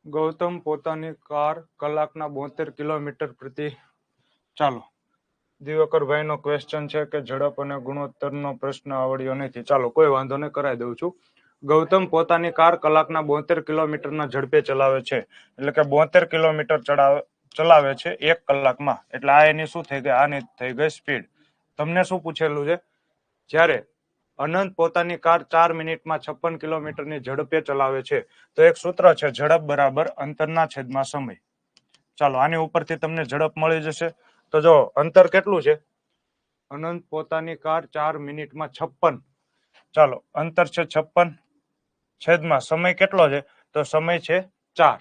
ગૌતમ પોતાની કાર કલાકના 72 કિલોમીટર પ્રતિ ચાલો દિવાકરભાઈ નો ક્વેશ્ચન છે કે ઝડપ અને ગુણોત્તરનો પ્રશ્ન આવડ્યો નથી. ચાલો કોઈ વાંધો નહીં, કરાવી દઉં છું. ગૌતમ પોતાની કાર કલાકના 72 કિલોમીટરના ઝડપે ચલાવે છે. એટલે કે 72 કિલોમીટર ચલાવે છે 1 કલાકમાં. એટલે આ એની શું થઈ ગઈ? આની થઈ ગઈ સ્પીડ. તમને શું પૂછેલું છે? જ્યારે અનંત પોતાની કાર 4 મિનિટમાં 56 કિલોમીટરની ઝડપે ચલાવે છે તો એક સૂત્ર છે, ઝડપ બરાબર અંતરના છેદમાં સમય. ચાલો આની ઉપરથી તમને ઝડપ મળી જશે. તો જો અંતર કેટલું છે? અનંત પોતાની કાર 4 મિનિટમાં 56. ચાલો અંતર છે 56 છેદમાં સમય કેટલો છે? તો સમય છે 4.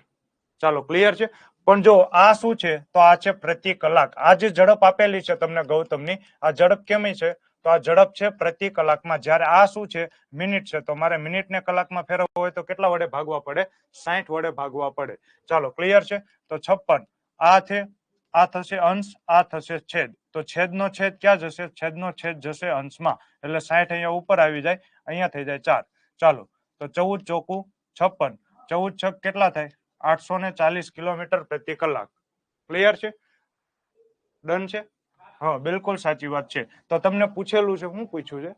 ચાલો ક્લિયર છે. પણ જો આ શું છે? તો આ છે પ્રતિ કલાક. આ જે ઝડપ આપેલી છે તમને ગૌતમની, આ ઝડપ કેમી છે? તો આ ઝડપ છે પ્રતિ કલાકમાં. જ્યારે આ શું છે? મિનિટ છે. તો મારે મિનિટને કલાકમાં ફેરવવો હોય તો કેટલા વડે ભાગવા પડે? 60 વડે ભાગવા પડે. ચાલો ક્લિયર છે. તો 56 આ થશે અંશ, આ થશે છેદ. તો છેદનો છેદ ક્યાં જશે? છેદનો છેદ જશે અંશમાં. એટલે 60 અહીંયા ઉપર આવી જાય, અહીંયા થઈ જાય 4. ચાલો તો 14 ચોકુ 56, 14 છક કેટલા થાય? 840 કિલોમીટર પ્રતિ કલાક. ક્લિયર છે? ડન છે? હા બિલકુલ સાચી વાત છે. તો તમને પૂછેલું છે, શું પૂછ્યું છે?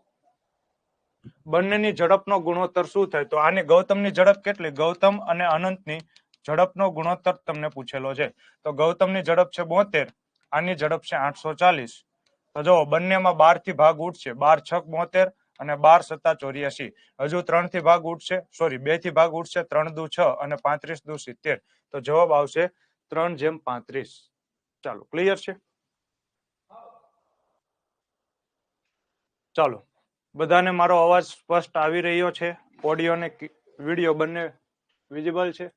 બંનેની ઝડપનો ગુણોત્તર શું થાય? તો આની ગૌતમની ઝડપ કેટલી? ગૌતમ અને અનંતની ઝડપનો ગુણોત્તર તમને પૂછેલો છે. તો ગૌતમની ઝડપ છે 72, આની ઝડપ છે 840. તો જો બંનેમાં 12 થી ભાગ ઉઠશે. 12 છક 72 અને 12 સત્તા 84. હજુ 3 થી ભાગ ઉઠશે, સોરી 2 થી ભાગ ઉઠશે. 3 દુ 6 અને 35 દુ 70. તો જવાબ આવશે 3/35. ચાલો ક્લિયર છે? ચાલો બધાને મારો અવાજ સ્પષ્ટ આવી રહ્યો છે? ઓડિયો ને વિડિયો બંને વિઝિબલ છે?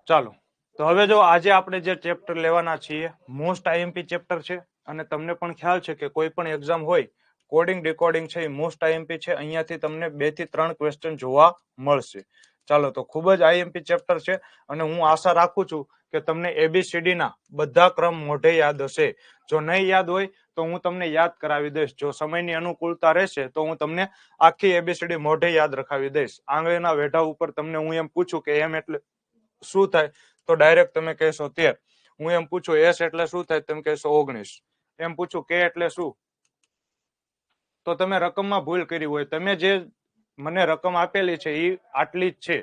ચાલો તો હવે જો આજે આપણે જે ચેપ્ટર લેવાના છીએ મોસ્ટ આઈએમપી ચેપ્ટર છે. અને તમને પણ ખ્યાલ છે કે કોઈ પણ એક્ઝામ હોય, કોડિંગ ડીકોડિંગ છે એ મોસ્ટ આઈએમપી છે. અહીંયાથી તમને 2 થી 3 ક્વેશ્ચન જોવા મળશે. ચાલો તો ખૂબ જ આઈએમપી ચેપ્ટર છે અને હું આશા રાખું છું કે તમને એબીસીડી ના બધા ક્રમ મોઢે યાદ હશે. જો નહીં યાદ હોય તો હું તમને યાદ કરાવી દઈશ. જો સમયની અનુકૂળતા રહેશે તો હું તમને આખી એબીસીડી મોઢે યાદ રખાવી દઈશ. આંગળીના વેઢા ઉપર તમને હું એમ પૂછું કે એમ એટલે શું થાય? તો ડાયરેક્ટ તમે કહેશો 13. હું એમ પૂછું એસ એટલે શું થાય? તમે કહેશો 19. એમ પૂછું કે એટલે શું? તો તમે રકમમાં ભૂલ કરી હોય. તમે જે મને રકમ આપેલી છે એ આટલી જ છે.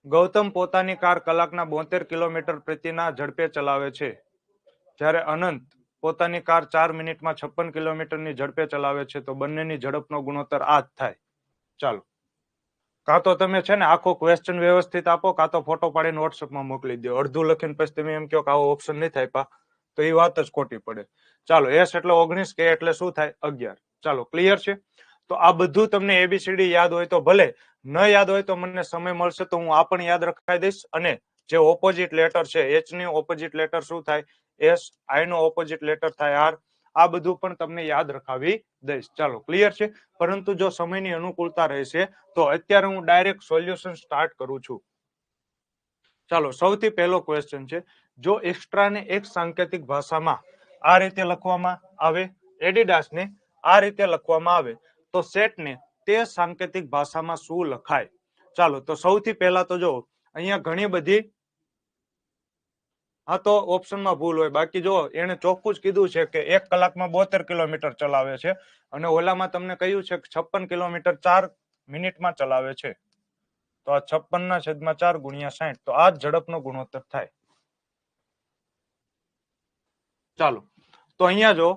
ગૌતમ પોતાની કાર કલાકના 72 કિલોમીટર પ્રતિના ઝડપે ચલાવે છે. જ્યારે અનંત પોતાની કાર 4 મિનિટમાં 56 કિલોમીટરની ઝડપે ચલાવે છે. તો બંનેની ઝડપનો ગુણોત્તર આ જ થાય. ચાલો કાં તો તમે છે ને આખો ક્વેશ્ચન વ્યવસ્થિત આપો, કાં તો ફોટો પાડીને વોટ્સઅપમાં મોકલી દો. અડધું લખીને પછી તમે એમ કહો કે આવો ઓપ્શન નહીં થાય તો એ વાત જ ખોટી પડે. ચાલો એસ એટલે 19, કે એટલે શું થાય? 11. ચાલો ક્લિયર છે? તો આ બધું તમને એબીસીડી યાદ હોય તો ભલે, ન યાદ હોય તો મને સમય મળશે તો હું આ પણ યાદ રખાઈ દઈશ. અને જે ઓપોઝિટ લેટર છે, એચ ની ઓપોઝિટ લેટર શું થાય? એસ. આઈ નો ઓપોઝિટ લેટર થાય આર. આ બધું પણ તમને યાદ રખાવી દઈશ. ચાલો ક્લિયર છે? પરંતુ જો સમયની અનુકૂળતા રહેશે તો અત્યારે હું ડાયરેક્ટ સોલ્યુશન સ્ટાર્ટ કરું છું. ચાલો સૌથી પહેલો ક્વેશ્ચન છે, જો એક્સ્ટ્રા ને એક સાંકેતિક ભાષામાં આ રીતે લખવામાં આવે, એડિડાસ ને આ રીતે લખવામાં આવે, તો સેટ ને તે સાંકેતિક ભાષામાં શું લખાય? ચાલો તો સૌથી પહેલા તો જો અહીંયા ઘણી બધી હા તો ઓપ્શનમાં ભૂલ હોય. બાકી જો એને ચોખ્ખું જ કીધું છે કે 1 કલાકમાં 72 કિલોમીટર ચલાવે છે અને ઓલામાં તમને કહ્યું છે કે 56 કિલોમીટર 4 મિનિટમાં ચલાવે છે. તો આ 56/4 ગુણ્યા 60. તો આ જ ઝડપનો ગુણોત્તર થાય. ચાલો તો અહીંયા જો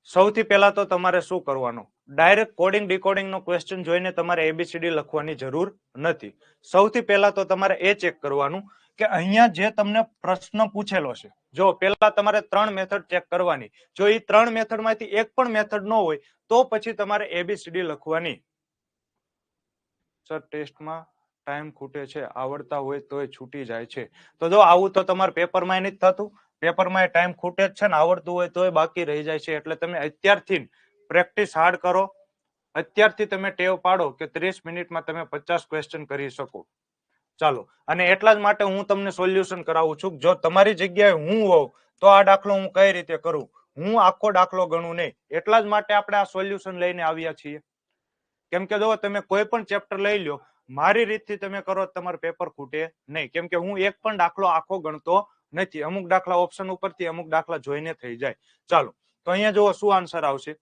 સૌથી પહેલા તો તમારે શું કરવાનું? ડાયરેક્ટ કોડિંગ ડીકોડિંગ નો ક્વેશ્ચન જોઈને તમારે એબીસીડી લખવાની જરૂર નથી. સૌથી પહેલા તો તમારે એ ચેક કરવાનું કે અહીંયા જે તમને પ્રશ્ન પૂછેલો છે, જો પહેલા તમારે 3 મેથડ ચેક કરવાની. જો એ 3 મેથડમાંથી એક પણ મેથડ ન હોય તો પછી તમારે એબીસીડી લખવાની. સર ટેસ્ટમાં ટાઈમ ખૂટે છે, આવડતા હોય તોય છૂટી જાય છે. તો જો આવું તો તમારે પેપરમાં નથી થતું. પેપરમાં ટાઈમ ખૂટે જ છે ને આવડતું હોય તોય બાકી રહી જાય છે. એટલે તમે અત્યારથી પ્રેક્ટિસ હાર્ડ કરો. અત્યારથી તમે ટેવ પાડો કે 30 મિનિટમાં તમે 50 ક્વેશ્ચન કરી શકો. ચાલો અને એટલા જ માટે હું તમને સોલ્યુશન કરાવું છું. જો તમારી જગ્યાએ હું હોઉં તો આ દાખલો હું કઈ રીતે કરું? હું આખો દાખલો ગણું નહીં, એટલા જ માટે આપણે આ સોલ્યુશન લઈને આવ્યા છીએ. કેમ કે જો તમે કોઈ પણ ચેપ્ટર લઈ લો, મારી રીતથી તમે કરો તમારું પેપર ખૂટે નહીં, કેમ કે હું એક પણ દાખલો આખો ગણતો નથી. અમુક દાખલા ઓપ્શન ઉપરથી અમુક દાખલા જોઈને થઈ જાય. ચાલો તો અહીંયા જુઓ શું આન્સર આવશે.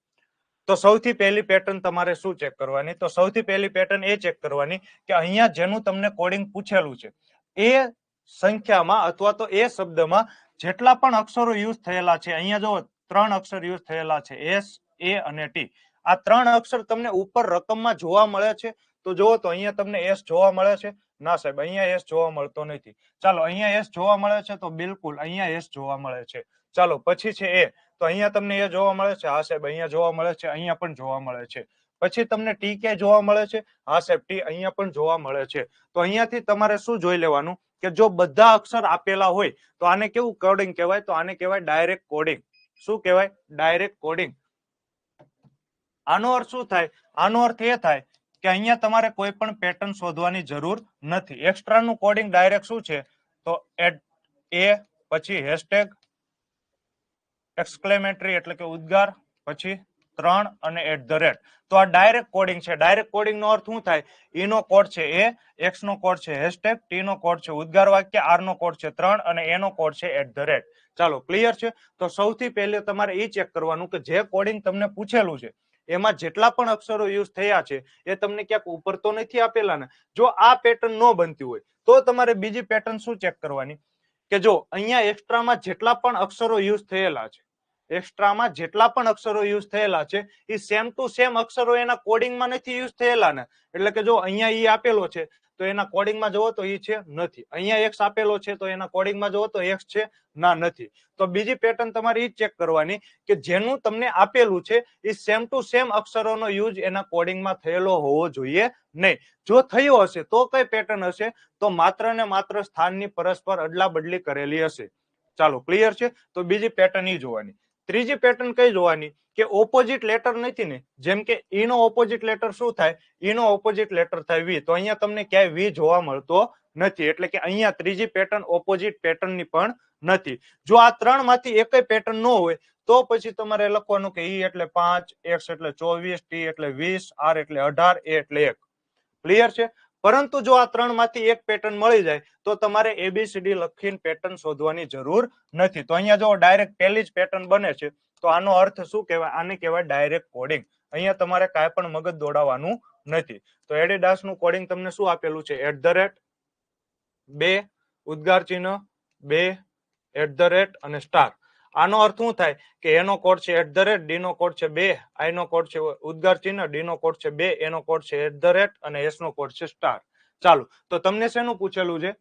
તો સૌથી પહેલી પેટર્ન તમારે શું ચેક કરવાની, તો સૌથી પહેલી પેટર્ન એ ચેક કરવાની કે અહીંયા જેનું તમને કોડિંગ પૂછેલું છે એ સંખ્યામાં અથવા તો એ શબ્દમાં જેટલા પણ અક્ષરો યુઝ થયેલા છે, અહીંયા જો 3 અક્ષર યુઝ થયેલા છે, એસ, એ અને ટી. આ 3 અક્ષર તમને ઉપર રકમમાં જોવા મળે છે, તો જુઓ તો અહીંયા તમને એસ જોવા મળે છે? ના સાહેબ, અહીંયા એસ જોવા મળતો નથી. ચાલો અહીંયા એસ જોવા મળે છે, તો બિલકુલ અહીંયા એસ જોવા મળે છે. ચાલો પછી છે એ, તો અહીંયા તમને એ જોવા મળે છે? હા સાહેબ, અહીંયા જોવા મળે છે, અહીંયા પણ જોવા મળે છે. પછી તમને ટી ક્યાંય જોવા મળે છે? હા સાહેબ, ટી અહીંયા પણ જોવા મળે છે. તો અહીંયાથી તમારે શું જોઈ લેવાનું કે જો બધા અક્ષર આપેલા હોય તો આને કેવું કોડિંગ કહેવાય? તો આને કહેવાય ડાયરેક્ટ કોડિંગ. શું કહેવાય? Direct coding. આનો અર્થ શું થાય? આનો અર્થ એ થાય કે અહીંયા તમારે કોઈ પણ પેટર્ન શોધવાની જરૂર નથી. એક્સ્ટ્રાનું કોડિંગ ડાયરેક્ટ શું છે? તો એડ એ, પછી હેશટેગ, એક્સક્લેમેટરી એટલે કે ઉદ્ગાર, પછી 3 અને @ તો આ ડાયરેક્ટ કોડિંગ છે. ડાયરેક્ટ કોડિંગ નો અર્થ શું થાય? ઈ નો કોડ છે એ, એક્સ નો કોડ છે હેશટેગ, ટી નો કોડ છે ઉદ્ગાર વાક્ય, આર નો કોડ છે 3 અને એ નો કોડ છે @ ચાલો ક્લિયર છે? તો સૌથી પહેલે તમારે એ ચેક કરવાનું કે જે કોડિંગ તમને પૂછેલું છે એમાં જેટલા પણ અક્ષરો યુઝ થયા છે એ તમને ક્યાંક ઉપર તો નથી આપેલા ને? જો આ પેટર્ન ન બનતી હોય તો તમારે બીજી પેટર્ન શું ચેક કરવાની કે જો અહીંયા એક્સ્ટ્રામાં જેટલા પણ અક્ષરો યુઝ થયેલા છે, એક્સ્ટ્રામાં જેટલા પણ અક્ષરો યુઝ થયેલા છે એ સેમ ટુ સેમ અક્ષરો એના કોડિંગમાં નથી યુઝ થયેલા ને? એટલે કે જો અહીંયા ઈ આપેલો છે તો એના કોડિંગમાં જોવો તો ઈ છે નથી. અહીંયા એક્સ આપેલો છે તો એના કોડિંગમાં જોવો તો એક્સ છે? ના, નથી. તો બીજી પેટર્ન તમારે ઈ ચેક કરવાની કે જેનું તમને આપેલું છે એ સેમ ટુ સેમ અક્ષરોનો યુઝ એના કોડિંગમાં થયેલો હોવો જોઈએ નહીં. જો થયો હશે તો કઈ પેટર્ન હશે? તો માત્ર ને માત્ર સ્થાનની પરસ્પર અદલા બદલી કરેલી હશે. ચાલો ક્લિયર છે? તો બીજી પેટર્ન ઈ જોવાની. ત્રીજી પેટર્ન કઈ જોવાની કે ઓપોઝિટ લેટર નથી ને, જેમ કે ઈ નો ઓપોઝિટ લેટર શું થાય? ઈ નો ઓપોઝિટ લેટર થાય વી. તો અહીંયા તમને ક્યાંય વી જોવા મળતો નથી, એટલે કે અહીંયા ત્રીજી પેટર્ન ઓપોઝિટ પેટર્ન ની પણ નથી. જો આ 3 માંથી એકય પેટર્ન ન હોય તો પછી તમારે લખવાનું કે ઈ એટલે 5, એક્સ એટલે 24, ટી એટલે 20, આર એટલે 18, એ એટલે 1. ક્લિયર છે? પરંતુ જો આ 3 માંથી એક પેટર્ન મળી જાય તો તમારે એબીસીડી લખીને પેટર્ન શોધવાની જરૂર નથી. તો અહીંયા જો ડાયરેક્ટ પહેલી જ પેટર્ન બને છે તો આનો અર્થ શું કહેવાય? આને કહેવાય ડાયરેક્ટ કોડિંગ. અહીંયા તમારે કાંઈ પણ મગજ દોડાવવાનું નથી. તો એડિડાસ નું કોડિંગ તમને શું આપેલું છે? @2 ઉદ્ગાર ચિહ્ન 2 @ અને સ્ટાર. આનો અર્થ શું થાય કે એનો કોડ છે @, ડી નો કોડ છે 2, આઈ નો કોડ છે ઉદ્ગાર ચિહ્ન, ડી નો કોડ છે 2, એનો કોડ છે @ અને એસ નો કોડ છે સ્ટાર. ચાલો તો તમને શેનું પૂછેલું છે?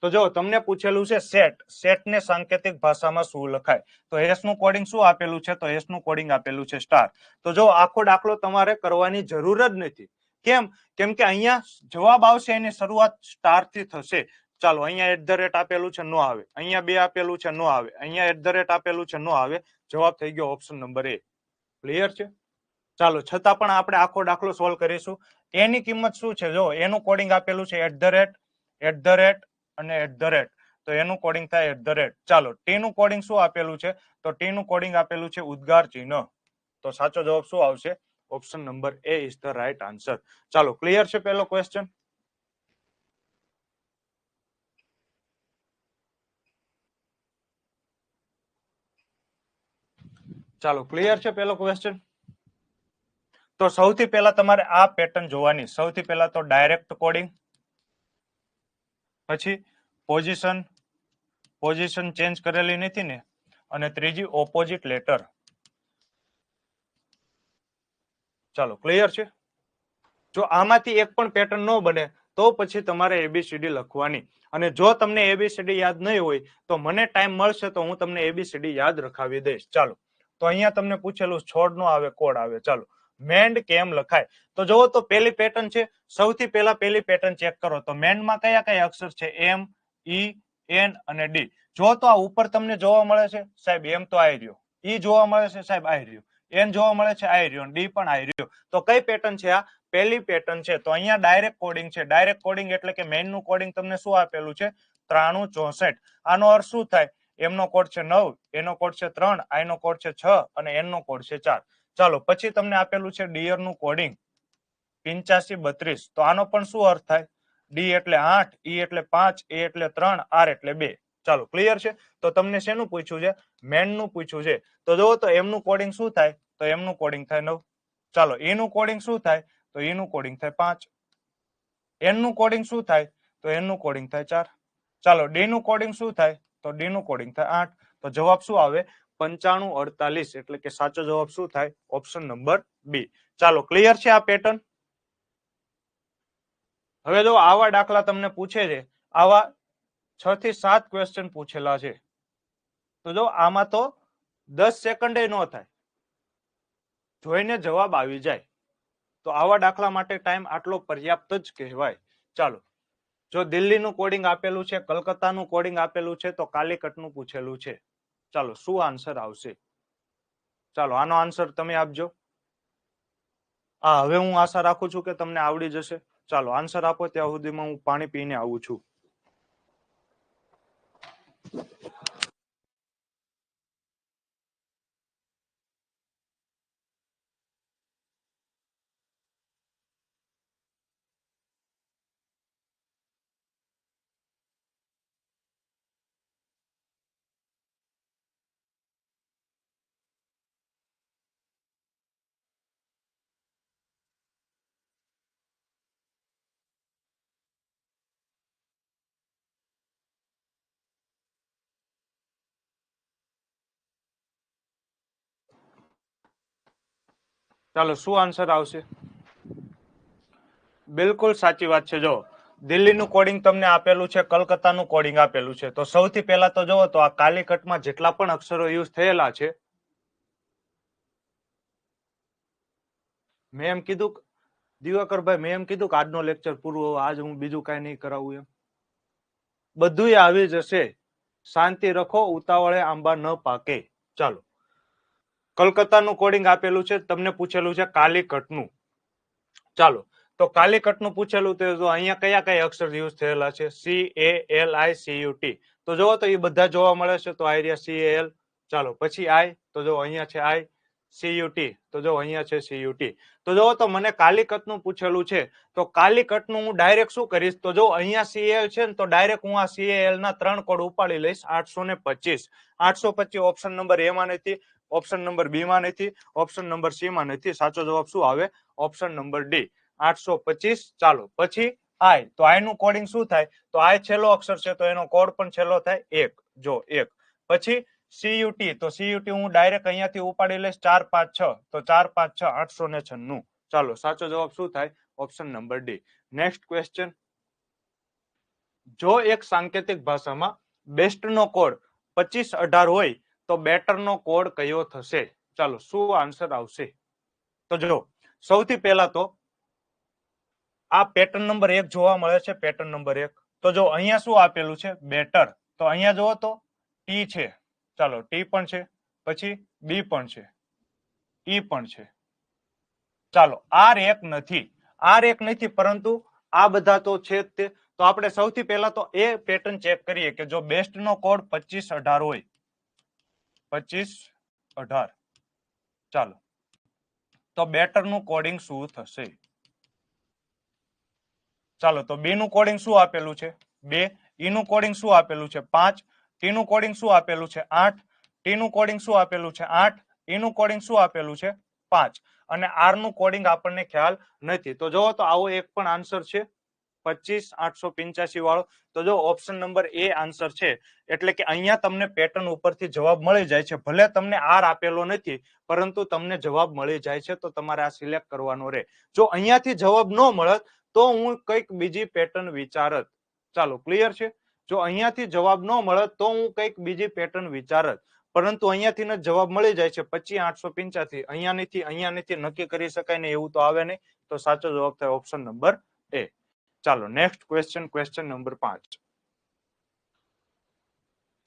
તો જો તમને પૂછેલું છે સેટ. સેટ ને સાંકેતિક ભાષામાં શું લખાય? તો એસ નું કોડિંગ શું આપેલું છે? તો એસ નું કોડિંગ આપેલું છે સ્ટાર. તો જો આખો દાખલો તમારે કરવાની જરૂર જ નથી. કેમ? કેમ કે અહીંયા જવાબ આવશે એની શરૂઆત સ્ટાર થી થશે. ચાલો અહીંયા @ આપેલું છે, નો આવે. અહીંયા 2 આપેલું છે, નો આવે. અહીંયા @ આપેલું છે, નો આવે. જવાબ થઈ ગયો ઓપ્શન નંબર એ. ક્લિયર છે? ચાલો છતાં પણ આપણે આખો દાખલો સોલ્વ કરીશું. એની કિંમત શું છે? જો એનું કોડિંગ આપેલું છે @ અને @ તો એનું કોડિંગ થાય @. ચાલો ટી નું કોડિંગ શું આપેલું છે? તો ટી નું કોડિંગ આપેલું છે ઉદ્ગાર ચિહ્ન. તો સાચો જવાબ શું આવશે? Option number A is the right answer. ચાલો ક્લિયર છે પહેલો ક્વેશ્ચન? ચાલો ક્લિયર છે પહેલો ક્વેશ્ચન? તો સૌથી પહેલા તમારે આ પેટર્ન જોવાની. સૌથી પહેલા તો ડાયરેક્ટ કોડિંગ, પછી પોઝિશન ચેન્જ કરેલી નથી ને, અને ત્રીજી ઓપોઝિટ લેટર. ચાલો ક્લિયર છે? જો આમાંથી એક પણ પેટર્ન ન બને તો પછી તમારે એબીસીડી લખવાની. અને જો તમને એબીસીડી યાદ નહીં હોય તો મને ટાઈમ મળશે તો હું તમને એબીસીડી યાદ રખાવી દઈશ. ચાલો તો અહીંયા તમને પૂછેલું છોડ નો આવે, કોડ આવે. ચાલો મેન્ડ કેમ લખાય? તો જોવો તો પહેલી પેટર્ન છે. સૌથી પહેલા પહેલી પેટર્ન ચેક કરો તો મેન્ડમાં કયા કયા અક્ષર છે? એમ, ઈ, એન અને ડી. જો તો આ ઉપર તમને જોવા મળે છે સાહેબ એમ તો આઈ રહ્યો, ઈ જોવા મળે છે સાહેબ આઈ રહ્યો, એન જોવા મળે છે આઈ રહ્યો, ડી પણ આઈ રહ્યો. તો કઈ પેટર્ન છે આ? પહેલી પેટર્ન છે. તો અહીંયા ડાયરેક્ટ કોડિંગ છે. ડાયરેક્ટ કોડિંગ એટલે કે મેઇન નું કોડિંગ તમને શું આપેલું છે? 9364. આનો અર્થ શું થાય? એમ નો કોડ છે 9, એ નો કોડ છે 3, આઈ નો કોડ છે 6 અને એન નો કોડ છે 4. ચાલો પછી તમને આપેલું છે ડિયર નું કોડિંગ 8532. તો આનો પણ શું અર્થ થાય? ડી એટલે 8, ઈ એટલે 5, એ એટલે 3, આર એટલે 2. ચાલો ક્લિયર છે. તો તમને શેનું પૂછ્યું છે? મેન નું પૂછ્યું છે. તો જો તો એમ નું કોડિંગ શું થાય? તો એમ નું કોડિંગ થાય 9. ચાલો એ નું કોડિંગ શું થાય? તો એ નું કોડિંગ થાય 5. એન નું કોડિંગ શું થાય? તો એન નું કોડિંગ થાય 4. ચાલો ડી નું કોડિંગ શું થાય? તો ડી નું કોડિંગ થાય 8. તો જવાબ શું આવે? 9548. એટલે કે સાચો જવાબ શું થાય? Option number B. ચાલો ક્લિયર છે આ પેટર્ન? હવે જો આવા દાખલા તમને પૂછે છે, આવા 6 થી 7 ક્વેશ્ચન પૂછેલા છે, તો જો આમાં તો 10 સેકન્ડે ન થાય, જોઈને જવાબ આવી જાય. તો આવા દાખલા માટે ટાઈમ આટલો પર્યાપ્ત જ કહેવાય. ચાલો જો દિલ્હીનું કોડિંગ આપેલું છે, કલકત્તાનું કોડિંગ આપેલું છે, તો કાલિકટનું પૂછેલું છે. ચાલો શું આન્સર આવશે? ચાલો આનો આન્સર તમે આપજો. હવે હું આશા રાખું છું કે તમને આવડી જશે. ચાલો આન્સર આપો, ત્યાં સુધીમાં હું પાણી પીને આવું છું. ચાલો શું આન્સર આવશે? બિલકુલ સાચી વાત છે. જો દિલ્હીનું કોડિંગ તમને આપેલું છે, કલકત્તાનું કોડિંગ આપેલું છે, તો સૌથી પહેલા તો જોવો તો આ કાલિકટમાં જેટલા પણ અક્ષરો યુઝ થયેલા છે, મેં એમ કીધું દિવાકરભાઈ, મેં એમ કીધું કે આજનો લેક્ચર પૂરું, આજ હું બીજું કઈ નહીં કરાવું એમ. બધું આવી જશે. શાંતિ રાખો, ઉતાવળે આંબા ન પાકે. ચાલો કલકત્તાનું કોડિંગ આપેલું છે, તમને પૂછેલું છે કાલિકટનું. ચાલો તો કાલિકટનું પૂછેલું તો જો અહીંયા કયા કયા અક્ષર યુઝ થયેલા છે? CALICUT. તો જો તો એ બધા જોવા મળે છે. તો આ રહ્યા CAL. ચાલો પછી આઈ, તો જો અહીંયા છે આઈ. CUT, તો જો અહીંયા છે CUT. તો જો તો મને કાલિકટનું પૂછેલું છે, તો કાલિકટનું હું ડાયરેક્ટ શું કરીશ? તો જો અહીંયા CAL છે ને, તો ડાયરેક્ટ હું આ CAL ના 3 કોડ ઉપાડી લઈશ. 825. 825 ઓપ્શન નંબર એ માં નથી, ઓપ્શન નંબર બી માં નથી, ઓપ્શન નંબર સી માં નથી. સાચો જવાબ શું આવે? Option number D, 825. ચાલો પછી આઈ, તો આઈ નું કોડિંગ શું થાય? તો આઈ છેલ્લો અક્ષર છે, તો એનો કોડ પણ છેલ્લો થાય 1. જો 1. પછી CUT, તો CUT હું ડાયરેક્ટ અહીંયાથી ઉપાડી લઈશ. 456, તો 456 896. ચાલો સાચો જવાબ શું થાય? Option number D. Next question. જો એક સાંકેતિક ભાષામાં બેસ્ટ નો કોડ 2518 હોય, તો બેટર નો કોડ કયો થશે? ચાલો શું આન્સર આવશે? તો જો સૌથી પહેલા તો આ પેટર્ન નંબર 1 જોવા મળે છે. પેટર્ન નંબર 1, તો જો અહીંયા શું આપેલું છે? બેટર. તો અહીંયા જુઓ તો ટી છે. ચાલો ટી પણ છે, પછી બી પણ છે, ઈ પણ છે. ચાલો આર એક નથી, આર એક નથી, પરંતુ આ બધા તો છે જ તે. તો આપણે સૌથી પહેલા તો એ પેટર્ન ચેક કરીએ કે જો બેસ્ટ નો કોડ 2518 હોય, 2518, ચાલો તો બેટર નું કોડિંગ શું થશે? ચાલો તો બી નું કોડિંગ શું આપેલું છે? 2. ઈ નું કોડિંગ શું આપેલું છે? 5. ટી નું કોડિંગ શું આપેલું છે? 8. ટી નું કોડિંગ શું આપેલું છે? 8. ઈ નું કોડિંગ શું આપેલું છે? 5. અને આર નું કોડિંગ આપણને ખ્યાલ નથી. તો જો તો આવો એક પણ આન્સર છે 25885 વાળો. તો જો ઓપ્શન નંબર એ આન્સર છે. એટલે કે અહીંયા તમને પેટર્ન ઉપરથી જવાબ મળી જાય છે. ભલે તમને આર આપેલો નથી, પરંતુ તમને જવાબ મળી જાય છે. તો તમારે આ સિલેક્ટ કરવાનો રહે. જો અહીંયાથી જવાબ ન મળત, તો હું કંઈક બીજી પેટર્ન વિચારત. ચાલો ક્લિયર છે? જો અહીંયાથી જવાબ ન મળત, તો હું કંઈક બીજી પેટર્ન વિચારત. પરંતુ અહીંયાથી જ જવાબ મળી જાય છે 25885. અહીંયાથી નક્કી કરી શકાય ને એવું તો આવે નહીં. તો સાચો જવાબ થાય ઓપ્શન નંબર એ. ચાલો નેક્સ્ટ ક્વેશ્ચન, ક્વેશ્ચન નંબર 5.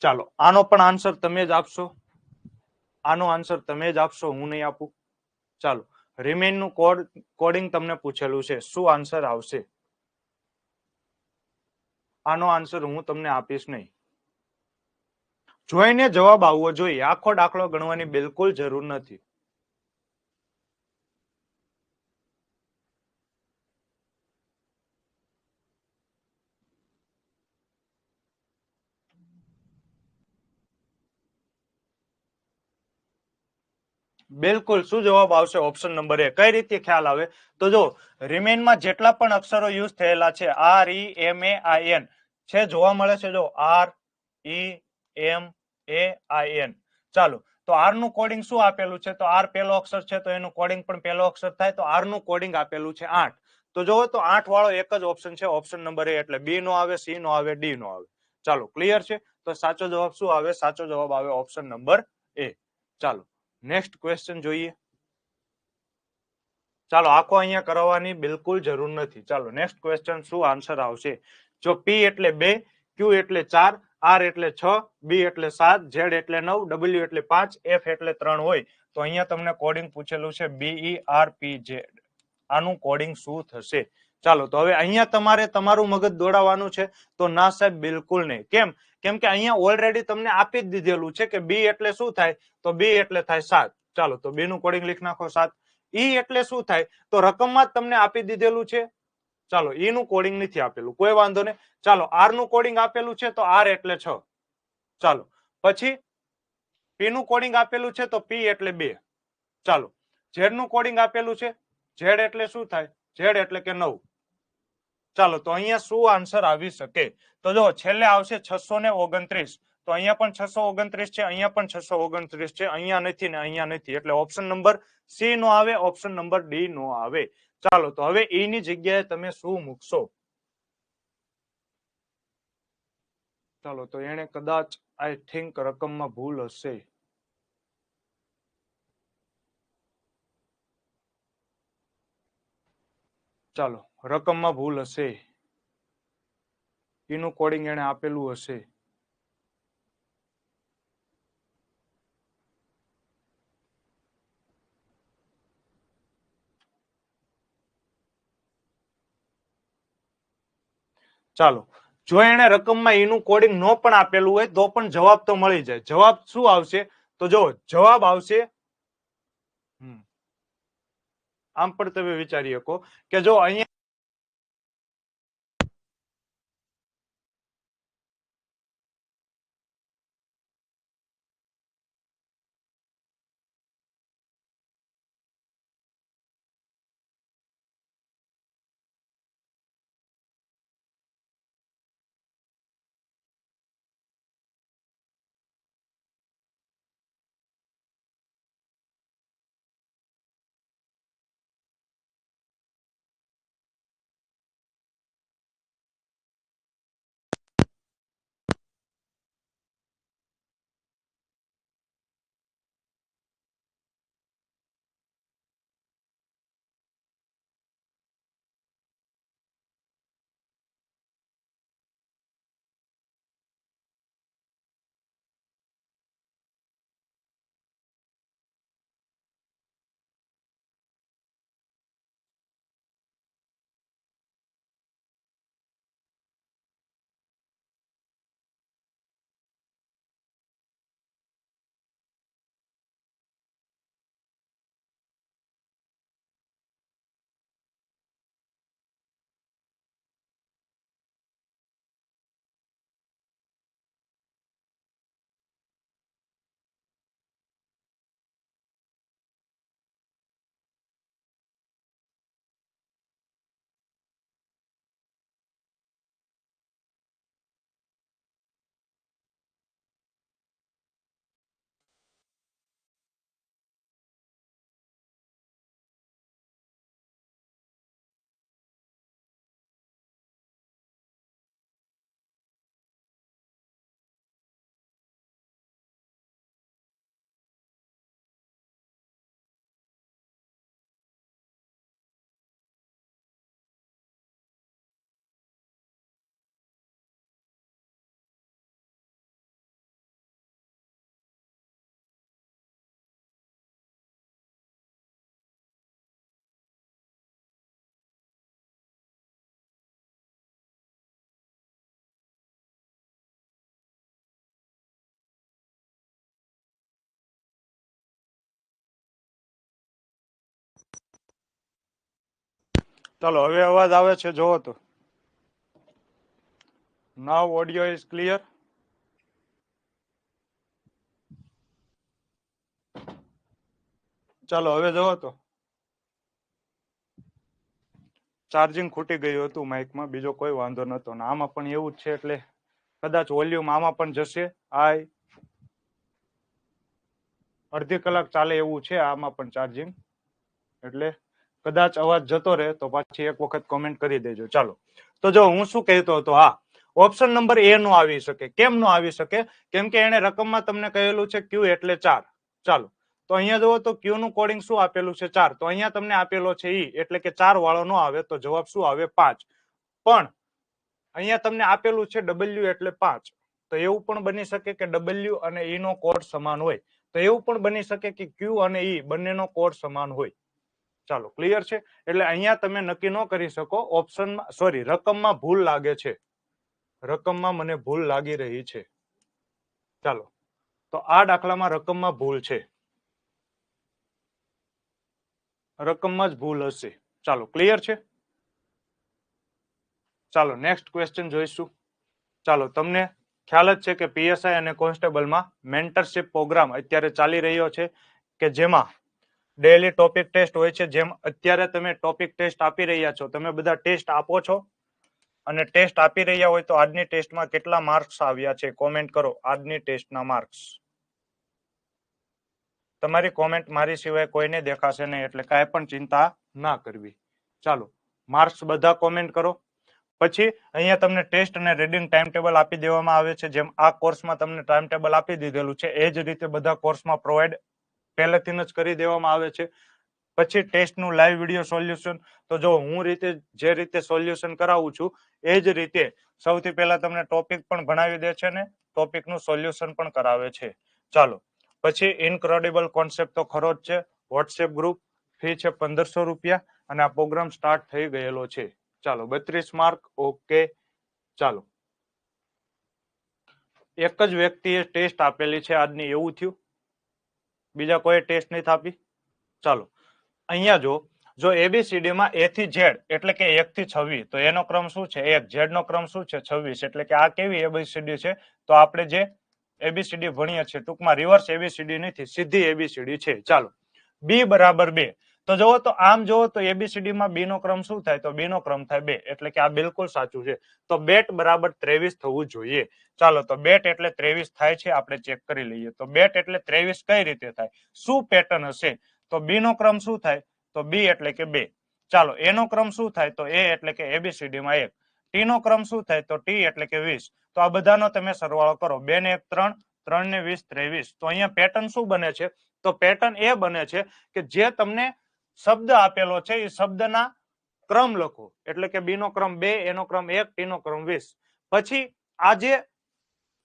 ચાલો આનો પણ આન્સર તમે જ આપશો. આનો આન્સર તમે જ આપશો, હું નહીં આપું. ચાલો રિમેઇન નું કોડિંગ તમને પૂછેલું છે. શું આન્સર આવશે? આનો આન્સર હું તમને આપીશ નહીં. જોઈને જવાબ આવવો જોઈએ. આખો દાખલો ગણવાની બિલકુલ જરૂર નથી. બિલકુલ શું જવાબ આવશે? ઓપ્શન નંબર એ. કઈ રીતે ખ્યાલ આવે? તો જો રિમેનમાં જેટલા પણ અક્ષરો યુઝ થયેલા છે R E M A I N છે જોવા મળે છે. જો R E M A I N. ચાલો તો આર નું કોડિંગ શું આપેલું છે? તો આર પહેલો અક્ષર છે તો એનું કોડિંગ પણ પહેલો અક્ષર થાય. તો આર નું કોડિંગ આપેલું છે 8. તો જો તો 8 વાળો એક જ ઓપ્શન છે, ઓપ્શન નંબર એ. એટલે બી નો આવે, સી નો આવે, ડી નો આવે. ચાલો ક્લિયર છે? તો સાચો જવાબ શું આવે? સાચો જવાબ આવે ઓપ્શન નંબર એ. ચાલો નેક્સ્ટ ક્વેશ્ચન જોઈએ. ચાલો આખો અહીંયા કરવાની બિલકુલ જરૂર નથી. ચાલો નેક્સ્ટ ક્વેશ્ચન શું આન્સર આવશે? જો પી એટલે 2, ક્યુ એટલે 4, આર એટલે 6, બી એટલે 7, ઝેડ એટલે 9, ડબલ્યુ એટલે 5, એફ એટલે 3 હોય તો અહીંયા તમને કોડિંગ પૂછેલું છે બીઈ આર પી ઝેડ. આનું કોડિંગ શું થશે? ચાલો તો હવે અહીંયા તમારે તમારું મગજ દોડાવવાનું છે તો ના સાહેબ બિલકુલ નહીં. કેમ કે અહીંયા ઓલરેડી તમને આપી જ દીધેલું છે કે બી એટલે શું થાય? તો બી એટલે થાય 7. ચાલો તો બી નું કોડિંગ લખી નાખો 7. ઈ એટલે શું થાય? તો રકમમાં જ તમને આપી દીધેલું છે. ચાલો ઈ નું કોડિંગ નથી આપેલું, કોઈ વાંધો નહીં. ચાલો આર નું કોડિંગ આપેલું છે તો આર એટલે 6. ચાલો પછી પી નું કોડિંગ આપેલું છે તો પી એટલે 2. ચાલો ઝેડ નું કોડિંગ આપેલું છે, ઝેડ એટલે શું થાય? ઝેડ એટલે કે 9. ચાલો તો અહીંયા શું આન્સર આવી શકે? તો જો છેલ્લે આવશે 629. તો અહીંયા પણ 629 છે, અહીંયા પણ 629 છે, અહીંયા નથી ને અહીંયા નથી. એટલે ઓપ્શન નંબર સી નો આવે, ઓપ્શન નંબર ડી નો આવે. ચાલો તો હવે ઈ ની જગ્યાએ તમે શું મૂકશો? ચાલો તો એને કદાચ આઈ થિંક રકમમાં ભૂલ હશે. ચાલો રકમમાં ભૂલ હશે, એનું કોડિંગ એને આપેલું હશે. ચાલો જો એને રકમમાં એનું કોડિંગ નો પણ આપેલું હોય તો પણ જવાબ તો મળી જાય. જવાબ શું આવશે? તો જો જવાબ આવશે, આમ પણ તમે વિચારી શકો કે જો અહીંયા ચાલો હવે અવાજ આવે છે જોવો તો. નાવ ઓડિયો ઇઝ ક્લિયર. ચાલો હવે જોવો તો. ચાર્જિંગ ખૂટી ગયું હતું માઇકમાં, બીજો કોઈ વાંધો નતો. ને આમાં પણ એવું જ છે એટલે કદાચ વોલ્યુમ આમાં પણ જશે. અડધી કલાક ચાલે એવું છે આમાં પણ ચાર્જિંગ, એટલે કદાચ અવાજ જતો રહે તો પાછી એક વખત કોમેન્ટ કરી દેજો. ચાલો તો જો હું શું કહેતો હતો, હા ઓપ્શન નંબર એ નો આવી શકે. કેમ નો આવી શકે? કેમ કે એને રકમમાં તમને કહેલું છે ક્યુ એટલે 4. ચાલો તો અહીંયા જુઓ તો ક્યુ નું કોડિંગ શું આપેલું છે 4, તો અહીંયા તમને આપેલો છે ઈ, એટલે કે 4 વાળો નો આવે તો જવાબ શું આવે 5. પણ અહીંયા તમને આપેલું છે ડબલ્યુ એટલે 5, તો એવું પણ બની શકે કે ડબલ્યુ અને ઈ નો કોડ સમાન હોય, તો એવું પણ બની શકે કે ક્યુ અને ઈ બંનેનો કોડ સમાન હોય. ચાલો ક્લિયર છે. એટલે અહીંયા તમે નક્કી ન કરી શકો ઓપ્શનમાં, સોરી રકમમાં ભૂલ લાગે છે, રકમમાં મને ભૂલ લાગી રહી છે. ચાલો તો આ દાખલામાં રકમમાં ભૂલ છે, રકમમાં જ ભૂલ હશે. ચાલો ક્લિયર છે. ચાલો નેક્સ્ટ ક્વેશ્ચન જોઈશું. ચાલો તમને ખ્યાલ જ છે કે પીએસઆઈ અને કોન્સ્ટેબલમાં મેન્ટરશિપ પ્રોગ્રામ અત્યારે ચાલી રહ્યો છે, કે જેમાં ડેલી ટોપિક ટેસ્ટ હોય છે. જેમ અત્યારે તમે ટોપિક ટેસ્ટ આપી રહ્યા છો, તમે બધા ટેસ્ટ આપો છો, અને ટેસ્ટ આપી રહ્યા હોય તો આજની ટેસ્ટમાં કેટલા માર્ક્સ આવ્યા છે કોમેન્ટ કરો. આજની ટેસ્ટના માર્ક્સ, તમારી કોમેન્ટ મારી સિવાય કોઈને દેખાશે નહીં, એટલે કાંઈ પણ ચિંતા ના કરવી. ચાલો માર્ક્સ બધા કોમેન્ટ કરો. પછી અહીંયા તમને ટેસ્ટ અને રીડિંગ ટાઈમ ટેબલ આપી દેવામાં આવે છે. જેમ આ કોર્સમાં તમને ટાઈમ ટેબલ આપી દીધેલું છે, એ જ રીતે બધા કોર્સમાં પ્રોવાઈડ પહેલેથી જ કરી દેવામાં આવે છે. પછી ટેસ્ટનું લાઈવ વિડીયો સોલ્યુશન, તો જો હું જે રીતે સોલ્યુશન કરાવું છું એ જ રીતે સૌથી પહેલા તમને ટોપિક પણ ભણાવી દે છે ને ટોપિકનું સોલ્યુશન પણ કરાવે છે. ચાલો પછી ઇનક્રેડિબલ કોન્સેપ્ટ તો ખરો જ છે. વોટ્સએપ ગ્રુપ, ફી છે 1500 રૂપિયા, અને આ પ્રોગ્રામ સ્ટાર્ટ થઈ ગયેલો છે. ચાલો 32 માર્ક. ઓકે ચાલો એક જ વ્યક્તિએ ટેસ્ટ આપેલી છે આજની, એવું થયું? બીજા કોઈ ટેસ્ટ નહીં આપી? ચાલો અહીંયા જો એબીસીડી માં એ થી ઝેડ એટલે કે 1 થી 26, તો એનો ક્રમ શું છે 1, ઝેડ નો ક્રમ શું છે 26, એટલે કે આ કેવી એબીસીડી છે? તો આપણે જે એબીસીડી ભણીએ છીએ ટૂંકમાં રિવર્સ એબીસીડી નથી, સીધી એબીસીડી છે. ચાલો બી બરાબર 2, તો જુઓ તો આમ જુઓ તો એબીસીડી માં બી નો ક્રમ શું થાય? તો બી નો ક્રમ થાય 2, એટલે કે આ બિલકુલ સાચું છે. તો બેટ બરાબર 23 થવું જોઈએ. ચાલો તો બેટ એટલે 23 થાય છે, આપણે ચેક કરી લઈએ. તો બેટ એટલે 23 કઈ રીતે થાય? શું પેટર્ન હશે? તો બી નો ક્રમ શું થાય? તો બી એટલે કે 2. ચાલો એ નો ક્રમ શું થાય? તો એ એટલે કે એબીસીડી માં 1. ટી નો ક્રમ શું થાય? તો ટી એટલે કે 20. તો આ બધાનો તમે સરવાળો કરો. 2 ને 1 3, 3 ને 20 23. તો અહીંયા પેટર્ન શું બને છે? તો પેટર્ન એ બને છે કે જે તમને શબ્દ આપેલો છે એ શબ્દના ક્રમ લખો, એટલે કે બી નો ક્રમ 2, એ નો ક્રમ 1, ટી નો ક્રમ 20. પછી આ જે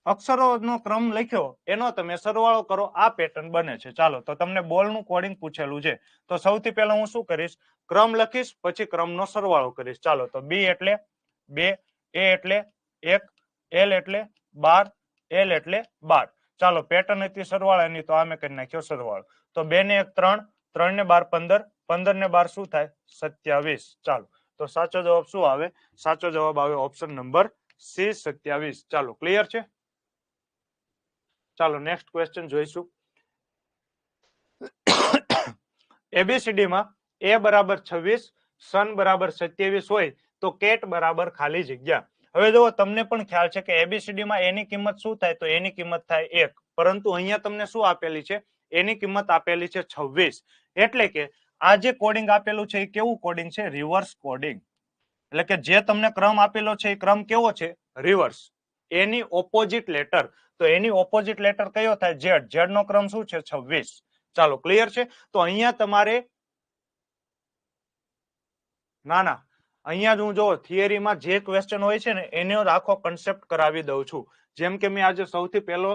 અક્ષરોનો ક્રમ લખ્યો એનો તમે સરવાળો કરો, આ પેટર્ન બને છે. ચાલો તો તમને બોલનું કોડિંગ પૂછેલું છે, તો સૌથી પહેલા હું શું કરીશ? ક્રમ લખીશ, પછી ક્રમનો સરવાળો કરીશ. ચાલો તો બી એટલે 2, એ એટલે 1, એલ એટલે 12, એલ એટલે 12. ચાલો પેટર્ન હતી સરવાળાની, તો આમે કરી નાખ્યો સરવાળો. તો 2 ને 1 3, 3 ને 12 15, 15 ને 12 શું થાય? 27. ચાલો તો સાચો જવાબ શું આવે? સાચો જવાબ આવે ઓપ્શન નંબર સી 27. ચાલો ક્લિયર છે. ચાલો નેક્સ્ટ ક્વેશ્ચન જોઈશું. એબીસીડી માં એ બરાબર 26, સન બરાબર 27 હોય તો કેટ બરાબર ખાલી જગ્યા. હવે જો તમને પણ ખ્યાલ છે કે એબીસીડી માં એની કિંમત શું થાય? તો એની કિંમત થાય 1, પરંતુ અહીંયા તમને શું આપેલી છે? એની કિંમત આપેલી છે 26. એટલે કે આ જે કોડિંગ આપેલું છે એ કેવું કોડિંગ છે? Reverse coding. એટલે કે જે તમને ક્રમ આપેલો છે એ ક્રમ કેવો છે? રિવર્સ. એની ઓપોઝિટ લેટર, તો એની ઓપોઝિટ લેટર કયો થાય? ઝેડ. ઝેડ નો ક્રમ શું છે? 26. ચાલો ક્લિયર છે. તો અહીંયા તમારે ના અહીંયા જ હું જો થિયરીમાં જે ક્વેશ્ચન હોય છે ને એનો આખો કન્સેપ્ટ કરાવી દઉં છું. જેમ કે મેં આજે સૌથી પહેલો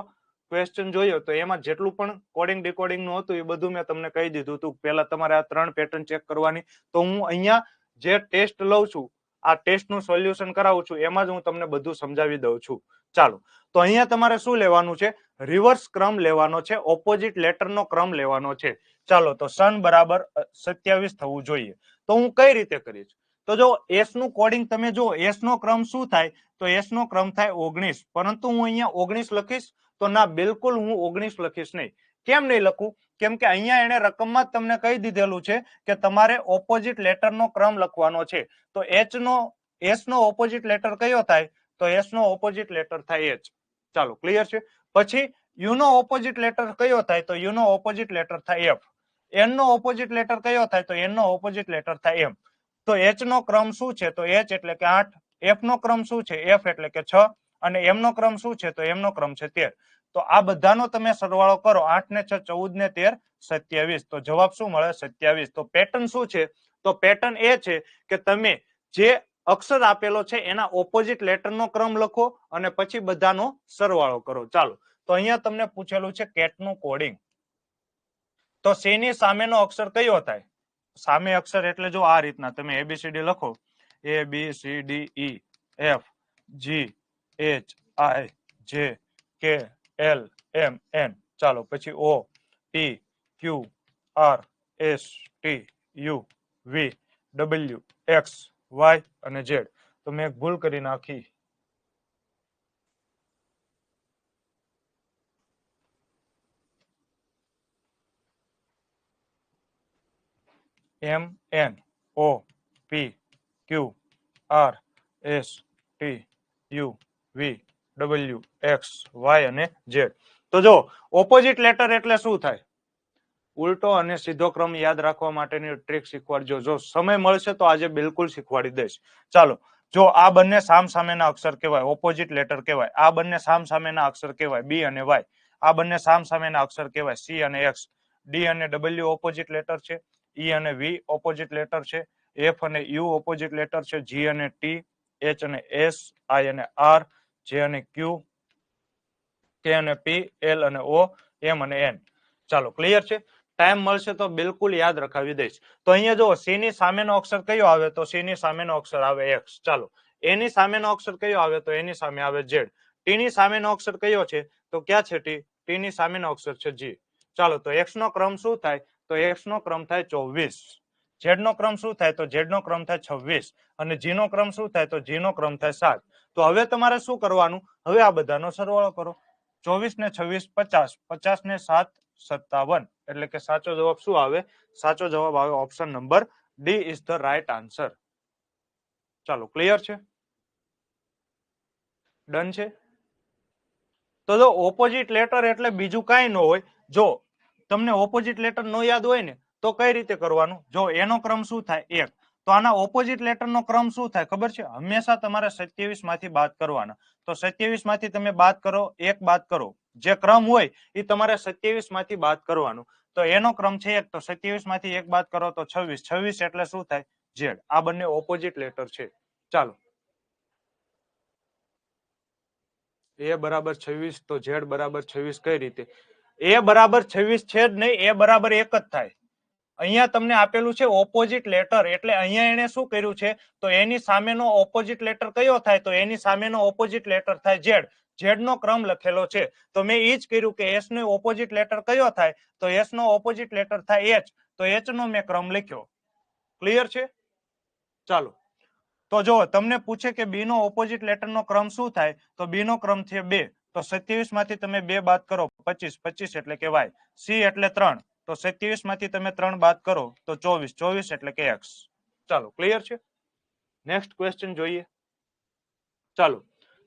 ક્વેશ્ચન જોયો તો એમાં જેટલું પણ કોડિંગ ડીકોડિંગ નું હતું એ બધું મેં તમને કહી દીધું હતું. પહેલા તમારે આ 3 પેટર્ન ચેક કરવાની. તો હું અહીંયા જે ટેસ્ટ લઉં છું, આ ટેસ્ટ નું સોલ્યુશન કરાવું છું, એમાં જ હું તમને બધું સમજાવી દઉં છું. ચાલો તો અહીંયા તમારે શું લેવાનું છે? રિવર્સ ક્રમ લેવાનો છે, ઓપોઝિટ લેટર નો ક્રમ લેવાનો છે. ચાલો તો સન બરાબર 27 થવું જોઈએ. તો હું કઈ રીતે કરીશ? તો જો એસ નું કોડિંગ તમે જો એસ નો ક્રમ શું થાય તો એસ નો ક્રમ થાય 19, પરંતુ હું અહીંયા 19 લખીશ તો ના, બિલકુલ હું 19 લખીશ નહીં. કેમ નહીં લખું? કેમ કે અહીંયા એને રકમમાં જ તમને કહી દીધેલું છે કે તમારે ઓપોઝિટ લેટર નો ક્રમ લખવાનો છે. તો એસ નો ઓપોઝિટ લેટર કયો થાય તો એસ નો ઓપોઝિટ લેટર થાય એચ. ચાલો, ક્લિયર છે. પછી યુ નો ઓપોઝિટ લેટર કયો થાય તો યુ નો ઓપોઝિટ લેટર થાય એફ. એન નો ઓપોઝિટ લેટર કયો થાય તો એન નો ઓપોઝિટ લેટર થાય એમ. તો એચ નો ક્રમ શું છે તો એચ એટલે કે 8. એફ નો ક્રમ શું છે એફ એટલે કે 6. અને એમ નો ક્રમ શું છે તો એમ નો ક્રમ છે 13. તો આ બધાનો તમે સરવાળો કરો, 8 ને 6 14 ને 13 27. તો જવાબ શું મળે 27. તો પેટર્ન શું છે તો પેટર્ન એ છે કે તમે જે અક્ષર આપેલો છે એના ઓપોઝિટ લેટર નો ક્રમ લખો અને પછી બધાનો સરવાળો કરો. ચાલો, તો અહીંયા તમને પૂછેલું છે કેટ નું કોડિંગ. તો સી ની સામેનો અક્ષર કયો થાય? સામે અક્ષર એટલે જો આ રીતના તમે એબીસીડી લખો, A B C D E F G H I J K L M N. ચાલો, પછી O P Q R S T U V W X Y અને ઝેડ. તો મેં એક ભૂલ કરી નાખી. M N O P Q R S T U V W X Y અને ઝેડ. તો જો ઓપોઝિટ લેટર એટલે શું થાય? ઉલટો અને સીધો ક્રમ યાદ રાખવા માટેની ટ્રીક શીખવાડજો. જો સમય મળશે તો આજે બિલકુલ શીખવાડી દઈશ. ચાલો, જો આ બંને સામસામેના અક્ષર કહેવાય, ઓપોઝિટ લેટર કહેવાય. આ બંને સામસામેના અક્ષર કહેવાય, બી અને વાય. આ બંને સામસામેના અક્ષર કહેવાય, સી અને એક્સ. ડી અને ડબલ્યુ ઓપોઝિટ લેટર છે. ઈ અને વી ઓપોઝિટ લેટર છે. એફ અને યુ ઓપોઝિટ લેટર છે. જી અને ટી, એચ અને એસ, આઈ અને આર, જે અને ક્યુ, કે અને પી, એલ અને ઓ, એમ અને એન. ચાલો, ક્લિયર છે. ટાઈમ મળશે તો બિલકુલ યાદ રખાવી દઈશ. તો અહીંયા જો સી ની સામેનો અક્ષર કયો આવે તો સી ની સામેનો અક્ષર આવે એક્સ. ચાલો, એ ની સામેનો અક્ષર કયો આવે તો એની સામે આવે ઝેડ. ટી ની સામેનો અક્ષર કયો છે તો ક્યાં છે ટી? ટી ની સામેનો અક્ષર છે જી. ચાલો, તો એક્સ નો ક્રમ શું થાય તો એક્સ નો ક્રમ થાય 24. ઝેડ નો ક્રમ શું થાય તો ઝેડ નો ક્રમ થાય 26. અને જી નો ક્રમ શું થાય તો જી નો ક્રમ થાય 7. તો હવે તમારે શું કરવાનું? હવે આ બધાનો સરવાળો કરો. 24 ને 26 50, 50 ને 7 57. એટલે કે સાચો જવાબ શું આવે? સાચો જવાબ આવે option number D is the right answer. ચાલો, ક્લિયર છે? ડન છે? તો જો ઓપોઝિટ લેટર એટલે બીજું કાંઈ ન હોય. જો તમને ઓપોઝિટ લેટર નો યાદ હોય ને તો કઈ રીતે કરવાનું? જો એનો ક્રમ શું થાય 1. તો આના ઓપોઝિટ લેટર નો ક્રમ શું થાય ખબર છે? હંમેશા તમારે 27 માંથી બાદ કરવાના. તો 27 માંથી તમે બાદ કરો, 1 બાદ કરો. જે ક્રમ હોય એ તમારે 27 માંથી બાદ કરવાનું. તો એનો ક્રમ છે 1. તો 27 માંથી 1 બાદ કરો તો 26. 26 એટલે શું થાય? ઝેડ. આ બંને ઓપોઝિટ લેટર છે. ચાલો, એ બરાબર 26 તો ઝેડ બરાબર 26 કઈ રીતે? એ બરાબર 26 છે જ નહીં, એ બરાબર 1 જ થાય. અહીંયા તમને આપેલું છે ઓપોઝિટ લેટર, એટલે અહીંયા એને શું કર્યું છે તો એની સામેનો ઓપોઝિટ લેટર કયો થાય તો એની સામેનો ઓપોઝિટ લેટર થાય ઝેડ. ઝેડ નો ક્રમ લખેલો છે. તો મેં એ જ કર્યું કે એસ નો ઓપોઝિટ લેટર કયો થાય તો એસ નો ઓપોઝિટ લેટર થાય એચ. તો એચ નો મેં ક્રમ લખ્યો. ક્લિયર છે? ચાલો, તો જો તમને પૂછે કે બી નો ઓપોઝિટ લેટર નો ક્રમ શું થાય તો બી નો ક્રમ છે 2. તો 27 માંથી તમે 2 બાદ કરો 25. 25 એટલે કે વાય. સી એટલે 3. તો 27 માંથી તમે 3 બાદ કરો તો 24. 24 એટલે કે એક્સ. ચાલો, ક્લિયર છે? નેક્સ્ટ ક્વેશ્ચન જોઈએ. ચાલો,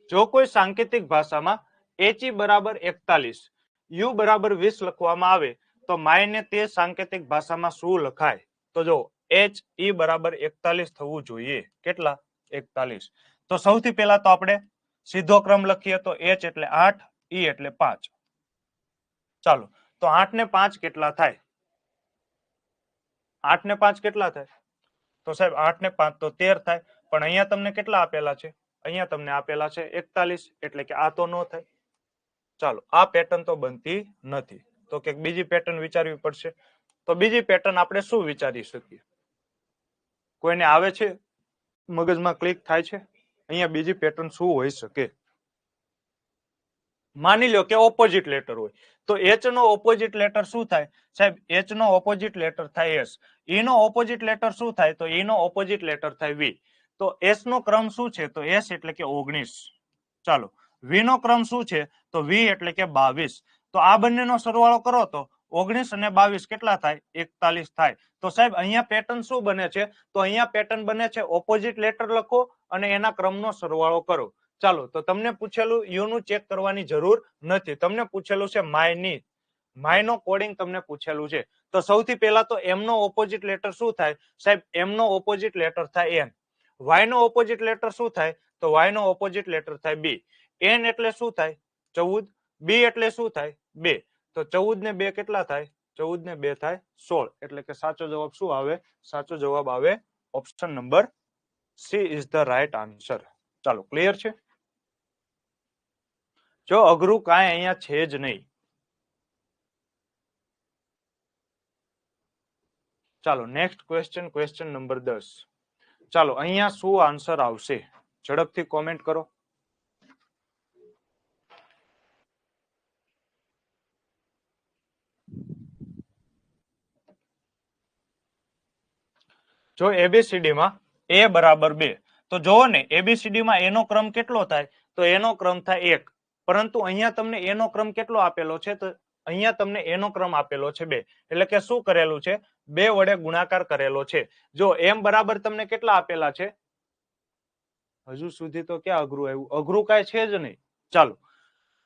જો કોઈ સાંકેતિક ભાષામાં એચ બરાબર 41, યુ બરાબર 20 લખવામાં આવે તો માયને તે સાંકેતિક ભાષામાં શું લખાય? તો જો એચ ઈ બરાબર 41 થવું જોઈએ. કેટલા? 41. તો સૌથી પહેલા તો આપણે સીધો ક્રમ લખીએ તો એચ એટલે 8, ઈ એટલે 5. ચાલો, તો 8 ને 5 કેટલા થાય? 8 ને 5 કેટલા થાય? તો સાહેબ 8 ને 5 તો 13 થાય. પણ અહીંયા તમને કેટલા આપેલા છે? અહીંયા તમને આપેલા છે 41. એટલે કે આ તો નો થાય. ચાલો, આ પેટર્ન તો બનતી નથી. તો કે બીજી પેટર્ન વિચારવી પડશે. તો બીજી પેટર્ન આપણે શું વિચારી શકીએ? કોઈને આવે છે મગજમાં ક્લિક થાય છે? અહીંયા બીજી પેટર્ન શું હોઈ શકે? માની લો કે ઓપોઝિટ લેટર હોય તો એચ નો ઓપોઝિટ લેટર શું થાય સાહેબ? એચ નો ઓપોઝિટ લેટર થાય એસ. ઈ નો ઓપોઝિટ લેટર શું થાય? તો ઈ નો ઓપોઝિટ લેટર થાય વી. તો એસ નો ક્રમ શું છે? તો એસ એટલે કે 19. ચાલો, વી નો ક્રમ શું છે? તો વી એટલે કે 22. તો આ બંનેનો સરવાળો કરો તો 19 અને 22 કેટલા થાય? 41 થાય. તો સાહેબ અહીંયા પેટર્ન શું બને છે? તો અહીંયા પેટર્ન બને છે ઓપોઝિટ લેટર લખો અને એના ક્રમનો સરવાળો કરો. ચાલો, તો તમને પૂછેલું યુ નું ચેક કરવાની જરૂર નથી. તમને પૂછેલું છે માયની. માયનો કોડિંગ તમને પૂછેલું છે. તો સૌથી પહેલા તો એમ નો ઓપોઝિટ લેટર શું થાય? સાહેબ એમ નો ઓપોઝિટ લેટર થાય એન. વાય નો ઓપોઝિટ લેટર શું થાય? તો વાય નો ઓપોઝિટ લેટર થાય બી. એન એટલે શું થાય? 14. બી એટલે શું થાય? 2. તો 14 ને 2 કેટલા થાય? 14 ને 2 થાય 16. એટલે કે સાચો જવાબ શું આવે? સાચો જવાબ આવે option number she is the right answer. ચાલો, ક્લિયર છે? જો અઘરું કાંઈ અહીંયા છે જ નહીં. ચાલો, નેક્સ્ટ ક્વેશ્ચન, ક્વેશ્ચન નંબર 10. ચાલો, અહીંયા શું આન્સર આવશે? ઝડપથી કોમેન્ટ કરો. જો એબીસીડી માં એ બરાબર 2, તો જોવો ને એબીસીડી માં એનો ક્રમ કેટલો થાય? તો એનો ક્રમ થાય 1. પરંતુ અહીંયા તમને એનો ક્રમ કેટલો આપેલો છે? તો અહીંયા તમને એનો ક્રમ આપેલો છે 2. એટલે કે શું કરેલું છે? 2 વડે ગુણાકાર કરેલો છે. જો એમ બરાબર તમને કેટલા આપેલા છે? હજુ સુધી તો ક્યાં અઘરું આવ્યું? અઘરું કાંઈ છે જ નહીં. ચાલો,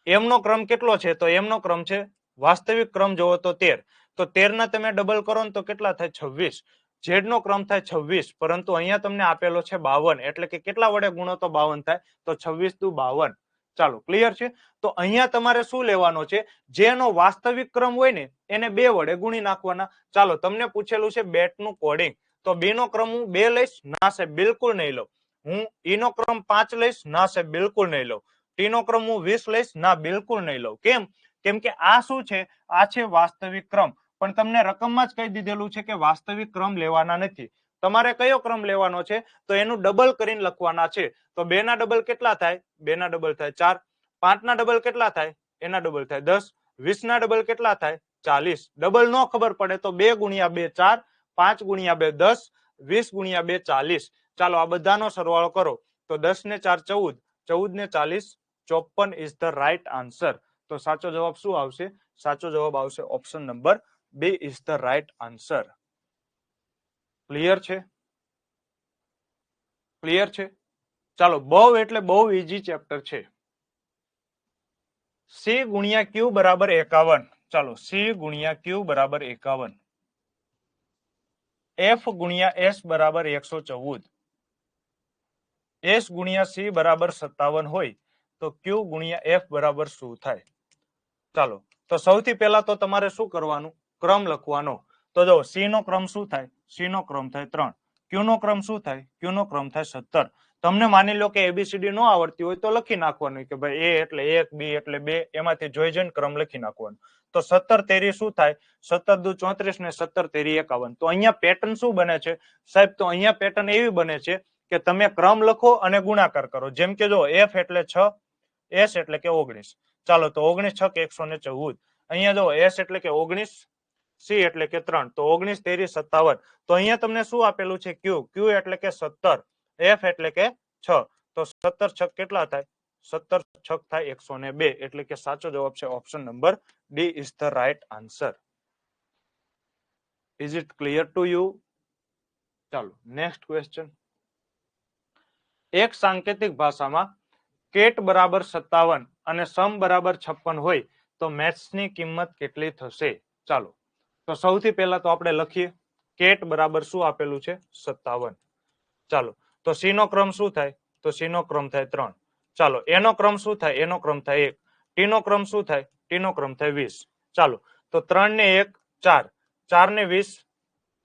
એમ નો ક્રમ કેટલો છે? તો એમ નો ક્રમ છે, વાસ્તવિક ક્રમ જોવો તો 13. તો 13 ના તમે ડબલ કરો ને તો કેટલા થાય? 26. ઝેડ નો ક્રમ થાય 26, પરંતુ અહીંયા તમને આપેલો છે 52. એટલે કે કેટલા વડે ગુણો તો 52 થાય? તો 26 દુ 52. ચાલો, ક્લિયર છે? તો અહીંયા તમારે શું લેવાનો છે? જેનો વાસ્તવિક ક્રમ હોય ને એને 2 વડે ગુણી નાખવાના. ચાલો, તમને પૂછેલું છે બેટ નું કોડિંગ. તો બી નો ક્રમ હું 2 લઈશ? ના સાહેબ, બિલકુલ નહીં લઉં. હું ઈ નો ક્રમ 5 લઈશ? ના સાહેબ, બિલકુલ નહીં લઉં. ટી નો ક્રમ હું 20 લઈશ? ના, બિલકુલ નહીં લઉં. કેમ? કેમ કે આ શું છે? આ છે વાસ્તવિક ક્રમ. પણ તમને રકમમાં જ કહી દીધેલું છે કે વાસ્તવિક ક્રમ લેવાના નથી. તમારે કયો ક્રમ લેવાનો છે? તો એનું ડબલ કરીને લખવાના છે. તો 2 ના ડબલ કેટલા થાય? 2 ના ડબલ થાય 4. 5 ના ડબલ કેટલા થાય? એના ડબલ થાય 10. 20 ના ડબલ કેટલા થાય? 40. ડબલ નો ખબર પડે તો 2 ગુણ્યા 2 4, 5 ગુણ્યા 2 10, 20 ગુણ્યા 2 40. ચાલો, આ બધાનો સરવાળો કરો તો 10 ને 4 14, 14 ને 40 54 ઇઝ ધ રાઈટ આન્સર. તો સાચો જવાબ શું આવશે? સાચો જવાબ આવશે option number B is the right answer. Clear છે? ક્લિયર છે? ચાલો, બહુ એટલે બહુ ઈઝી ચેપ્ટર છે. સી ગુણ્યા ક્યુ બરાબર 51. ચાલો, સી ગુણ્યા ક્યુ બરાબર 51. એફ ગુણ્યા એસ બરાબર 114. એસ ગુણ્યા સી બરાબર 57 હોય તો ક્યુ ગુણ્યા એફ બરાબર શું થાય? ચાલો, તો સૌથી પહેલા તો તમારે શું કરવાનું? ક્રમ લખવાનો. તો જો સી નો ક્રમ શું થાય? સી નો ક્રમ થાય 3. ક્યુ નો ક્રમ શું થાય? ક્યુ નો ક્રમ થાય 17. તમને માની લો કે એબીસીડી નો આવડતી હોય તો લખી નાખવાનું કે ભાઈ એ એટલે 1, બી એટલે 2, એમાંથી જોઈ જોઈને ક્રમ લખી નાખવાનો. તો 17 તેરી શું થાય? 17 દુ 34 ને 17 તેરી 51. તો અહીંયા પેટર્ન શું બને છે સાહેબ? તો અહીંયા પેટર્ન એવી બને છે કે તમે ક્રમ લખો અને ગુણાકાર કરો. જેમ કે જો એફ એટલે 6, એસ એટલે કે 19. ચાલો, તો 19 6 114. અહીંયા જો એસ એટલે કે 19, સી એટલે કે 3. તો 19 તેરી 57. તો અહીંયા તમને શું આપેલું છે? ક્યુ. ક્યુ એટલે કે 17, એફ એટલે કે 6. તો 17 6 કેટલા થાય? 17 6 થાય 102. એટલે કે સાચો જવાબ છે option number D is the right answer. Is it clear to you? ચાલો, નેક્સ્ટ ક્વેશ્ચન. એક સાંકેતિક ભાષામાં કેટ બરાબર 57 અને સમ બરાબર 56 હોય તો મેથ્સની કિંમત કેટલી થશે? ચાલો, તો સૌથી પહેલા તો આપણે લખીએ કેટ બરાબર શું આપેલું છે? 57. ચાલો, તો સી નો ક્રમ શું થાય? તો સી નો ક્રમ થાય 3. ચાલો, એનો ક્રમ શું થાય? એનો ક્રમ થાય 1. ટી નો ક્રમ શું થાય? ટી નો ક્રમ થાય 20. ચાલો, તો 3 ને 1 4, 4 ને 20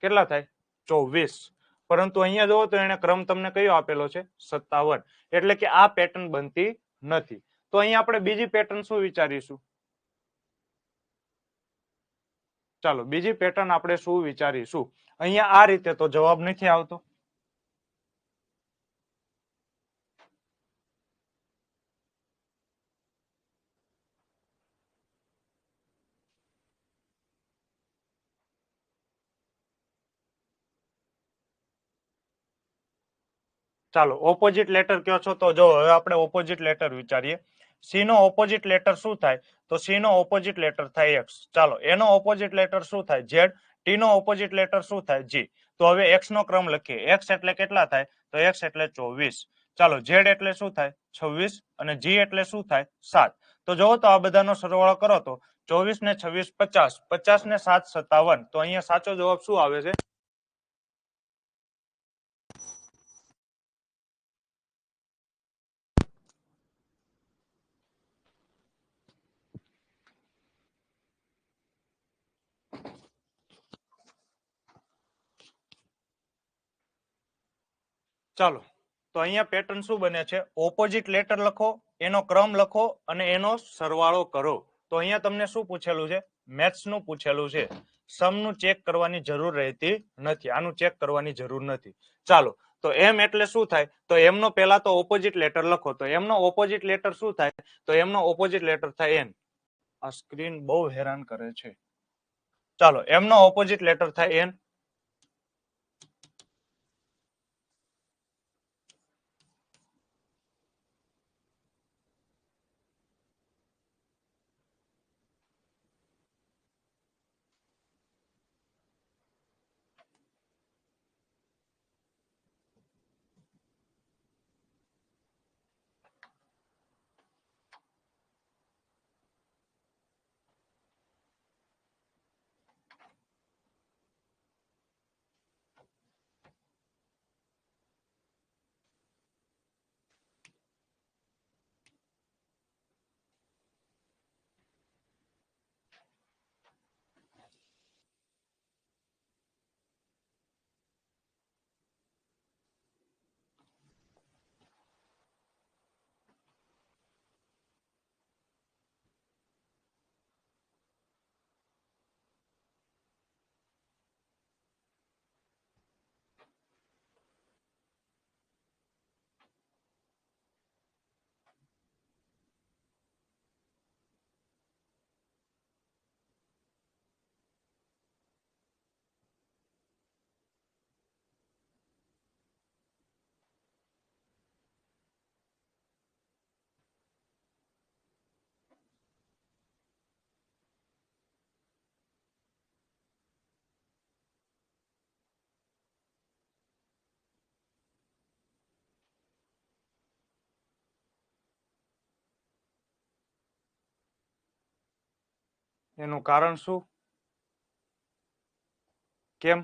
કેટલા થાય? 24. પરંતુ અહીંયા જોવો તો એને ક્રમ તમને કયો આપેલો છે? 57. એટલે કે આ પેટર્ન બનતી નથી. તો અહીંયા આપણે બીજી પેટર્ન શું વિચારીશું? ચાલો, બીજી પેટર્ન આપણે શું વિચારીશું? અહીંયા આ રીતે તો જવાબ નથી આવતો. ચાલો ઓપોઝિટ લેટર કયો છો તો જો હવે આપણે ઓપોઝિટ લેટર વિચારીએ. સી નો ઓપોઝિટ લેટર શું થાય તો સી નો ઓપોઝિટ લેટર થાય એક્સ. ચાલો એનો ઓપોઝિટ લેટર શું થાય ઝેડ. ટી નો ઓપોઝિટ લેટર શું થાય જી. તો હવે એક્સ નો ક્રમ લખીએ. એક્સ એટલે કેટલા થાય તો એક્સ એટલે 24. ચાલો ઝેડ એટલે શું થાય 26 અને જી એટલે શું થાય 7. તો જો તો આ બધાનો સરવાળો કરો તો 24 ને 26 50, 50 ને 7 57. તો અહીંયા સાચો જવાબ શું આવે છે ચાલો તો અહીંયા પેટર્ન શું બને છે ઓપોઝિટ લેટર લખો એનો ક્રમ લખો અને એનો સરવાળો કરો. તો અહીંયા તમને શું પૂછેલું છે મેથ્સ નું પૂછેલું છે. સમ નું ચેક કરવાની જરૂર રહેતી નથી. આનું ચેક કરવાની જરૂર નથી. ચાલો તો એમ એટલે શું થાય તો એમ નો પહેલા તો ઓપોઝિટ લેટર લખો. તો એમ નો ઓપોઝિટ લેટર શું થાય તો એમ નો ઓપોઝિટ લેટર થાય એન. આ સ્ક્રીન બહુ હેરાન કરે છે. ચાલો એમ નો ઓપોઝિટ લેટર થાય એન. એનું કારણ શું કેમ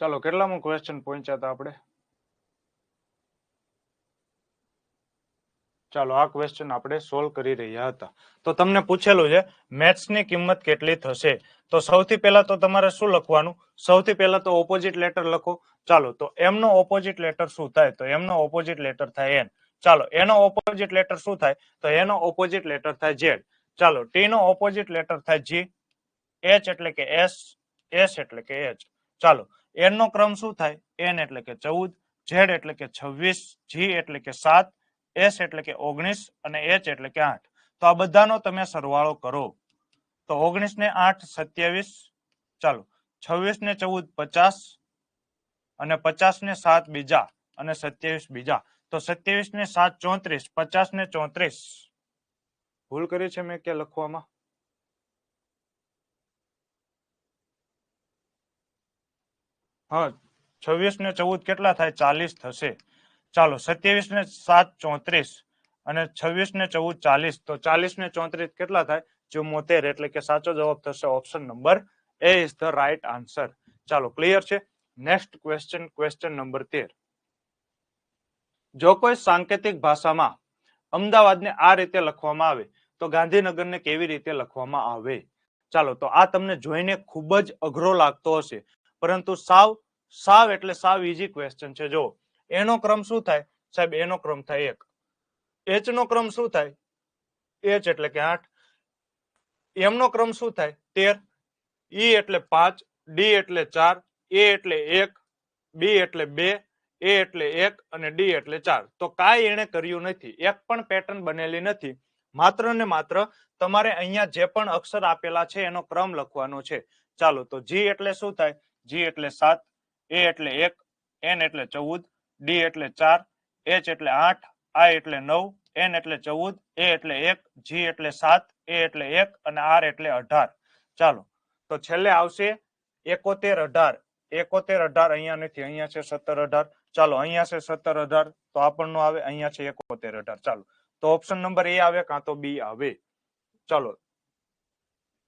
ચાલો કેટલામો ક્વેશ્ચન પહોંચ્યા હતા આપણે ચાલો આ ક્વેશ્ચન આપણે સોલ્વ કરી રહ્યા હતા. તો તમને પૂછેલું છે મેથ્સ ની કિંમત કેટલી થશે. તો સૌથી પહેલા તો તમારે શું લખવાનું સૌથી પહેલા તો ઓપોઝિટ લેટર લખો. ચાલો તો એમ નો ઓપોઝિટ લેટર શું થાય તો એમ નો ઓપોઝિટ લેટર થાય એન. ચાલો એનો ઓપોઝિટ લેટર શું થાય તો એનો ઓપોઝિટ લેટર થાય ઝેડ. ચાલો ટી નો ઓપોઝિટ લેટર થાય જી. એચ એટલે કે એસ. એસ એટલે કે એચ. ચાલો એન નો ક્રમ શું થાય એન એટલે કે 14. ઝેડ એટલે કે 26. જી એટલે કે 7. એસ એટલે કે 19 અને એચ એટલે કે 8. તો આ બધાનો તમે સરવાળો કરો તો 19 ને 8 27. ચાલો 26 ને 14 50 અને 50 ને 7 બીજા અને 27 બીજા. તો 27 ને 7 34. 50 ને 34 ભૂલ કરી છે મેં કે લખવામાં હા, 26 ને 14 કેટલા થાય? 40 થશે. ચાલો, 27 ને 7 34 અને 26 ને 14 40, તો 40 ને 34 કેટલા થાય? 74. એટલે કે સાચો જવાબ થશે option number A is the right answer. ચાલો, ક્લિયર છે. Next question, question number 13. જો કોઈ સાંકેતિક ભાષામાં અમદાવાદને આ રીતે લખવામાં આવે તો ગાંધીનગરને કેવી રીતે લખવામાં આવે? ચાલો, તો આ તમને જોઈને ખૂબ જ અઘરો લાગતો હશે, પરંતુ સાવ સાવ એટલે સાવ ઈઝી ક્વેશ્ચન છે. જો એનો ક્રમ શું થાય સાહેબ? એનો ક્રમ થાય 1. એચ નો ક્રમ શું થાય? એચ એટલે કે 8. એમ નો ક્રમ શું થાય? 13. ઈ એટલે 5, ડી એટલે 4, એ એટલે 1, બી એટલે 2, એ એટલે 1 અને ડી એટલે 4. તો કાંઈ એને કર્યું નથી, એક પણ પેટર્ન બનેલી નથી. માત્ર ને માત્ર તમારે અહીંયા જે પણ અક્ષર આપેલા છે એનો ક્રમ લખવાનો છે. ચાલો, તો જી એટલે શું થાય? જી એટલે 7, એ એટલે 1, એન એટલે 14, ડી એટલે 4, એચ એટલે 8, આઈ એટલે 9, એન એટલે 14, એ એટલે 1, જી એટલે 7, એ એટલે 1 અને આર એટલે 18. ચાલો, તો છેલ્લે આવશે 71, 18. 71, 18 અહીંયા નથી, અહીંયા છે 17, 18. ચાલો, અહીંયા છે 17, 18, તો આ પણ નો આવે. અહીંયા છે 71, 18. ચાલો, તો ઓપ્શન નંબર એ આવે કાં તો બી આવે. ચાલો,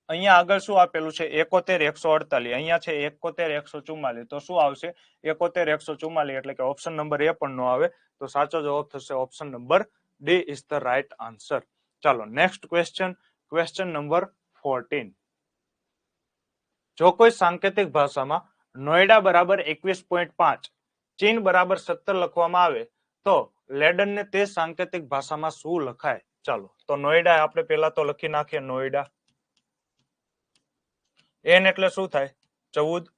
અહીંયા આગળ શું આપેલું છે? 71, 148. અહીંયા છે 71, 144. તો શું આવશે? 71, 144. એટલે કે ઓપ્શન નંબર એ પણ નો આવે. તો સાચો જવાબ થશે option number D is the right answer. ચાલો, નેક્સ્ટ ક્વેશ્ચન, ક્વેશ્ચન નંબર 14. જો કોઈ સાંકેતિક ભાષામાં નોઈડા બરાબર 21.5, ચીન બરાબર 17 લખવામાં આવે તો લેડનને તે સાંકેતિક ભાષામાં શું લખાય? ચાલો, તો નોઈડા આપણે પહેલા તો લખી નાખીએ. નોઈડા, એન એટલે શું થાય? 14,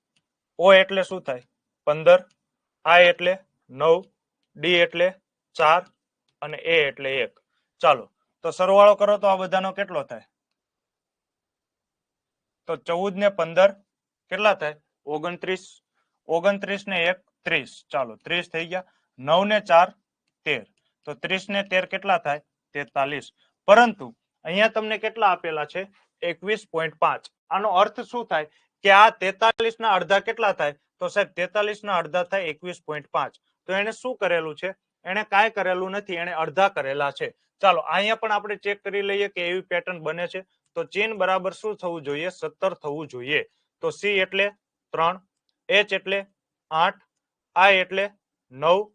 ઓ એટલે શું થાય? 15, આઈ એટલે 9, ડી એટલે 4 અને એ એટલે 1. ચાલો, તો સરવાળો કરો તો આ બધાનો કેટલો થાય? તો 14 ને 15 કેટલા થાય? 29, 29 ને 1 30. ચાલો, 30 થઈ ગયા. 9 ને 4 13, તો 30 ને 13 કેટલા થાય? 43. પરંતુ અહીંયા તમને કેટલા આપેલા છે? 21.5. આનો અર્થ શું થાય કે આ 43 ના અડધા કેટલા થાય? તો સાહેબ 43 ના અડધા થાય 21.5. તો એને શું કરેલું છે? એને કાંઈ કરેલું નથી, એને અડધા કરેલા છે. ચાલો, અહીંયા પણ આપણે ચેક કરી લઈએ કે એવી પેટર્ન બને છે. તો ચીન બરાબર શું થવું જોઈએ? 17 થવું જોઈએ. તો સી એટલે 3, એચ એટલે 8, આઈ એટલે 9,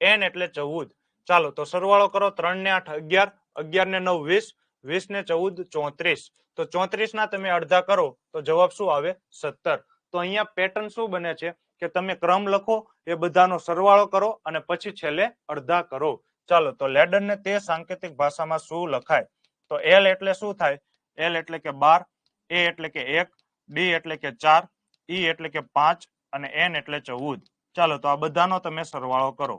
એન એટલે 14. ચાલો, તો સરવાળો કરો. 3 ને 8 11, 11 ને 9 20, 20 ને 14 34. તો 34 ના તમે અડધા કરો તો જવાબ શું આવે? 17. તો અહીંયા પેટર્ન શું બને છે કે તમે ક્રમ લખો, એ બધાનો સરવાળો કરો અને પછી છેલ્લે અડધા કરો. ચાલો, તો લેડનને તે સાંકેતિક ભાષામાં શું લખાય? તો એલ એટલે શું થાય? એલ એટલે કે 12, એ એટલે કે 1, ડી એટલે કે 4, ઈ એટલે કે 5 અને એન એટલે 14. ચાલો, તો આ બધાનો તમે સરવાળો કરો.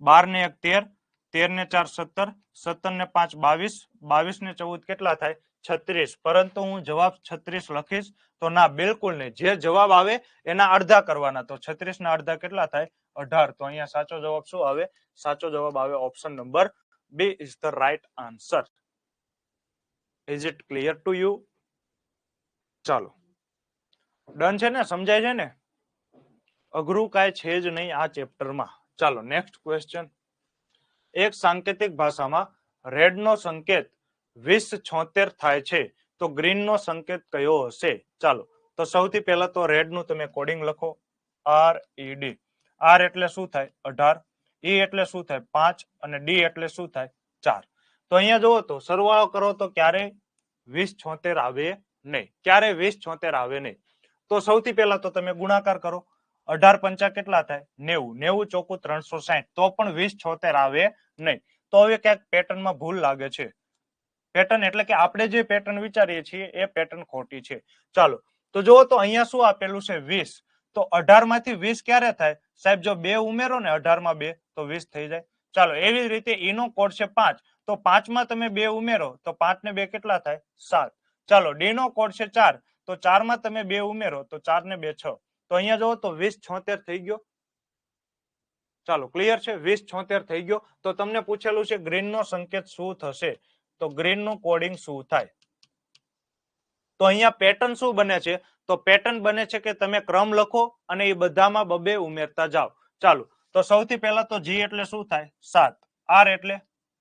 12 ને 1 13, 13 ને 4 17, 17 ને 5 22, 22 ને 14 કેટલા થાય? 36. પરંતુ હું જવાબ 36 લખીશ તો ના, બિલકુલ નહીં. જે જવાબ આવે એના અડધા કરવાના. તો 36 ના અડધા કેટલા થાય? 18. તો અહીંયા સાચો જવાબ શું આવે? સાચો જવાબ આવે option number B is the right answer. Is it clear to you? ચાલો, ડન છે ને? સમજાય છે ને? અઘરું કાંઈ છે જ નહીં આ ચેપ્ટરમાં. ચાલો, નેક્સ્ટ ક્વેશ્ચન. એક સાંકેતિક ભાષામાં રેડ નો સંકેત 2076 થાય છે તો ગ્રીન નો સંકેત કયો હશે? ચાલો, તો સૌથી પહેલા તો રેડ નું તમે કોડિંગ લખો. RED. આર એટલે શું થાય? 18, ઈ એટલે શું થાય? 5 અને ડી એટલે શું થાય? 4. તો અહીંયા જુઓ તો સરવાળો કરો તો ક્યારે 2076 આવે નહીં. ક્યારે 2076 આવે નહીં. તો સૌથી પહેલા તો તમે ગુણાકાર કરો. 18 પંચા કેટલા થાય? 90. 90 ચોકું 360. તો પણ 2076 આવે નહીં. તો હવે ક્યાંક પેટર્નમાં ભૂલ લાગે છે. પેટર્ન એટલે કે આપણે જે પેટર્ન વિચારીએ છીએ એ પેટર્ન ખોટી છે. ચાલો, તો જુઓ તો અહીંયા શું આપેલું છે? 20. તો 18 માંથી 20 ક્યારે થાય? સાહેબ જો 2 ઉમેરો ને 18 માં 2 તો 20 થઈ જાય. ચાલો, એવી જ રીતે ઈનો કોડ છે 5. તો 5 માં તમે 2 ઉમેરો તો 5 ને 2 કેટલા થાય? 7. ચાલો, ડી નો કોડ છે 4. તો 4 માં તમે 2 ઉમેરો તો 4 ને 2 6. તો અહીંયા જુઓ તો 2076 થઈ ગયો. ચાલો, ક્લિયર છે? 2076 થઈ ગયો. તો તમને પૂછેલું છે ગ્રીન નો સંકેત શું થશે? તો ગ્રીન નું કોડિંગ શું થાય? તો અહીંયા પેટર્ન શું બને છે? તો પેટર્ન બને છે કે તમે ક્રમ લખો અને એ બધામાં બબે ઉમેરતા જાઓ. ચાલો, તો સૌથી પહેલા તો G એટલે શું થાય? 7, R એટલે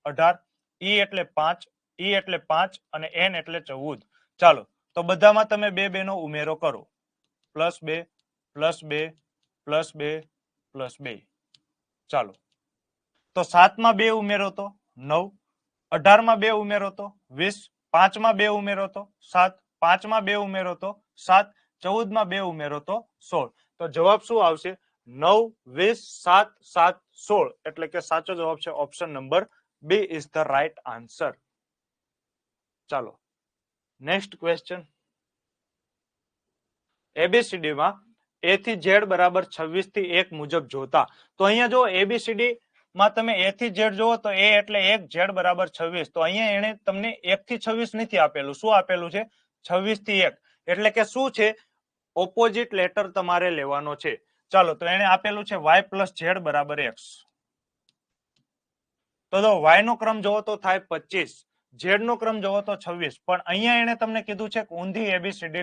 18, E એટલે 5, E એટલે 5 અને N એટલે 14. ચાલો, તો બધામાં તમે બે બે નો ઉમેરો કરો. +2 +2 +2 +2. ચાલો, તો 7 માં 2 ઉમેરો તો 9, 18 માં 2 ઉમેરો તો 20, 5 માં 2 ઉમેરો તો 7, 5 માં 2 ઉમેરો તો 7, 14 માં 2 ઉમેરો તો 16. તો જવાબ શું આવશે? 9, 20, 7, 7, 16. એટલે કે સાચો જવાબ છે option number B is the right answer. ચાલો, નેક્સ્ટ ક્વેશ્ચન. ABCD માં A થી Z બરાબર 26 થી 1 મુજબ જોતા. તો અહીંયા જો ABCD માં તમે A થી Z જોવો તો A એટલે 1, Z બરાબર 26. તો અહીંયા એને તમને 1 થી 26 નથી આપેલું. શું આપેલું છે? 26 થી 1. એટલે કે શું છે? ઓપોઝિટ લેટર તમારે લેવાનો છે. ચાલો, તો એને આપેલું છે Y plus Z બરાબર X. તો જો Y નો ક્રમ જોવો તો થાય 25, Z નો ક્રમ જોવો તો 26. પણ અહીંયા એને તમને કીધું છે કે ઊંધી ABCD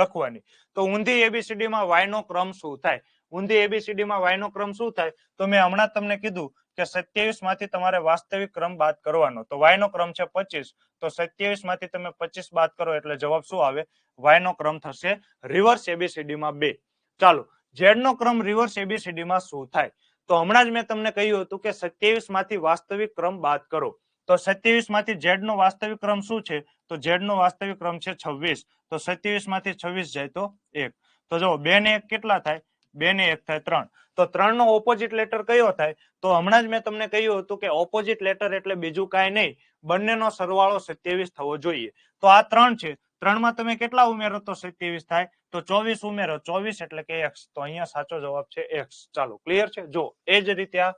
લખવાની. તો ઊંધી ABCD માં Y નો ક્રમ શું થાય? ઊંધી ABCD માં Y નો ક્રમ શું થાય? તો મેં હમણાં તમને કીધું કે 27 માંથી તમારે વાસ્તવિક ક્રમ બાદ કરવાનો. તો Y નો ક્રમ છે 25, તો 27 માંથી તમે 25 બાદ કરો એટલે જવાબ શું આવે? Y નો ક્રમ થશે રિવર્સ ABCD માં 2. ચાલો, Z નો ક્રમ રિવર્સ ABCD માં શું થાય? તો હમણાં જ મેં તમને કહ્યું હતું કે 27 માંથી વાસ્તવિક ક્રમ બાદ કરો. તો 27 માંથી Z નો વાસ્તવિક ક્રમ શું છે? તો Z નો વાસ્તવિક ક્રમ છે 26. તો 27 માંથી 26 જાય તો 1. તો જો 2 ને 1 કેટલા થાય? 2 ને 1 થાય 3. તો 3 નો ઓપોઝિટ લેટર કયો થાય? તો હમણાં જ મેં તમને કહ્યું હતું કે ઓપોઝિટ લેટર એટલે બીજું કાંઈ નહીં, બંનેનો સરવાળો 27 થવો જોઈએ. તો આ 3 છે, 3 માં તમે કેટલા ઉમેરો તો 27 થાય? તો 24 ઉમેરો, 24 એટલે કે x. તો અહીંયા સાચો જવાબ છે x. ચાલો, ક્લિયર છે? જો એ જ રીતે આ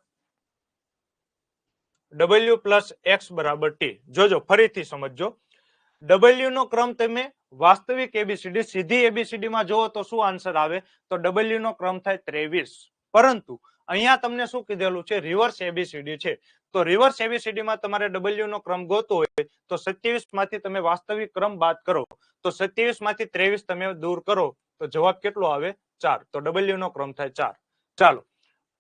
W plus X બરાબર T. જોજો, ફરીથી સમજજો. W નો ક્રમ તમે વાસ્તવિક ABCD સીધી ABCD માં જોવો તો શું આન્સર આવે? તો W નો ક્રમ થાય 23. પરંતુ અહીંયા તમને શું કીધેલું છે? રિવર્સ ABCD છે. તો રિવર્સ ABCD માં તમારે W નો ક્રમ ગોતવો હોય તો 27 માંથી તમે વાસ્તવિક ક્રમ બાદ કરો. તો 27 માંથી 23 તમે દૂર કરો તો જવાબ કેટલો આવે? 4. તો W નો ક્રમ થાય 4. ચાલો,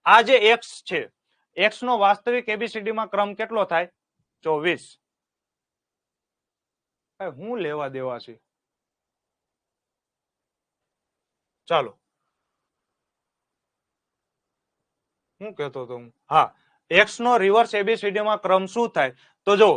આ જે X છે, X નો વાસ્તવિક ABCD માં ક્રમ કેટલો થાય? 24. હું લેવા દેવા છે? ચાલો, હું કહેતો હતો હું? હા, X નો રિવર્સ ABCD માં ક્રમ શું થાય? તો જો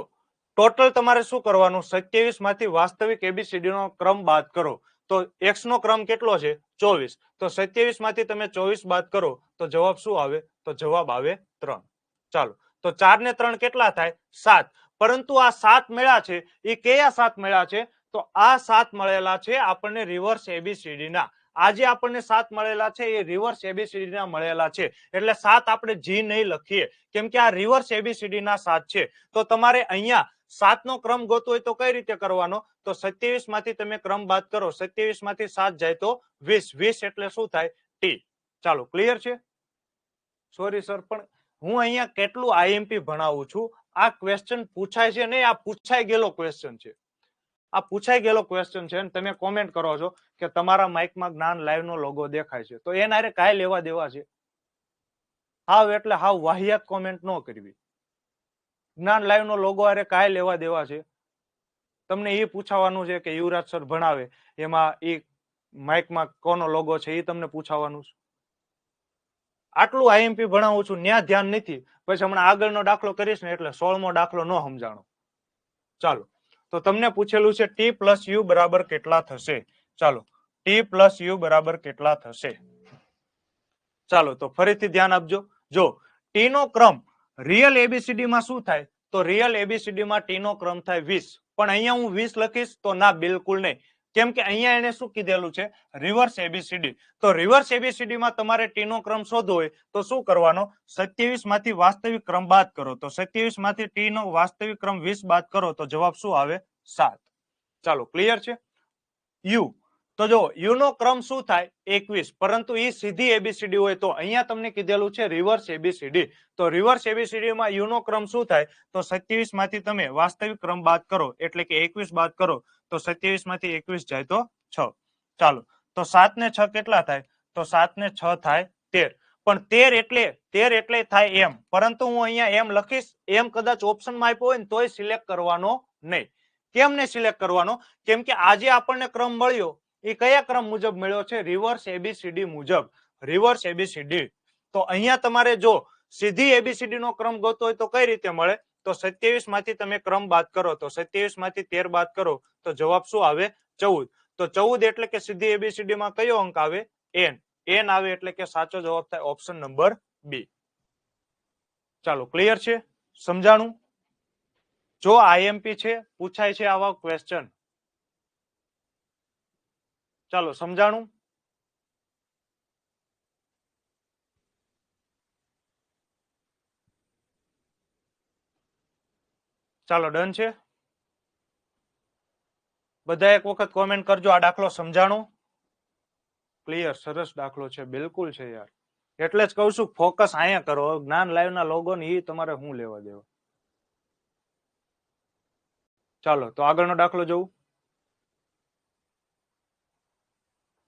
ટોટલ તમારે શું કરવાનું? 27 માંથી વાસ્તવિક ABCD નો ક્રમ બાદ કરો. તો X નો ક્રમ કેટલો છે? 24. તો 27 માંથી તમે 24 બાદ કરો તો જવાબ શું આવે? તો જવાબ આવે 3. ચાલો, તો 4 ને 3 કેટલા થાય? 7. પરંતુ આ 7 મળ્યા છે એ કયા 7 મળ્યા છે? તો આ 7 મળેલા છે આપણને રિવર્સ ABCD ના. આજે આપણને 7 મળેલા છે એ રિવર્સ ABCD ના મળેલા છે. એટલે 7 આપણે G નહીં લખીએ, કેમ કે આ રિવર્સ ABCD ના 7 છે. તો તમારે અહીંયા 7 નો ક્રમ ગોતવો હોય તો કઈ રીતે કરવાનો? તો 27 માંથી તમે ક્રમ બાદ કરો. 27 માંથી 7 જાય તો 20. 20 એટલે શું થાય? T. ચાલો, ક્લિયર છે? સોરી સર, પણ હું અહીંયા કેટલું IMP ભણાવું છું. આ ક્વેશ્ચન પૂછાય છે નહીં, આ પૂછાઈ ગયેલો ક્વેશ્ચન છે. આ પૂછાઈ ગયેલો ક્વેશ્ચન છે અને તમે કોમેન્ટ કરો છો કે તમારા માઇકમાં જ્ઞાન લાઈવ નો લોગો દેખાય છે. તો એના હારે કાંઈ લેવા દેવા છે? હાવ એટલે હાવ વાહિયાત કોમેન્ટ ન કરવી. જ્ઞાન લાઈવ નો લોગો હારે કાંઈ લેવા દેવા છે? તમને એ પૂછાવાનું છે કે યુવરાજ સર ભણાવે એમાં એ માઇકમાં કોનો લોગો છે એ તમને પૂછાવાનું છે. આટલું IMP ભણાવું છું, ન્યા ધ્યાન નથી. પછી હમણાં આગળનો દાખલો કરીશ ને એટલે 16મો દાખલો ન સમજાણો. ચાલો, તો તમને પૂછેલું છે T plus U બરાબર કેટલા થશે? ચાલો, T plus U બરાબર કેટલા થશે? ચાલો, તો ફરીથી ધ્યાન આપજો. જો T નો ક્રમ રિયલ ABCD માં શું થાય? તો રિયલ ABCD માં T નો ક્રમ થાય 20. પણ અહીંયા હું 20 લખીશ તો ના, બિલકુલ નહીં. કેમ કે અહીંયા એને શું કીધેલું છે? Reverse ABCD. તો રિવર્સ ABCD માં તમારે T નો ક્રમ શોધવો હોય તો શું કરવાનો? 27 માંથી વાસ્તવિક ક્રમ બાદ કરો. તો 27 માંથી T નો વાસ્તવિક ક્રમ 20 બાદ કરો તો જવાબ શું આવે? 7. ચાલો, ક્લિયર છે? U. તો જો U નો ક્રમ શું થાય? 21. પરંતુ એ સીધી ABCD હોય તો અહીંયા તમને કીધેલું છે રિવર્સ ABCD. તો રિવર્સ ABCD માં U નો ક્રમ શું થાય? તો 27 માંથી તમે વાસ્તવિક ક્રમ બાદ કરો એટલે કે 21 બાદ કરો તો 27 માંથી 21 જાય તો 6. ચાલો, તો 7 ને 6 કેટલા થાય? તો 7 ને 6 થાય 13. પણ 13 એટલે થાય એમ, પરંતુ હું અહીંયા એમ લખીશ, એમ કદાચ ઓપ્શનમાં આપ્યો હોય ને તોય સિલેક્ટ કરવાનો નહીં. કેમ ને સિલેક્ટ કરવાનો? કેમ કે આજે આપણને ક્રમ મળ્યો એ કયા ક્રમ મુજબ મળ્યો છે? રિવર્સ એબીસીડી મુજબ. Reverse ABCD. તો અહીંયા તમારે જો સીધી એબીસીડી નો ક્રમ ગોતો હોય તો કઈ રીતે મળે? તો 27 માંથી તમે ક્રમ બાદ કરો તો 27 માંથી 13 બાદ કરો તો જવાબ શું આવે? 14. તો 14 એટલે કે સીધી એબીસીડી માં કયો અંક આવે? n. n આવે એટલે કે સાચો જવાબ થાય ઓપ્શન નંબર બી. ચાલો, ક્લિયર છે? સમજાણું? જો આઈએમપી છે, પૂછાય છે આવા ક્વેશ્ચન. ચાલો, સમજાણું? ચાલો, ડન છે? બધા એક વખત કોમેન્ટ કરજો, આ દાખલો સમજાણો? ક્લિયર, સરસ દાખલો છે, બિલકુલ છે યાર. એટલે જ કહું છું ફોકસ અહીંયા કરો. જ્ઞાન લાઈવ ના લોગો ને એ તમારે શું લેવા દેવા. ચાલો, તો આગળનો દાખલો જોઉં.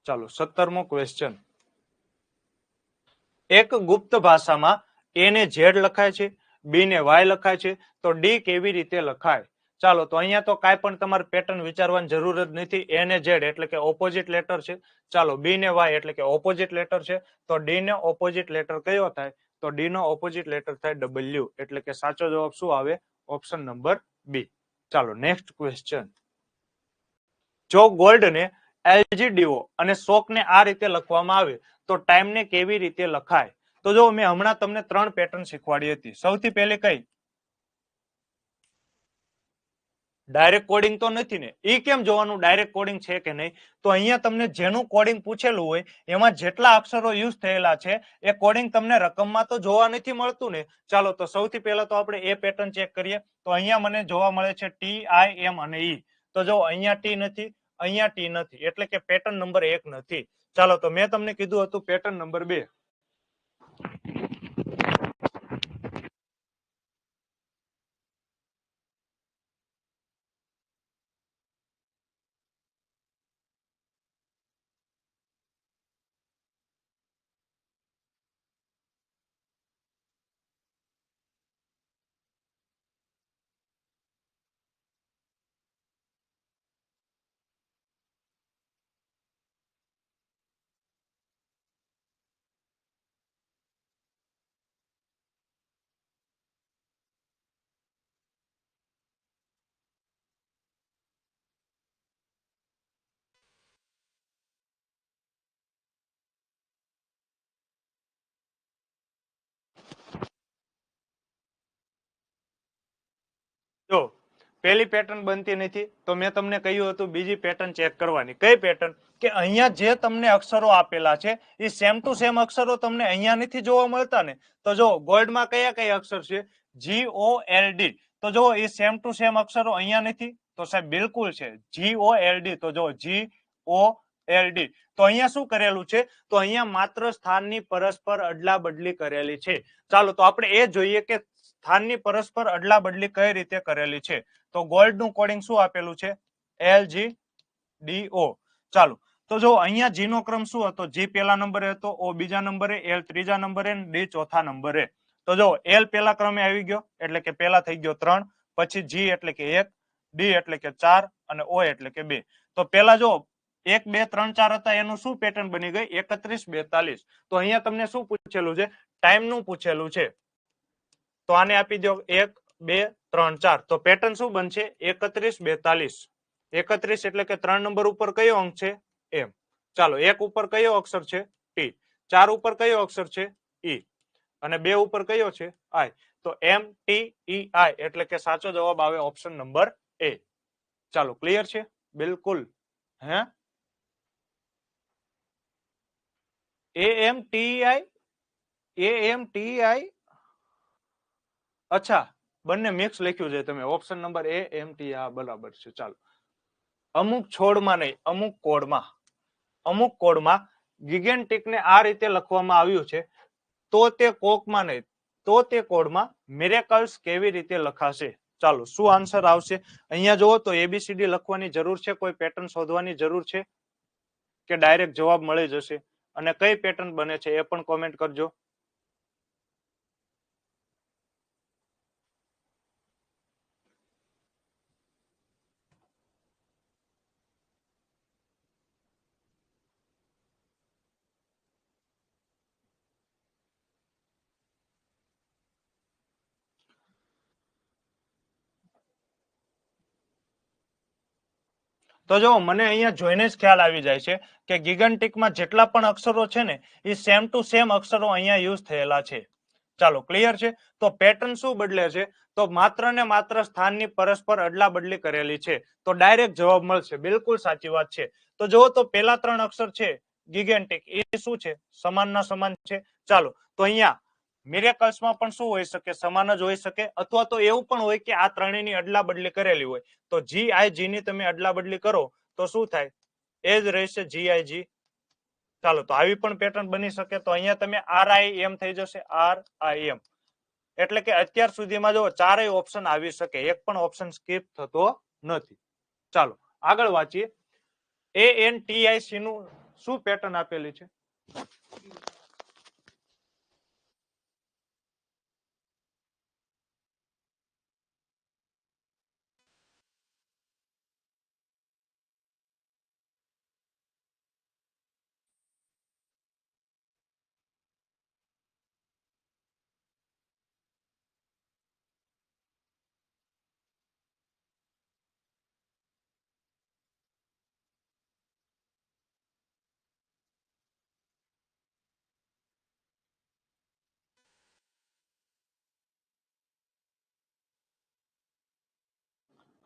ચાલો, 17મો ક્વેશ્ચન. એક ગુપ્ત ભાષામાં એ ને ઝેડ લખાય છે, બી ને વાય લખાય છે, તો ડી કેવી રીતે લખાય? ચાલો, તો અહીંયા તો કાંઈ પણ તમારે પેટર્ન વિચારવાની જરૂર જ નથી. એ ને ઝેડ એટલે કે ઓપોઝિટ લેટર છે. ચાલો, બી ને વાય એટલે કે ઓપોઝિટ લેટર છે, તો ડી ને ઓપોઝિટ લેટર કયો થાય? તો ડી નો ઓપોઝિટ લેટર થાય ડબલ્યુ. એટલે કે સાચો જવાબ શું આવે? Option number B. ચાલો, નેક્સ્ટ ક્વેશ્ચન. જો ગોલ્ડ ને એલજીડીઓ અને શોક ને આ રીતે લખવામાં આવે તો ટાઈમ ને કેવી રીતે લખાય? તો જો મેં હમણાં તમને 3 પેટર્ન શીખવાડી હતી. સૌથી પહેલી કઈ? ડાયરેક્ટ કોડિંગ તો નથી ને. એ કેમ જોવાનું ડાયરેક્ટ કોડિંગ છે કે નહીં? તો અહીંયા તમને જેનું કોડિંગ પૂછેલું હોય એમાં જેટલા અક્ષરો યુઝ થયેલા છે એ કોડિંગ તમને રકમમાં તો જોવા નથી મળતું ને. ચાલો, તો સૌથી પહેલા તો આપણે એ પેટર્ન ચેક કરીએ. તો અહીંયા મને જોવા મળે છે ટી, આઈ, એમ અને ઈ. તો જો અહીંયા ટી નથી, અહીંયા ટી નથી, એટલે કે પેટર્ન નંબર 1 નથી. ચાલો, તો મેં તમને કીધું હતું પેટર્ન નંબર 2. જો પહેલી પેટર્ન બનતી નથી તો મેં તમને કહ્યું હતું બીજી પેટર્ન ચેક કરવાની. કઈ પેટર્ન? કે અહીંયા જે તમને અક્ષરો આપેલા છે એ સેમ ટુ સેમ અક્ષરો તમને અહીંયા નથી જોવા મળતા ને. તો જો ગોલ્ડમાં કયા કયા અક્ષર છે? GOLD. તો જો એ સેમ ટુ સેમ અક્ષરો અહીંયા નથી? તો સાહેબ બિલકુલ છે, GOLD. તો જો GOLD. તો અહીંયા શું કરેલું છે? તો અહીંયા માત્ર સ્થાનની પરસ્પર અદલા બદલી કરેલી છે. ચાલો, તો આપણે એ જોઈએ કે સ્થાનની પરસ્પર અદલા બદલી કઈ રીતે કરેલી છે. તો ગોલ્ડ નું કોડિંગ શું આપેલું છે? LGDO. ચાલો, તો જો અહીંયા જી નો ક્રમ શું હતો? જી પહેલા નંબરે હતો, ઓ બીજા નંબરે, એલ ત્રીજા નંબરે, ડી ચોથા નંબરે. તો જો એલ પહેલા ક્રમે આવી ગયો એટલે કે પહેલા થઈ ગયો 3, પછી જી એટલે કે 1, ડી એટલે કે 4 અને ઓ એટલે કે 2. તો પહેલા જો 1 2 3 4 હતા એનું શું પેટર્ન બની ગઈ? 31 42. તો અહીંયા તમને શું પૂછેલું છે? ટાઈમ નું પૂછેલું છે. તો આને આપી દો 1 2 3 4. તો પેટર્ન શું બનશે? 31 42. 31 એટલે કે 3 નંબર ઉપર કયો અંક છે? એમ. ચાલો, 1 ઉપર કયો અક્ષર છે? ટી. 4 ઉપર કયો અક્ષર છે? ઈ. અને 2 ઉપર કયો છે? આઈ. તો MTEI એટલે કે સાચો જવાબ આવે ઓપ્શન નંબર એ. ચાલો, ક્લિયર છે? બિલકુલ. હે AMTEI. અચ્છા, બંને મિક્સ લખ્યું છે તમે. ઓપ્શન નંબર AMTEI બરાબર છે. ચાલો, અમુક છોડમાં નહીં, અમુક કોડમાં ગિગેન્ટિક ને આ રીતે લખવામાં આવ્યું છે તો તે કોકમાં નહીં, તો તે કોડમાં મિરેકલ્સ કેવી રીતે લખાશે? ચાલો, શું આન્સર આવશે? અહીંયા જુઓ તો ABCD લખવાની જરૂર છે? કોઈ પેટર્ન શોધવાની જરૂર છે કે ડાયરેક્ટ જવાબ મળી જશે અને કઈ પેટર્ન બને છે એ પણ કોમેન્ટ કરજો. તો જો મને અહીંયા જોઈને જ ખ્યાલ આવી જાય છે કે ગિગન્ટિકમાં જેટલા પણ અક્ષરો છે ને એ સેમ ટુ સેમ અક્ષરો અહીંયા યુઝ થયેલા છે. ચાલો ક્લિયર છે. તો પેટર્ન શું બદલે છે? તો માત્ર ને માત્ર સ્થાનની પરસ્પર અદલા બદલી કરેલી છે તો ડાયરેક્ટ જવાબ મળશે. બિલકુલ સાચી વાત છે. તો જુઓ તો પેલા ત્રણ અક્ષર છે ગિગેન્ટિક એ શું છે? સમાનના સમાન છે. ચાલો તો અહીંયા મિરેકલ્સમાં પણ શું હોઈ શકે? સમાન જ હોઈ શકે અથવા તો એવું પણ હોય કે આ ત્રણેયની અદલા બદલી કરેલી હોય. તો GIG ની તમે અદલા બદલી કરો તો શું થાય? એ જ રહેશે GIG. ચાલો તો આવી પણ પેટર્ન બની શકે. તો અહીંયા તમે RIM થઈ જશે RIM. એટલે કે અત્યાર સુધીમાં જો ચારેય ઓપ્શન આવી શકે, એક પણ ઓપ્શન સ્કીપ થતો નથી. ચાલો આગળ વાંચીએ. ANTIC નું શું પેટર્ન આપેલી છે?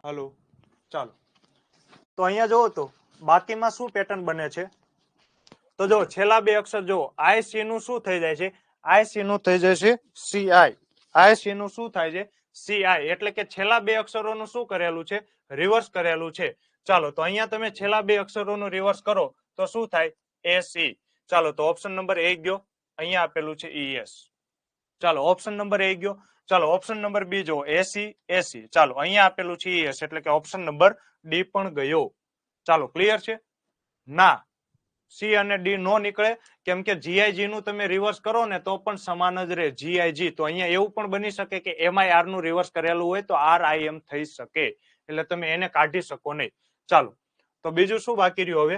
હાલો ચાલો તો અહીંયા જોવો તો બાકીમાં શું પેટર્ન બને છે? તો જો છેલ્લા બે અક્ષર જો IC નું શું થઈ જાય છે? IC નું થઈ જાય છે CI. IC નું શું થાય છે? CI. એટલે કે છેલ્લા બે અક્ષરોનું શું કરેલું છે? રિવર્સ કરેલું છે. ચાલો તો અહીંયા તમે છેલ્લા બે અક્ષરોનું રિવર્સ કરો તો શું થાય? AC. ચાલો તો ઓપ્શન નંબર A ગયો. અહીંયા આપેલું છે ES. ચાલો ઓપ્શન નંબર A ગયો. ચાલો ઓપ્શન નંબર બી જો AC. ચાલો અહીંયા આપેલું છે ES એટલે કે ઓપ્શન નંબર ડી પણ ગયો. ચાલો ક્લિયર છે? ના, સી અને ડી નો નીકળે કેમ કે GIG નું તમે રિવર્સ કરો ને તો પણ સમાન જ રહે GIG. તો અહીંયા એવું પણ બની શકે કે MIR નું રિવર્સ કરેલું હોય તો RIM થઈ શકે. એટલે તમે એને કાઢી શકો નહીં. ચાલો તો બીજું શું બાકી રહ્યું હવે?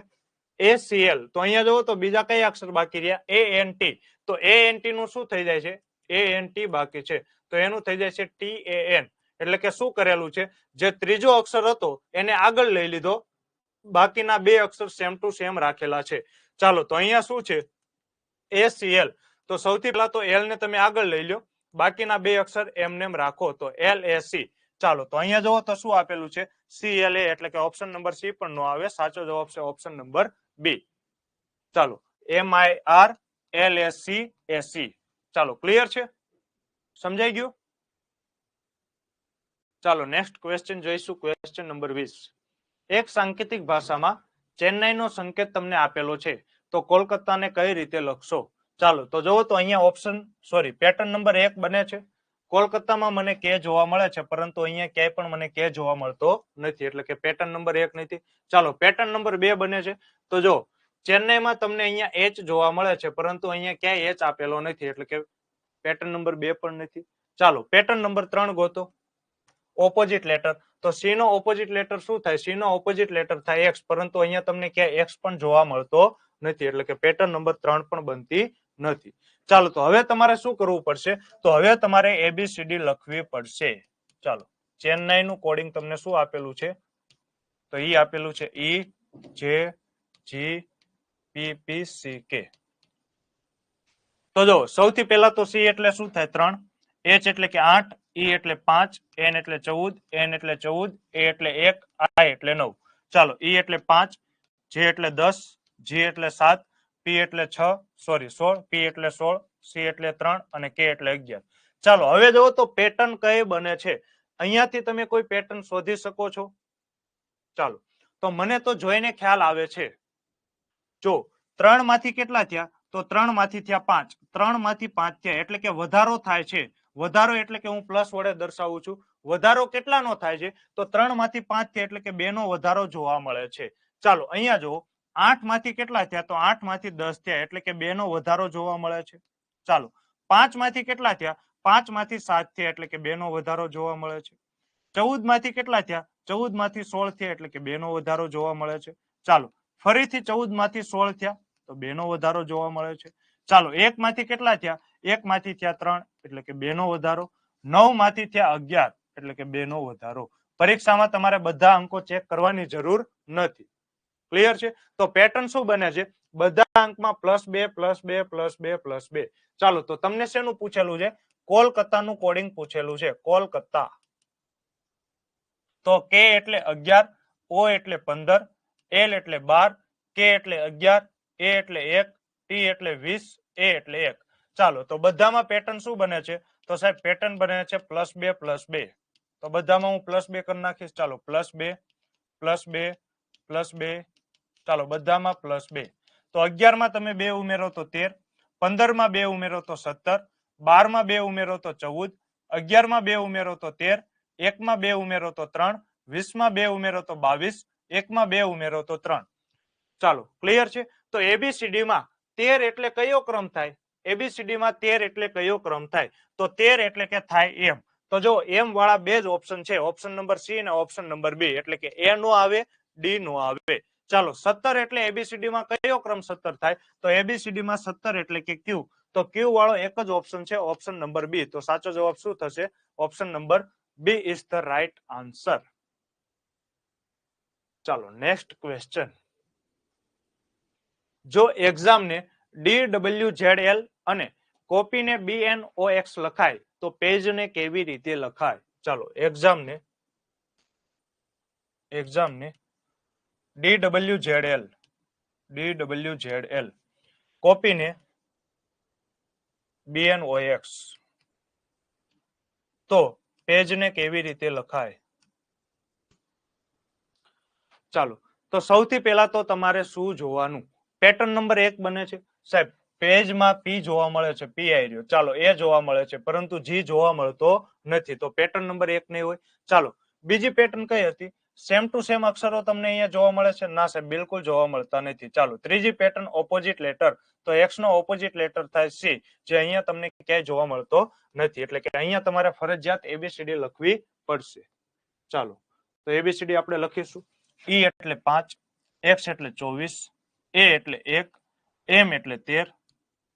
ACL. તો અહીંયા જોવો તો બીજા કયા અક્ષર બાકી રહ્યા? ANT. તો ANT નું શું થઈ જાય છે? ANT બાકી છે તો એનું થઈ જાય છે TAN. એટલે કે શું કરેલું છે? જે ત્રીજો અક્ષર હતો એને આગળ લઈ લીધો, બાકીના બે અક્ષર સેમ ટુ સેમ રાખેલા છે. ચાલો તો અહીંયા શું છે? ACL. તો સૌથી પહેલા તો L ને તમે આગળ લઈ લો, બાકીના બે અક્ષર એમને રાખો તો LAC. ચાલો તો અહીંયા જોવો તો શું આપેલું છે? CLA. એટલે કે ઓપ્શન નંબર સી પણ નો આવે. સાચો જવાબ છે ઓપ્શન નંબર બી. ચાલો MIR LAC AC. ચાલો ક્લિયર છે? સમજાઈ ગયું? ચાલો નેક્સ્ટ ક્વેશ્ચન જોઈશું. Question number 20. એક સાંકેતિક ભાષામાં ચેન્નઈનો સંકેત તમને આપેલો છે તો કોલકાતાને કઈ રીતે લખશો? ચાલો તો જોવો તો અહીંયા પેટર્ન નંબર 1 બને છે. કોલકાતામાં મને કે જોવા મળે છે પરંતુ અહીંયા ક્યાંય પણ મને કે જોવા મળતો નથી. એટલે કે પેટર્ન નંબર 1 નથી. ચાલો પેટર્ન નંબર 2 બને છે. તો જો ચેન્નઈમાં તમને અહીંયા H જોવા મળે છે પરંતુ અહીંયા ક્યાંય H આપેલો નથી. એટલે કે પેટર્ન નંબર 2 પણ નથી. ચાલો પેટર્ન નંબર 3 ગોતો. Opposite letter. તો સી નો ઓપોઝિટ લેટર શું થાય? સી નો ઓપોઝિટ લેટર થાય એક્સ, પરંતુ અહીંયા તમને ક્યાંય એક્સ પણ જોવા મળતો નથી. એટલે કે પેટર્ન નંબર 3 પણ બનતી નથી. ચાલો તો હવે તમારે શું કરવું પડશે? તો હવે તમારે ABCD લખવી પડશે. ચાલો ચેન્નઈ નું કોડિંગ તમને શું આપેલું છે? તો ઈ આપેલું છે EJGPPCK. તો જો સૌથી પહેલા તો સી એટલે શું થાય? 3. H એટલે કે 8, E એટલે 5, N એટલે 14, N એટલે 14, A એટલે 1, I એટલે 9. ચાલો E એટલે 5, J એટલે 10, G એટલે 7, P એટલે 16, P એટલે 16, C એટલે 3 અને K એટલે 11. ચાલો હવે જો તો પેટર્ન કઈ બને છે? અહીંયાથી તમે કોઈ પેટર્ન શોધી શકો છો? ચાલો તો મને તો જોઈને ખ્યાલ આવે છે. જો 3 માંથી કેટલા થયા? તો 3 માંથી થયા 5. 3 માંથી 5 થયા એટલે કે વધારો થાય છે. વધારો એટલે કે હું પ્લસ વડે દર્શાવું છું. વધારો કેટલાનો થાય છે? તો 3 માંથી 5 થયા એટલે કે 2 નો વધારો જોવા મળે છે. ચાલો અહીંયા જો 8 માંથી કેટલા થયા? તો 8 માંથી 10 થયા, એટલે કે 2 નો વધારો જોવા મળે છે. ચાલો 5 માંથી કેટલા થયા? 5 માંથી 7 થયા, એટલે કે 2 નો વધારો જોવા મળે છે. 14 માંથી કેટલા થયા? 14 માંથી 16 થયા, એટલે કે 2 નો વધારો જોવા મળે છે. ચાલો ફરીથી 14 માંથી 16 થયા, તો 2 નો વધારો જોવા મળે છે. ચાલો 1 માંથી કેટલા થયા? 1 માંથી થયા 3, એટલે કે 2 નો વધારો. 9 માંથી થયા 11, એટલે કે 2 નો વધારો. પરીક્ષામાં તમારે બધા અંકો ચેક કરવાની જરૂર નથી. ક્લિયર છે? તો પેટર્ન શું બને છે? બધા અંકમાં +2 +2 +2 +2. ચાલો તો તમને શેનું પૂછેલું છે? કોલકાતાનું કોડિંગ પૂછેલું છે. કોલકાતા. તો કે એટલે 11, ઓ એટલે 15, એલ એટલે 12, કે એટલે 11, એ એટલે 1, ટી એટલે 20, એ એટલે 1. ચાલો તો બધામાં પેટર્ન શું બને છે? તો સાહેબ પેટર્ન બને છે +2 +2. તો બધામાં હું +2 કરી નાખીશ. ચાલો +2 +2 +2. ચાલો બધામાં +2. તો 11 માં તમે 2 ઉમેરો તો 13, 15 માં 2 ઉમેરો તો 17, 12 માં 2 ઉમેરો તો 14, 11 માં 2 ઉમેરો તો 13, 1 માં 2 ઉમેરો તો 3, 20 માં 2 ઉમેરો તો 22, 1 માં 2 ઉમેરો તો 3. ચાલો ક્લિયર છે? તો એબીસીડી માં 13 એટલે કયો ક્રમ થાય? એબીસીડી માં 13 એટલે કયો ક્રમ થાય? તો 13 એટલે કે થાય એમ. તો જો એમ વાળા બે જ ઓપ્શન છે, ઓપ્શન નંબર સી અને ઓપ્શન નંબર બી, એટલે કે એ નો આવે, ડી નો આવે. ચાલો 17 એટલે એબીસીડી માં કયો ક્રમ 17 થાય? તો એબીસીડી માં 17 એટલે કે ક્યુ. તો ક્યુ વાળો એક જ ઓપ્શન છે, ઓપ્શન નંબર બી. તો સાચો જવાબ શું થશે? Option number B is the right answer. ચાલો નેક્સ્ટ ક્વેશ્ચન. જો એક્ઝામ ને DWZL અને કોપીને BNOX લખાય તો પેજને કેવી રીતે લખાય? ચાલો એક્ઝામ ને DWZL કોપીને BNOX તો પેજને કેવી રીતે લખાય? ચાલો તો સૌથી પહેલા તો તમારે શું જોવાનું? પેટર્ન નંબર 1 બને છે સાહેબ, પેજમાં પી જોવા મળે છે, પી આઈ રહ્યો. ચાલો એ જોવા મળે છે, પરંતુ જી જોવા મળતો નથી. તો પેટર્ન નંબર 1 નહીં હોય. ચાલો બીજી પેટર્ન કઈ હતી? સેમ ટુ સેમ અક્ષરો તમને અહીંયા જોવા મળે છે? ના સાહેબ, બિલકુલ જોવા મળતા નથી. ચાલો ત્રીજી પેટર્ન ઓપોઝિટ લેટર. તો એક્સ નો ઓપોઝિટ લેટર થાય સી, જે અહીંયા તમને ક્યાંય જોવા મળતો નથી. એટલે કે અહીંયા તમારે ફરજિયાત એબીસીડી લખવી પડશે. ચાલો તો એબીસીડી આપણે લખીશું. ઈ એટલે 5, એક્સ એટલે 24, એ એટલે 1, એમ એટલે 13,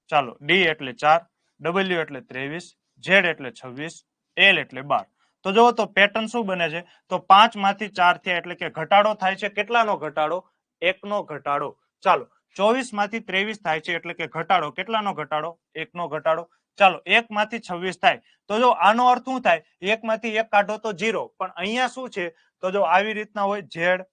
ચાલો ડી એટલે 4, ડબલ્યુ એટલે 23, ઝેડ એટલે 26, એલ એટલે 12. તો જો તો પેટર્ન શું બને છે? તો 5 માંથી 4 થયા, એટલે કે ઘટાડો થાય છે. કેટલાનો ઘટાડો? 1 નો ઘટાડો. ચાલો 24 માંથી 23 થાય છે, એટલે કે ઘટાડો. કેટલાનો ઘટાડો? 1 નો ઘટાડો. ચાલો 1 માંથી 26 થાય, તો જો આનો અર્થ શું થાય? 1 માંથી 1 કાઢો તો 0. પણ અહીંયા શું છે? તો જો આવી રીતના હોય ઝેડ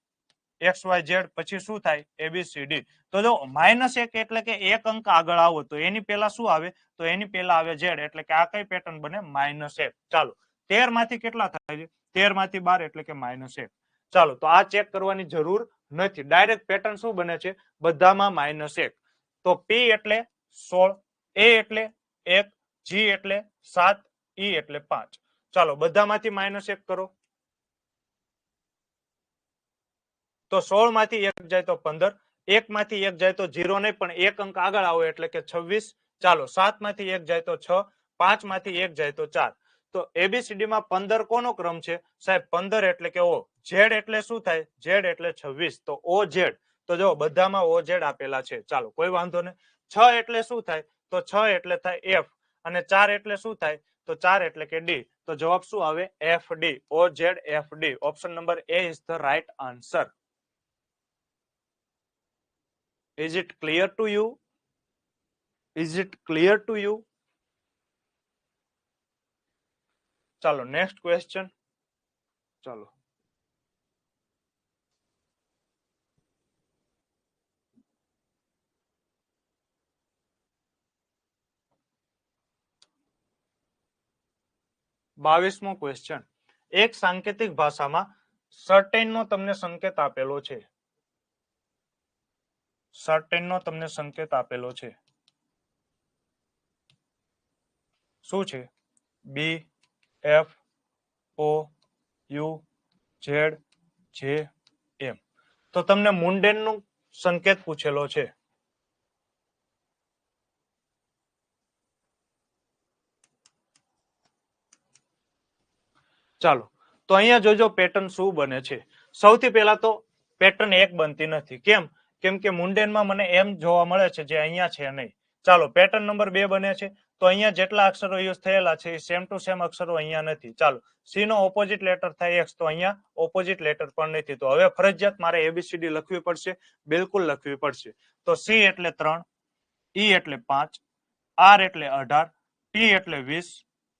XYZ, પછી શું થાય? ABCD. તો જો -1 એટલે કે એક અંક આગળ આવો તો એની પહેલા શું આવે? તો એની પહેલા આવે Z, એટલે કે આ કઈ પેટર્ન બને? -1. ચાલો 13 માંથી કેટલા થાય છે? 13 માંથી 12, એટલે કે -1. ચાલો તો આ ચેક કરવાની જરૂર નથી. ડાયરેક્ટ પેટર્ન શું બને છે? બધામાં -1. તો P એટલે 16, A એટલે 1, G એટલે 7, E એટલે 5. ચાલો બધામાંથી -1 કરો. તો 16 માંથી 1 જાય તો 15, 1 માંથી 1 જાય તો 0 નહીં, પણ એક અંક આગળ આવો એટલે કે 26. ચાલો 7 માંથી 1 જાય તો 6, 5 માંથી 1 જાય તો 4. તો એબીસીડી માં 15 કોનો ક્રમ છે? સાહેબ 15 એટલે કે ઓ. ઝેડ એટલે શું થાય? ઝેડ એટલે 26. તો ઓ ઝેડ. તો જો બધામાં ઓ ઝેડ આપેલા છે. ચાલો કોઈ વાંધો નહીં. 6 એટલે શું થાય? તો 6 એટલે થાય એફ. અને 4 એટલે શું થાય? તો 4 એટલે કે ડી. તો જવાબ શું આવે? F D. O Z F D. Option number A is the right answer. Is it clear to you? Is it clear to you? ચાલો નેક્સ્ટ ક્વેશ્ચન. ચાલો બાવીસમો ક્વેશ્ચન. એક સાંકેતિક ભાષામાં સર્ટેન નો તમને સંકેત આપેલો છે. સર્ટેન નો તમને સંકેત આપેલો છે. શું છે? બી, એફ, ઓ, યુ, ઝેડ, જે, એમ. તો તમને મુન્ડેન નું સંકેત પૂછેલો છે. ચાલો તો અહીંયા જોજો પેટર્ન શું બને છે. સૌથી પહેલા તો પેટર્ન એક બનતી નથી. કેમ કે મુંડેનમાં મને એમ જોવા મળે છે જે અહીંયા છે નહીં. ચાલો પેટર્ન નંબર 2 બને છે. તો અહીંયા જેટલા અક્ષરો યુઝ થયેલા છે એ સેમ ટુ સેમ અક્ષરો અહીંયા નથી. ચાલો સી નો ઓપોઝિટ લેટર થાય એક્સ, તો અહીંયા ઓપોઝિટ લેટર પણ નથી. તો હવે ફરજિયાત મારે એબીસીડી લખવી પડશે, બિલકુલ લખવી પડશે. તો સી એટલે 3, ઈ એટલે 5, આર એટલે 18, ટી એટલે 20,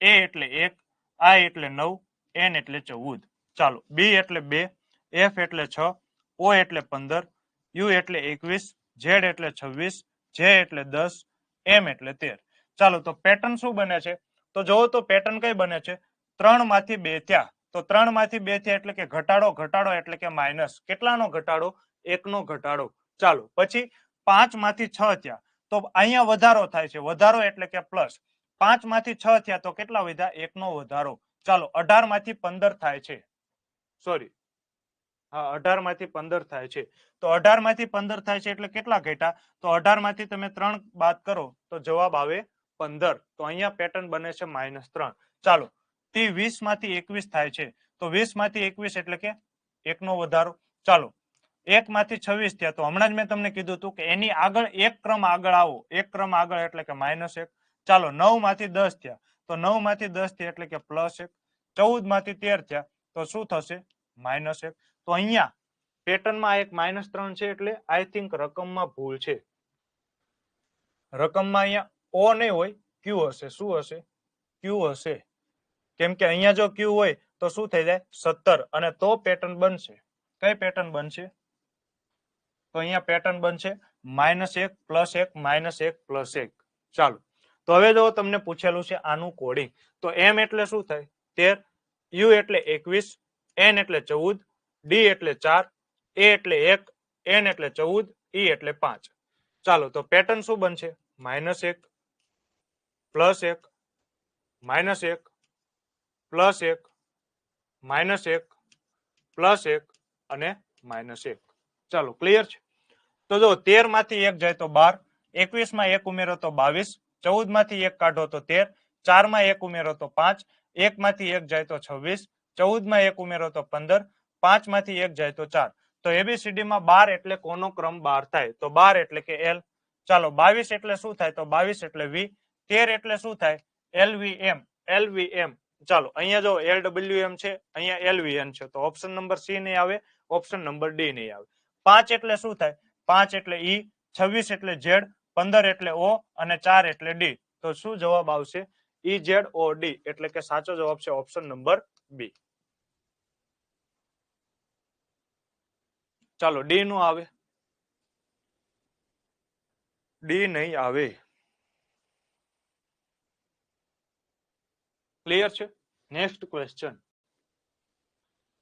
એ એટલે 1, આઈ એટલે 9, એન એટલે 14. ચાલો બી એટલે 2, એફ એટલે 6, ઓ એટલે 15, યુ એટલે 21, ઝેડ એટલે 26, જે એટલે 10, એમ એટલે 13. ચાલો તો પેટર્ન શું બને છે? તો જોવો તો પેટર્ન કઈ બને છે? 3 માંથી 2 થયા. તો 3 માંથી 2 થયા એટલે કે ઘટાડો, ઘટાડો એટલે કે માઇનસ. કેટલાનો ઘટાડો? 1 નો ઘટાડો. ચાલો પછી 5 માંથી 6 થયા તો અહીંયા વધારો થાય છે. વધારો એટલે કે પ્લસ. 5 માંથી 6 થયા તો કેટલા વધ્યા? 1 નો વધારો. ચાલો 18 માંથી 15 થાય છે. સોરી, હા 18 માંથી 15 થાય છે. તો 18 માંથી 15 થાય છે એટલે કેટલા ઘટ્યા? તો 18 માંથી તમે 3 બાદ કરો તો જવાબ આવે 15. તો અહીંયા પેટર્ન બને છે -3. ચાલો તે 20 માંથી 21 થાય છે. તો 20 માંથી 21 એટલે કે 1 નો વધારો. ચાલો 1 માંથી 26 થયા તો હમણાં જ મેં તમને કીધું હતું કે એની આગળ એક ક્રમ આગળ આવો. એક ક્રમ આગળ એટલે કે -1. ચાલો 9 માંથી 10 થયા તો 9 માંથી 10 થયા એટલે કે +1. 14 માંથી 13 થયા તો શું થશે? -1. તો અહીંયા પેટર્નમાં એક -3 છે એટલે આઈ થિંક રકમમાં ભૂલ છે. રકમમાં અહીંયા ઓ નહીં હોય, ક્યુ હશે. શું હશે? ક્યુ હશે. કેમ કે અહીંયા જો ક્યુ હોય તો શું થઈ જાય? 17. અને તો પેટર્ન બનશે. કઈ પેટર્ન બનશે? તો અહીંયા પેટર્ન બનશે -1 +1 -1 +1. ચાલો તો હવે જો તમને પૂછેલું છે આનું કોડિંગ, તો એમ એટલે શું થાય? 13, યુ એટલે 21, એન એટલે 14, ડી એટલે 4, એ એટલે 1, એન એટલે 14, ઈ એટલે 5. ચાલો તો પેટર્ન શું બનશે? -1 +1 -1 +1 -1 +1 અને -1. ચાલો ક્લિયર છે? તો જો 13 માંથી 1 જાય તો 12, 21 માં 1 ઉમેરો તો 22, 14 માંથી 1 કાઢો તો 13, 4 માં 1 ઉમેરો તો 5, 1 માંથી 1 જાય તો 26, 14 માં 1 ઉમેરો તો 15, 5 માંથી 1 જાય તો 4. તો એબીસીડી માં 12 એટલે કોનો ક્રમ 12 થાય? તો 12 એટલે કે એલ. ચાલો 22 એટલે શું થાય? તો 22 એટલે વી. 13 એટલે શું થાય? એલવીએમ. એલવીએમ. ચાલો અહીંયા જો એલડબલ્યુએમ છે, અહીંયા એલવીએન છે. તો ઓપ્શન નંબર સી નહીં આવે, ઓપ્શન નંબર ડી નહીં આવે. 5 એટલે શું થાય? 5 એટલે ઈ, 26 એટલે ઝેડ, 15 એટલે ઓ અને 4 એટલે ડી. તો શું જવાબ આવશે? ઈ ઝેડ ઓ ડી. એટલે કે સાચો જવાબ છે ઓપ્શન નંબર બી. ચાલો ડી નું આવે, ડી નહીં આવે. ક્લિયર છે? Next question.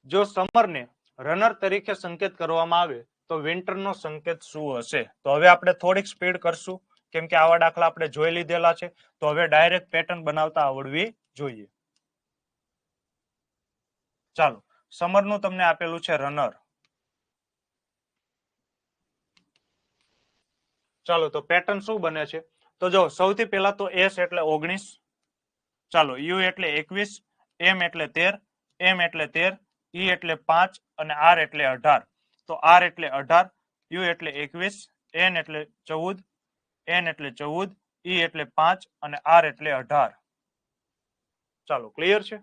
જો સમરને રનર તરીકે સંકેત કરવામાં આવે તો વિન્ટરનો સંકેત શું હશે? તો હવે આપણે થોડીક સ્પીડ કરશું કેમ કે આવા દાખલા આપણે જોઈ લીધેલા છે. તો હવે ડાયરેક્ટ પેટર્ન બનાવતા આવડવી જોઈએ. ચાલો સમરનું તમને આપેલું છે રનર. ચાલો તો પેટર્ન શું બને છે? તો જો સૌથી પહેલા તો એસ એટલે 19, ચાલો યુ એટલે 21, એમ એટલે 13, એમ એટલે 13, ઈ એટલે 5 અને આર એટલે 18. તો આર એટલે 18, યુ એટલે 21, એન એટલે 14, એન એટલે 14, ઈ એટલે 5 અને આર એટલે 18. ચાલો ક્લિયર છે?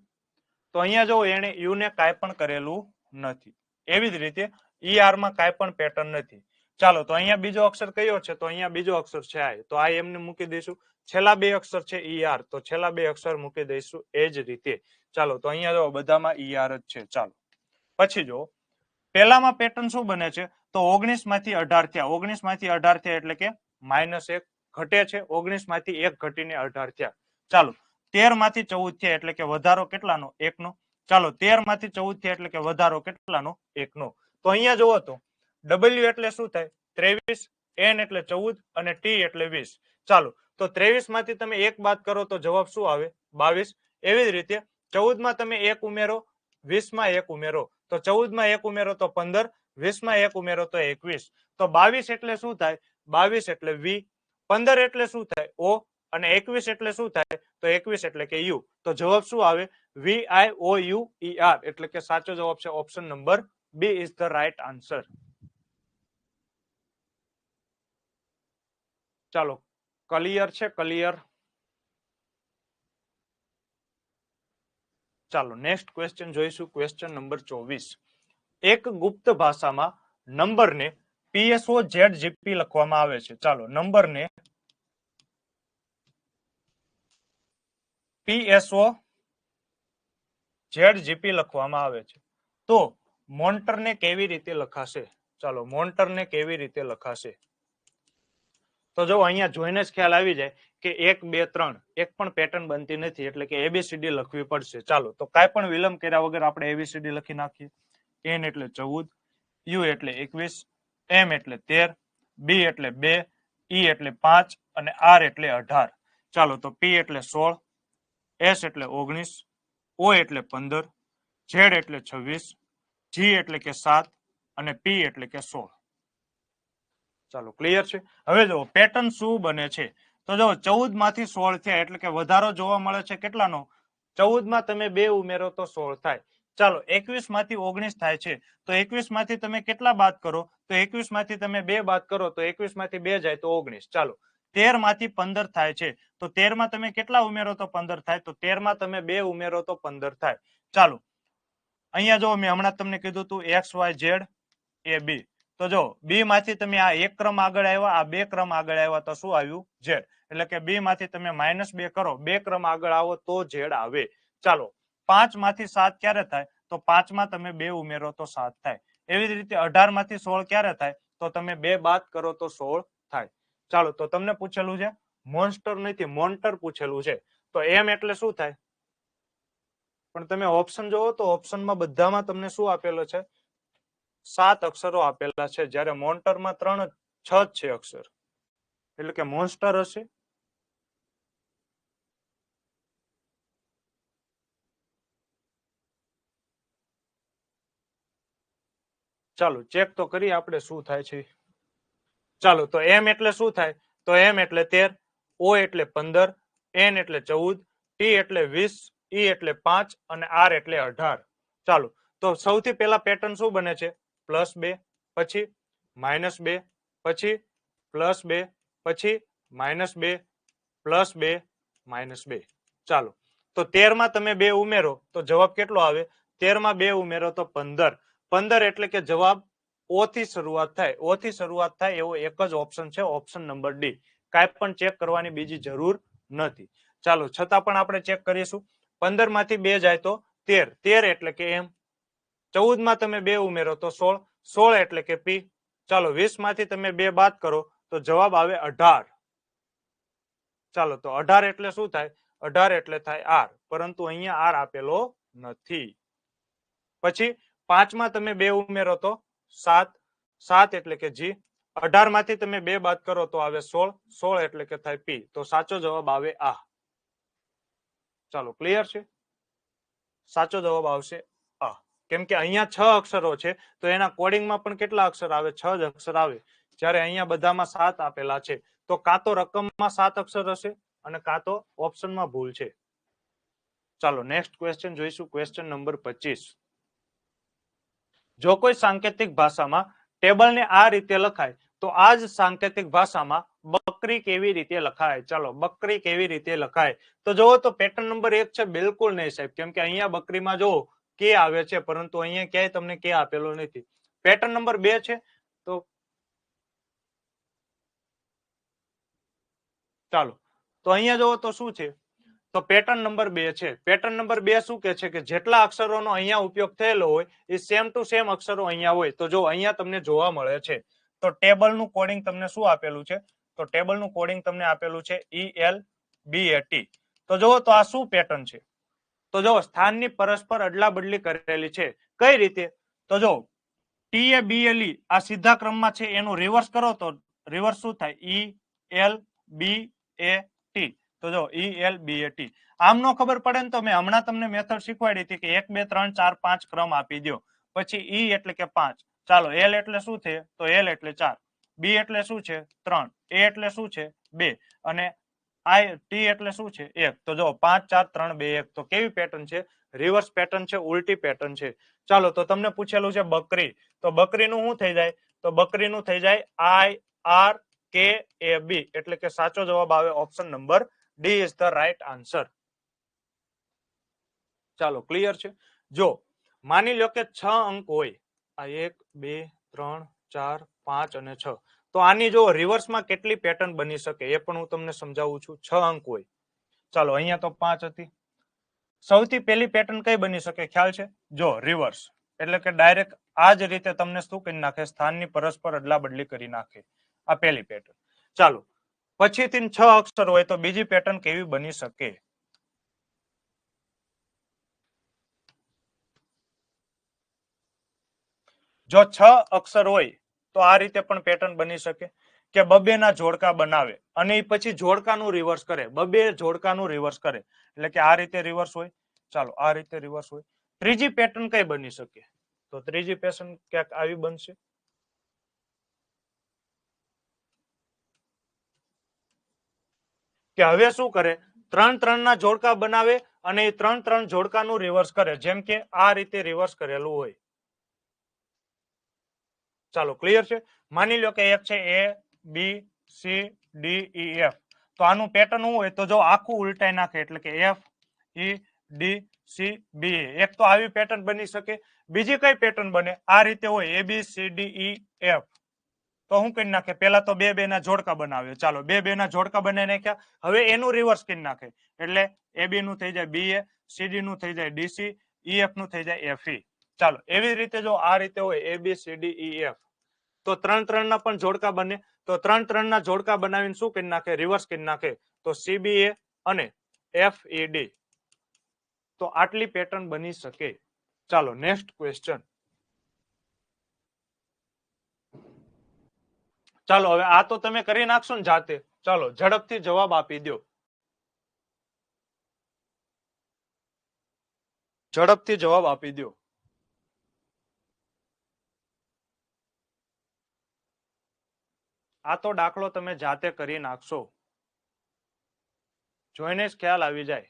તો અહીંયા જો એને યુ ને કાંઈ પણ કરેલું નથી. એવી જ રીતે ઈ આર માં કાંઈ પણ પેટર્ન નથી. ચાલો તો અહીંયા બીજો અક્ષર કયો છે? તો અહીંયા બીજો અક્ષર છે આઈ. તો આઈ એમને મૂકી દઈશું. છેલ્લા બે અક્ષર છે ઈ આર, તો છેલ્લા બે અક્ષર મૂકી દઈશું એ જ રીતે. ચાલો તો અહીંયા જો બધામાં ઈ આર જ છે. ચાલો પછી જો પહેલામાં પેટર્ન શું બને છે? તો 19 માંથી 18 થયા. 19 માંથી 18 થયા એટલે કે -1 ઘટે છે. 19 માંથી 1 ઘટીને 18 થયા. ચાલો 13 માંથી 14 થયા એટલે કે વધારો કેટલાનો? 1 નો. ચાલો 13 માંથી 14 થયા એટલે કે વધારો કેટલાનો? 1 નો. તો અહીંયા જુઓ તો ડબલ્યુ એટલે શું થાય? 23, એન એટલે 14 અને ટી એટલે 20. ચાલો તો 23 માંથી તમે 1 બાદ કરો તો જવાબ શું આવે? 22. એવી જ રીતે 14 માં તમે 1 ઉમેરો, 20 માં 1 ઉમેરો. તો 14 માં 1 ઉમેરો તો 15, 20 માં 1 ઉમેરો તો 21. તો 22 એટલે શું થાય? 22 એટલે V. 15 એટલે શું થાય? O. અને 21 એટલે શું થાય? તો 21 એટલે કે U. તો જવાબ શું આવે? VIOUER. એટલે કે સાચો જવાબ છે option number B is the right answer. ચાલો, ક્લિયર છે? ક્લિયર. ચાલો નેક્સ્ટ ક્વેશ્ચન જોઈશું. Question number 24. એક ગુપ્ત ભાષામાં નંબરને PSOZGP લખવામાં આવે છે. ચાલો, નંબરને PSOZGP લખવામાં આવે છે. તો મોન્ટરને કેવી રીતે લખાશે? ચાલો, મોન્ટરને કેવી રીતે લખાશે? તો જો અહીંયા જોઈને જ ખ્યાલ આવી જાય કે 1 2 3 એક પણ પેટર્ન બનતી નથી, એટલે કે ABCD લખવી પડશે. ચાલો, તો કાંઈ પણ વિલંબ કર્યા વગર આપણે ABCD લખી નાખીએ. N એટલે 14, U એટલે 21, M એટલે 13, B એટલે 2, E એટલે 5 અને R એટલે 18. ચાલો, તો P એટલે 16, S એટલે 19, O એટલે 15, Z એટલે 26, G એટલે કે 7 અને P એટલે કે 16. ચાલો, ક્લિયર છે? હવે જો પેટર્ન શું બને છે, તો જો 14 માંથી 16 થયા એટલે કે વધારો જોવા મળે છે કેટલાનો? 14 માં તમે 2 ઉમેરો તો 16 થાય. ચાલો, 21 માંથી 19 થાય છે, તો 21 માંથી તમે કેટલા બાદ કરો? તો 21 માંથી તમે 2 બાદ કરો તો 21 માંથી 2 જાય તો 19. ચાલો, 13 માંથી 15 થાય છે, તો 13 માં તમે કેટલા ઉમેરો તો 15 થાય? તો 13 માં તમે 2 ઉમેરો તો 15 થાય. ચાલો, અહીંયા જો મેં હમણાં તમને કીધું હતું XYZ AB. તો જો B માંથી તમે આ એક ક્રમ આગળ આવ્યા, આ 2 ક્રમ આગળ આવ્યા, તો શું આવ્યું? Z. એટલે કે B માંથી તમે -2 કરો, 2 ક્રમ આગળ આવો તો Z આવે. ચાલો, 5 માંથી 7 ક્યારે થાય? તો 5 માં તમે 2 ઉમેરો તો 7 થાય. એવી જ રીતે 18 માંથી 16 ક્યારે થાય? તો તમે 2 બાદ કરો તો 16 થાય. ચાલો, તો તમને પૂછેલું છે મોન્સ્ટર નથી, મોન્ટર પૂછેલું છે. તો M એટલે શું થાય? પણ તમે ઓપ્શન જોવો તો ઓપ્શનમાં બધામાં તમને શું આપેલો છે? 7 અક્ષરો આપેલા છે, જ્યારે મોન્ટરમાં 6 જ છે અક્ષર, એટલે કે મોન્સ્ટર હશે. ચાલો, ચેક તો કરીએ આપણે શું થાય છે. ચાલો, તો M એટલે શું થાય? તો M એટલે 13, O એટલે 15, N એટલે 14, T એટલે 20, E એટલે 5 અને R એટલે 18. ચાલો, તો સૌથી પહેલા પેટર્ન શું બને છે? +2, પછી -2, પછી +2, પછી -2, +2, -2. ચાલો, તો 13 માં તમે 2 ઉમેરો તો જવાબ કેટલો આવે? 13 માં 2 ઉમેરો તો 15. 15 એટલે કે જવાબ O થી શરૂઆત થાય. O થી શરૂઆત થાય એવો એક જ ઓપ્શન છે, ઓપ્શન નંબર D. કાંઈ પણ ચેક કરવાની બીજી જરૂર નથી. ચાલો, છતાં પણ આપણે ચેક કરીશું. 15 માંથી 2 જાય તો 13, 13 એટલે કે M. 14 માં તમે 2 ઉમેરો તો 16, 16 એટલે કે P. ચાલો, 20 માંથી તમે 2 બાદ કરો તો જવાબ આવે 18. ચાલો, તો 18 એટલે શું થાય? 18 એટલે થાય R, પરંતુ અહીંયા R આપેલો નથી. પછી 5 માં તમે 2 ઉમેરો તો 7, 7 એટલે કે G. 18 માંથી તમે 2 બાદ કરો તો આવે 16, 16 એટલે કે થાય P. તો સાચો જવાબ આવે આ. ચાલો, ક્લિયર છે? સાચો જવાબ આવશે આ. કેમ કે અહીંયા 6 અક્ષરો છે, તો એના કોડિંગમાં પણ કેટલા અક્ષર આવે? 6 જ અક્ષર આવે. જ્યારે અહીંયા બધામાં 7 આપેલા છે, તો કાં તો રકમમાં 7 અક્ષર હશે અને કાં તો ઓપ્શનમાં ભૂલ છે. ચાલો, નેક્સ્ટ ક્વેશ્ચન જોઈશું. Question number 25. જો કોઈ સાંકેતિક ભાષામાં ટેબલને આ રીતે લખાય, તો આ જ સાંકેતિક ભાષામાં બકરી કેવી રીતે લખાય? ચાલો, બકરી કેવી રીતે લખાય? તો જોવો તો પેટર્ન નંબર 1 છે, બિલકુલ નહીં સાહેબ, કેમ કે અહીંયા બકરીમાં જોવો કે આવે છે, પરંતુ અહીંયા ક્યાંય તમને કે આપેલો નથી. પેટર્ન નંબર 2 છે, તો ચાલો, તો અહીંયા જોવો તો શું છે? તો પેટર્ન નંબર 2 છે. પેટર્ન નંબર 2 શું કે છે? કે જેટલા અક્ષરોનો અહીંયા ઉપયોગ થયેલો હોય એ સેમ ટુ સેમ અક્ષરો અહીંયા હોય. તો જો અહીંયા તમને જોવા મળે છે, તો ટેબલનું કોડિંગ તમને શું આપેલું છે? તો ટેબલનું કોડિંગ તમને આપેલું છે ELBAT. તો જોવો તો આ શું પેટર્ન છે? તો જો સ્થાનની પરસ્પર અદલા બદલી કરેલી છે. કઈ રીતે? તો જો TABLE આ સીધા ક્રમમાં છે, એનું રિવર્સ કરો તો રિવર્સ શું થાય? ELBAT. તો જો ELBAT. આમ નો ખબર પડે ને તો મેં હમણાં તમને મેથડ શીખવાડી હતી કે 1 2 3 4 5 ક્રમ આપી દો, પછી E એટલે કે 5, ચાલો એલ એટલે શું છે તો એલ એટલે 4, બી એટલે શું છે 3, એ એટલે શું છે 2 અને આઈ ટી એટલે શું છે 1. તો જો 5 4 3 2 1. તો કેવી પેટર્ન છે? રિવર્સ પેટર્ન છે, ઉલટી પેટર્ન છે. ચાલો તો તમને પૂછેલું છે બકરી, તો બકરીનું શું થઈ જાય? તો બકરીનું થઈ જાય આઈ આર કે એ બી, એટલે કે સાચો જવાબ આવે option number D is the right answer. ચાલો ક્લિયર છે. જો માની લો કે 6 અંક હોય, આ 1 2 3 4 5 અને 6, તો આની જો રિવર્સમાં કેટલી પેટર્ન બની શકે એ પણ હું તમને સમજાવું છું. 6 અંક હોય, ચાલો અહીંયા તો 5 હતી. સૌથી પહેલી પેટર્ન કઈ બની શકે ખ્યાલ છે? જો રિવર્સ એટલે કે ડાયરેક્ટ આ જ રીતે તમને શું કરી નાખે? સ્થાનની પરસ્પર અદલા બદલી કરી નાખે. આ પહેલી પેટર્ન. ચાલો પછીથી 6 અક્ષર હોય તો બીજી પેટર્ન કેવી બની શકે? જો 6 અક્ષર હોય તો આ રીતે પણ પેટર્ન બની શકે કે બબે ના જોડકા બનાવે અને પછી જોડકાનું રિવર્સ કરે, બબે જોડકાનું રિવર્સ કરે, એટલે કે આ રીતે રિવર્સ હોય. ચાલો આ રીતે રિવર્સ હોય. ત્રીજી પેટર્ન કઈ બની શકે? તો ત્રીજી પેટર્ન ક્યાંક આવી બનશે કે હવે શું કરે? 3 3 ના જોડકા બનાવે અને એ 3 3 જોડકાનું રિવર્સ કરે, જેમ કે આ રીતે રિવર્સ કરેલું હોય. ચાલો ક્લિયર છે. માની લો કે એક છે A B C D E F, તો આનું પેટર્ન શું હોય? તો જો આખું ઉલટાઈ નાખે એટલે કે F E D C B, એક તો આવી પેટર્ન બની શકે. બીજી કઈ પેટર્ન બને? આ રીતે હોય A B C D E F, તો શું કરી નાખે? પેલા તો બે બે ના જોડકા બનાવે. ચાલો બે બે ના જોડકા બનાવી નાખ્યા. હવે એનું રિવર્સ કરી નાખે એટલે એ બી નું થઈ જાય બી એ, સીડી નું થઈ જાય ડીસી, ઈ એફ નું થઈ જાય એફ ઈ. ચાલો એવી રીતે જો આ રીતે હોય A B C D E F, તો 3 3 ના પણ જોડકા બને. તો 3 3 ના જોડકા બનાવીને શું કરી નાખે? રિવર્સ કરી નાખે. તો સીબીએ અને એફ ઈ ડી, તો આટલી પેટર્ન બની શકે. ચાલો નેક્સ્ટ ક્વેશ્ચન. ચાલો હવે આ તો તમે કરી નાખશો ને જાતે. ચાલો ઝડપથી જવાબ આપી દો. ઝડપથી જવાબ આપી દો. આ તો દાખલો તમે જાતે કરી નાખશો, જોઈને જ ખ્યાલ આવી જાય.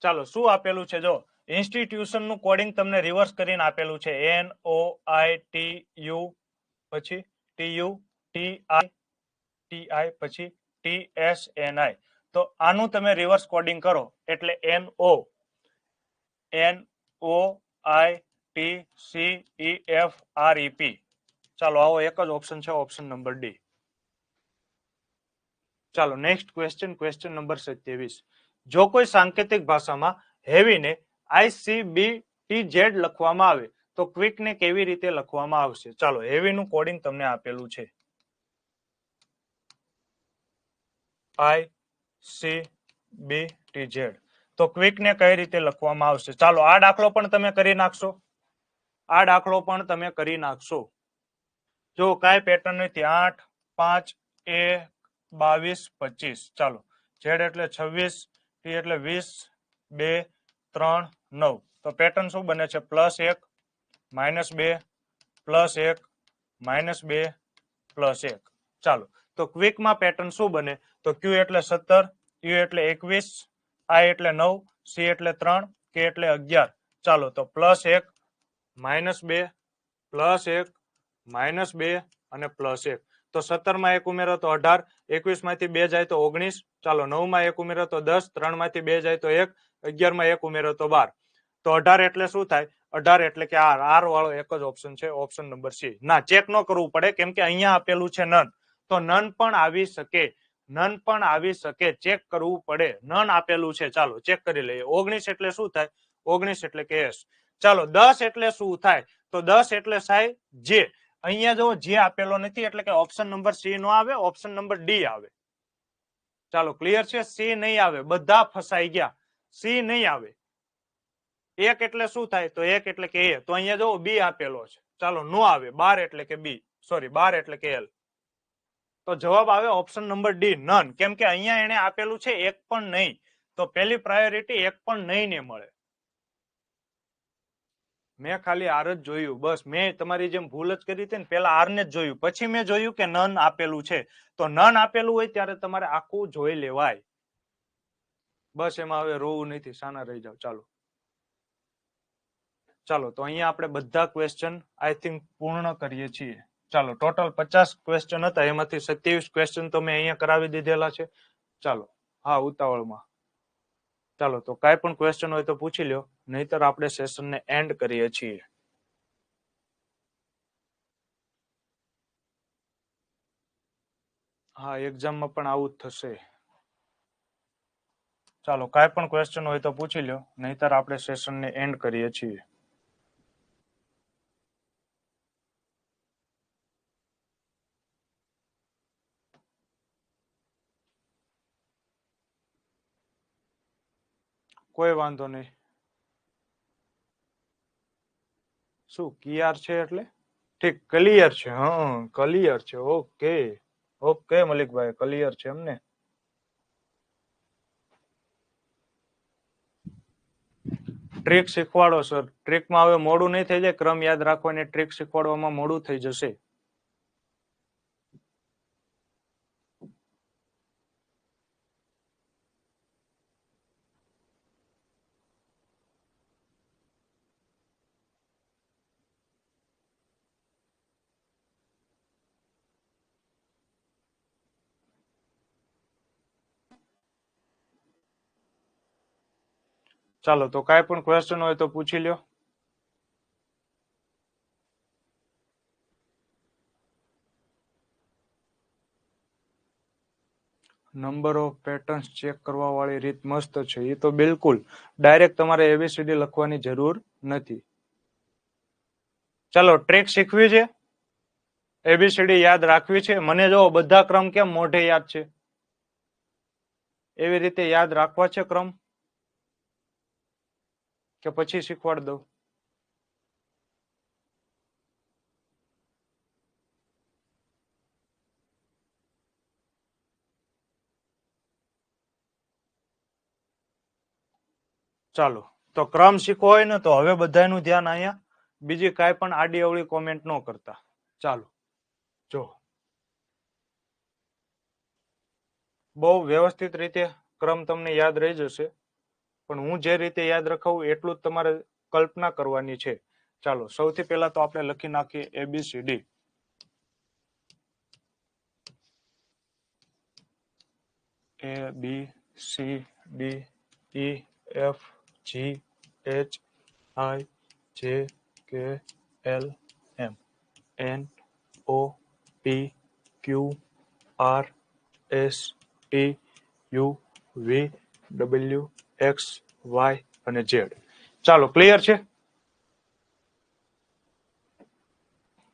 ચાલો શું આપેલું છે? જો ઇન્સ્ટિટ્યુશન નું કોડિંગ તમને રિવર્સ કરીને આપેલું છે. N O I T U, પછી ટી યુ ટી આઈ પછી ટી એસ એન આઈ. તો આનું તમે રિવર્સ કોડિંગ કરો એટલે N O I T C E F R E P. ચાલો આવો એક જ ઓપ્શન છે, ઓપ્શન નંબર ડી. ચાલો નેક્સ્ટ ક્વેશ્ચન, ક્વેશ્ચન નંબર 27. જો કોઈ સાંકેતિક ભાષામાં હેવીને ICBTZ લખવામાં આવે તો ક્વિકને કેવી રીતે લખવામાં આવશે? ચાલો હેવીનું કોડિંગ તમને આપેલું છે. ICBTZ, તો ક્વિકને કઈ રીતે લખવામાં આવશે? ચાલો આ દાખલો પણ તમે કરી નાખશો. આ દાખલો પણ તમે કરી નાખશો. જો કાંઈ પેટર્ન નથી. 8 5 1 22 25. ચાલો ઝેડ એટલે 26, ટી એટલે 20, 2 3 9. તો પેટર્ન શું બને છે? +1 -2 +1 -2 +1. ચાલો તો ક્વિકમાં પેટર્ન શું બને? તો ક્યુ એટલે 17, યુ એટલે 21, આઈ એટલે 9, સી એટલે 3, કે એટલે 11. ચાલો તો +1 -2 +1 -2 અને +1. તો 17 માં 1 ઉમેરો તો 18, 21 માંથી 2 જાય તો 19. ચાલો 9 માં 1 ઉમેરો તો 10, 3 માંથી 2 જાય તો 1, 11 માં 1 ઉમેરો તો 12. તો 18 એટલે શું થાય? 18 એટલે કે આર વાળો એક જ ઓપ્શન છે, ઓપ્શન નંબર સી. ના, ચેક ન કરવું પડે કેમ કે અહીંયા આપેલું છે નન, તો નન પણ આવી શકે, નન પણ આવી શકે. ચેક કરવું પડે, નન આપેલું છે. ચાલો ચેક કરી લઈએ. 19 એટલે શું થાય? 19 એટલે કે એસ. ચાલો 10 એટલે શું થાય? તો 10 એટલે થાય જે. અહીંયા જો જે આપેલો નથી એટલે કે ઓપ્શન નંબર સી નો આવે, ઓપ્શન નંબર ડી આવે. ચાલો ક્લિયર છે? સી નહીં આવે, બધા ફસાઈ ગયા. સી નહીં આવે. 1 એટલે શું થાય? તો 1 એટલે કે એ, તો અહીંયા જો બી આપેલો છે. ચાલો નો આવે. 12 એટલે કે બી, સોરી 12 એટલે કે એલ. તો જવાબ આવે ઓપ્શન નંબર ડી નન. કેમ કે અહીંયા એને આપેલું છે એક પણ નહીં, તો પહેલી પ્રાયોરિટી એક પણ નહીં ને મળે. મેં ખાલી આર જ જોયું, બસ મેં તમારી જેમ ભૂલ જ કરી હતી ને, પેલા આર ને જ જોયું, પછી મેં જોયું કે નન આપેલું છે. તો નન આપેલું હોય ત્યારે તમારે આખું જોઈ લેવાય. બસ એમાં હવે રોવું નથી, સાના રહી જાવ. ચાલો તો અહીંયા આપણે બધા ક્વેશ્ચન આઈ થિંક પૂર્ણ કરીએ છીએ. ચાલો ટોટલ 50 ક્વેશ્ચન હતા, એમાંથી 27 ક્વેશ્ચન તો મેં અહીંયા કરાવી દીધેલા છે. ચાલો હા ઉતાવળમાં. ચાલો તો કાંઈ પણ ક્વેશ્ચન હોય તો પૂછી લ્યો, નહીતર આપણે સેશનને એન્ડ કરીએ છીએ. હા એક્ઝામમાં પણ આવું જ થશે. ચાલો કાંઈ પણ ક્વેશ્ચન હોય તો પૂછી લ્યો, નહીતર આપણે સેશનને એન્ડ કરીએ છીએ. કોઈ વાંધો નહીં. શું ક્લિયર છે એટલે? ઠીક ક્લિયર છે. હા ક્લિયર છે. ઓકે ઓકે મલિકભાઈ ક્લિયર છે એમને. Trick શીખવાડો sir. ટ્રીકમાં હવે મોડું નહીં થઈ જાય, ક્રમ યાદ રાખવાની ટ્રીક શીખવાડવામાં મોડું થઈ જશે. ચાલો તો કાંઈ પણ ક્વેશ્ચન હોય તો પૂછી લ્યો. નંબર ઓફ પેટર્ન્સ ચેક કરવા વાળી રીત મસ્ત છે. એ તો બિલકુલ ડાયરેક્ટ તમારે એબીસીડી લખવાની જરૂર નથી. ચાલો ટ્રીક શીખવી છે, એબીસીડી યાદ રાખવી છે. મને જો બધા ક્રમ કેમ મોઢે યાદ છે, એવી રીતે યાદ રાખવા છે ક્રમ, કે પછી શીખવાડ દઉં? ચાલો તો ક્રમ શીખવો હોય ને તો હવે બધાનું ધ્યાન અહીંયા, બીજી કાંઈ પણ આડી અવળી કોમેન્ટ ન કરતા. ચાલો જો બહુ વ્યવસ્થિત રીતે ક્રમ તમને યાદ રહી જશે, પણ હું જે રીતે યાદ રખાવું એટલું જ તમારે કલ્પના કરવાની છે. ચાલો સૌથી પહેલા તો આપણે લખી નાખીએ ABCD. A B C D E F G H I J K L M N O P Q R S T U V W X Y અને Z. ચાલો ક્લિયર છે?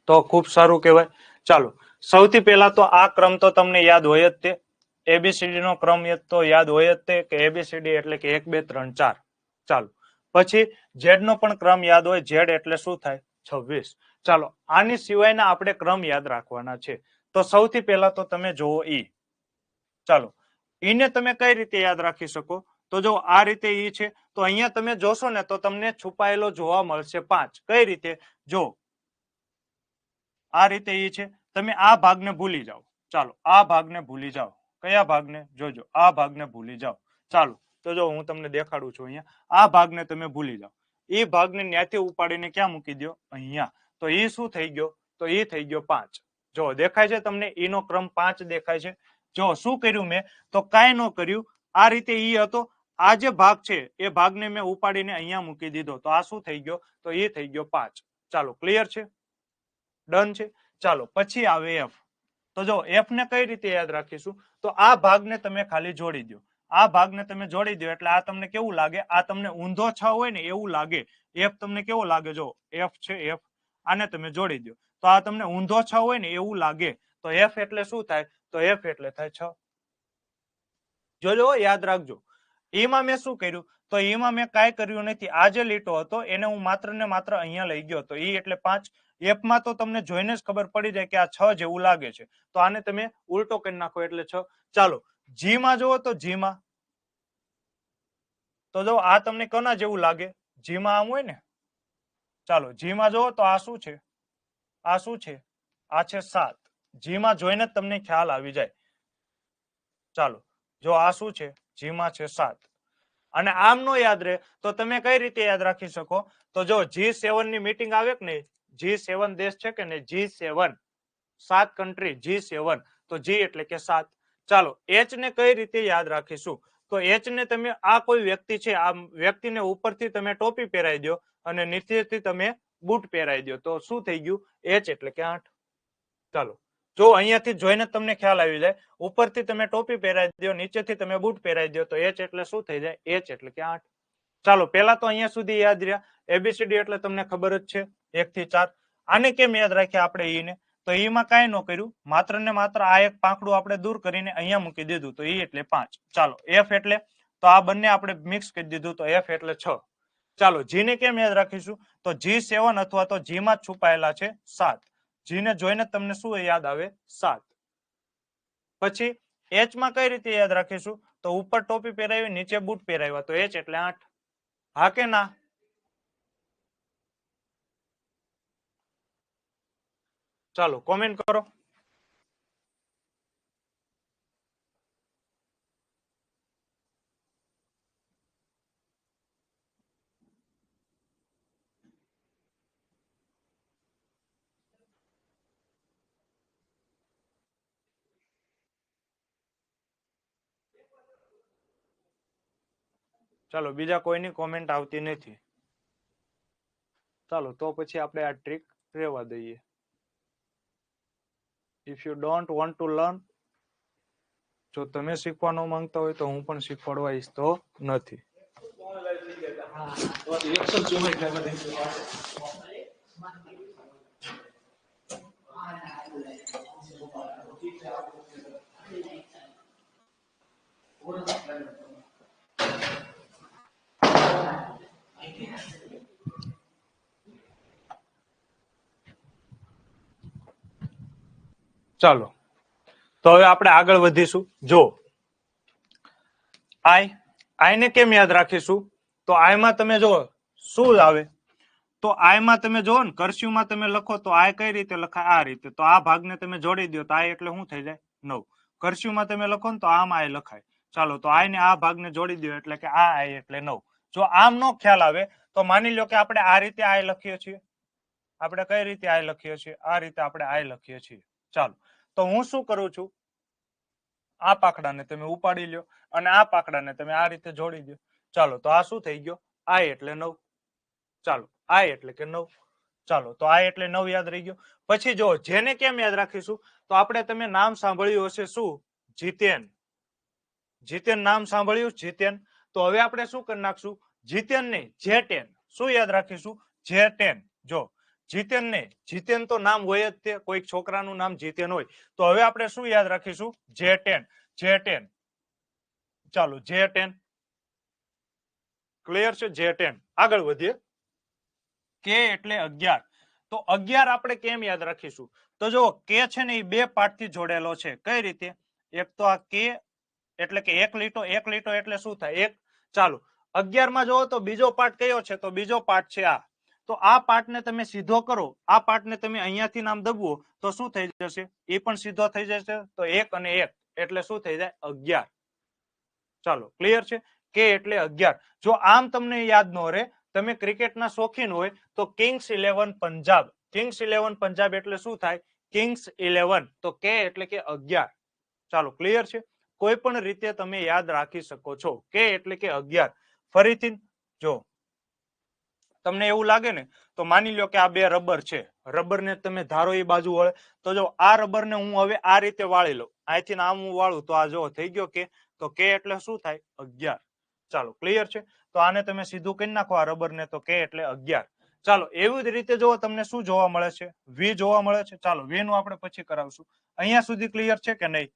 તો ખૂબ સારું કહેવાય. ચાલો સૌથી પહેલા તો આ ક્રમ તો તમને યાદ હોય જ તે, એબીસીડી નો ક્રમ તો યાદ હોય જ તે, કે એબીસીડી એટલે કે 1 2 3 4. ચાલો પછી ઝેડ નો પણ ક્રમ યાદ હોય. ઝેડ એટલે શું થાય? 26. ચાલો આની સિવાયના આપણે ક્રમ યાદ રાખવાના છે. તો સૌથી પહેલા તો તમે જોવો ઈ. ચાલો ઈને તમે કઈ રીતે યાદ રાખી શકો? તો જો આ રીતે ઈ છે, તો અહીંયા તમે જોશો ને તો તમને છુપાયેલો જોવા મળશે 5. કઈ રીતે? જો આ રીતે ઈ છે, તમે આ ભાગને ભૂલી જાઓ. ચાલો આ ભાગને ભૂલી જાઓ. કયા ભાગને? જોજો આ ભાગને ભૂલી જાઓ. ચાલો તો જો હું તમને દેખાડું છું અહીંયા, આ ભાગને તમે ભૂલી જાઓ. એ ભાગને ન્યાથી ઉપાડીને ક્યાં મૂકી દો? અહીંયા. તો એ શું થઈ ગયો? તો એ થઈ ગયો 5. જો દેખાય છે તમને? ઈનો ક્રમ 5 દેખાય છે. જો શું કર્યું મેં? તો કાંઈ ન કર્યું. આ રીતે ઈ હતો, આ જે ભાગ છે એ ભાગને મેં ઉપાડીને અહીંયા મૂકી દીધો. તો આ શું થઈ ગયો? તો એ થઈ ગયો 5. ચાલો ક્લિયર છે? ડન છે. ચાલો પછી આવે એફ. તો જો એફ ને કઈ રીતે યાદ રાખીશું? તો આ ભાગને તમે ખાલી જોડી દો. આ ભાગને તમે જોડી દો એટલે આ તમને કેવું લાગે? આ તમને ઊંધો છ હોય ને એવું લાગે. એફ તમને કેવો લાગે? જો એફ છે, એફ આને તમે જોડી દો તો આ તમને ઊંધો છ હોય ને એવું લાગે. તો એફ એટલે શું થાય? તો એફ એટલે થાય 6. જોજો યાદ રાખજો. એમાં મેં શું કર્યું? તો એમાં મેં કાંઈ કર્યું નથી. આ જે લીટો હતો એને હું માત્ર ને માત્ર અહીંયા લઈ ગયો. તો ઈ એટલે 5. એફ માં તો તમને જોઈને જ ખબર પડી જાય કે આ 6 જેવું લાગે છે, તો આને તમે ઉલટો કરી નાખો એટલે 6. ચાલો જી માં જુઓ તો જી માં તો જો આ તમને કોના જેવું લાગે? જી માં આમ હોય ને. ચાલો જી માં જુઓ તો આ શું છે? આ શું છે? આ છે 7. જી માં જોઈને જ તમને ખ્યાલ આવી જાય. ચાલો જો આ શું છે? જી માં છે 7. અને આમ નો યાદ રહે તો તમે કઈ રીતે યાદ રાખી શકો? તો જો G7 ની મીટિંગ આવે કે નહીં, G7 દેશ છે કે નહીં, G7 7 કન્ટ્રી G7, તો G એટલે કે 7. ચાલો H ને કઈ રીતે યાદ રાખીશું? તો H ને તમે આ કોઈ વ્યક્તિ છે, આ વ્યક્તિને ઉપરથી તમે ટોપી પહેરાવી દો અને નીચેથી તમે બૂટ પહેરાવી દો, તો શું થઈ ગયું? H એટલે કે 8. ચાલો જો અહીંયાથી જોઈને તમને ખ્યાલ આવી જાય, ઉપરથી તમે ટોપી પહેરાવી દો, નીચેથી તમે બૂટ પહેરાવી દો, તો H એટલે શું થઈ જાય? H એટલે કે 8. ચાલો પેલા તો અહીંયા સુધી યાદ રહ્યા. ABCD એટલે તમને ખબર જ છે 1 થી 4. આને કેમ યાદ રાખ્યા આપણે ઈ ને? તો ઈ માં કાંઈ ન કર્યું, માત્ર ને માત્ર આ એક પાંખડું આપણે દૂર કરીને અહીંયા મૂકી દીધું, તો ઈ એટલે 5. ચાલો F એટલે તો આ બંને આપણે મિક્સ કરી દીધું, તો F એટલે 6. ચાલો G ને કેમ યાદ રાખીશું? તો G7 અથવા તો G માં છુપાયેલા છે 7. G ને જોઈને તમને શું યાદ આવે? 7. પછી H માં કઈ રીતે યાદ રાખીશું? તો ઉપર ટોપી પહેરાવી, નીચે બૂટ પહેરાવ્યા, તો H એટલે 8. હા કે ના? ચાલો કોમેન્ટ કરો. ચાલો બીજા કોઈની કોમેન્ટ આવતી નથી. ચાલો તો પછી આપણે આ ટ્રીક રહેવા દઈએ. If you don't want to learn, જો તમે શીખવા ન માંગતા હોય તો હું પણ શીખવાડવા ઈચ્છતો નથી. ચાલો તો હવે આપણે આગળ વધીશું. જો આઈ ને કેમ યાદ રાખીશું? તો આઈ માં તમે જો શું આવે? તો આઈ માં તમે જોવો ને, કર્સ્યુ માં તમે લખો તો આઈ કઈ રીતે લખાય? આ રીતે. તો આ ભાગને તમે જોડી દો તો આઈ એટલે શું થઈ જાય? 9. કર્સ્યુ માં તમે લખો ને તો આમ આઈ લખાય. ચાલો તો આઈ ને આ ભાગને જોડી દો એટલે કે આ આઈ એટલે 9. જો આમ નો ખ્યાલ આવે તો માની લો કે આપણે આ રીતે આઈ લખીએ છીએ. આપણે કઈ રીતે આઈ લખીએ છીએ? આ રીતે આપણે આઈ લખીએ છીએ. ચાલો તો હું શું કરું છું? આ પાકડાને તમે ઉપાડી લ્યો અને આ પાકડાને તમે આ રીતે જોડી દો. ચાલો તો આ શું થઈ ગયો? આઈ એટલે 9. ચાલો આઈ એટલે કે 9. ચાલો તો આઈ એટલે 9 યાદ રહી ગયો. પછી જો જેને કેમ યાદ રાખીશું? તો આપણે તમે નામ સાંભળ્યું હશે, શું? જીતેન. જીતેન નામ સાંભળ્યું? જીતેન. તો હવે આપણે શું કરી નાખશું? જીતેન ને J10 શું યાદ રાખીશું? J10. જો જીતેન ને, જીતેન તો નામ હોય જ તે, કોઈક છોકરાનું નામ જીતેન હોય, તો હવે આપણે શું યાદ રાખીશું? J10. J10. ચાલો J10 ક્લિયર છે? J10. આગળ વધીએ. K એટલે 11. તો 11 આપણે કેમ યાદ રાખીશું? તો જો K છે ને એ બે પાર્ટથી જોડેલો છે. કઈ રીતે? એક તો આ K એટલે કે એક લીટો. એક લીટો એટલે શું થાય? એક. ચાલો 11 માં જોવો તો બીજો પાર્ટ કયો છે? તો બીજો પાર્ટ છે આ. તો આ પાર્ટને તમે સીધો કરો, આ પાર્ટને તમે અહીંયાથી નામ દબવો તો શું થઈ જશે? એ પણ સીધો થઈ જશે. તો 1 અને 1 એટલે શું થઈ જાય? 11. ચાલો ક્લિયર છે? K એટલે 11. જો આમ તમને યાદ ન રહે, તમે ક્રિકેટના શોખીન હોય તો કિંગ્સ 11 પંજાબ. કિંગ્સ 11 પંજાબ એટલે શું થાય? કિંગ્સ 11. તો K એટલે કે 11. ચાલો ક્લિયર છે? કોઈ પણ રીતે તમે યાદ રાખી શકો છો. K એટલે કે 11. ફરીથી જો તમને એવું લાગે ને તો માની લો કે આ બે રબર છે, રબરને તમે ધારો એ બાજુ વળે, તો જો આ રબરને હું હવે આ રીતે વાળી લઉં, અહીંથી આમ હું વાળું તો આ જો થઈ ગયો K. તો K એટલે શું થાય? 11. ચાલો ક્લિયર છે? તો આને તમે સીધું કરી નાખો આ રબરને, તો K એટલે 11. ચાલો એવી જ રીતે જો તમને શું જોવા મળે છે? V જોવા મળે છે. ચાલો V નું આપણે પછી કરાવશું. અહીંયા સુધી ક્લિયર છે કે નહીં?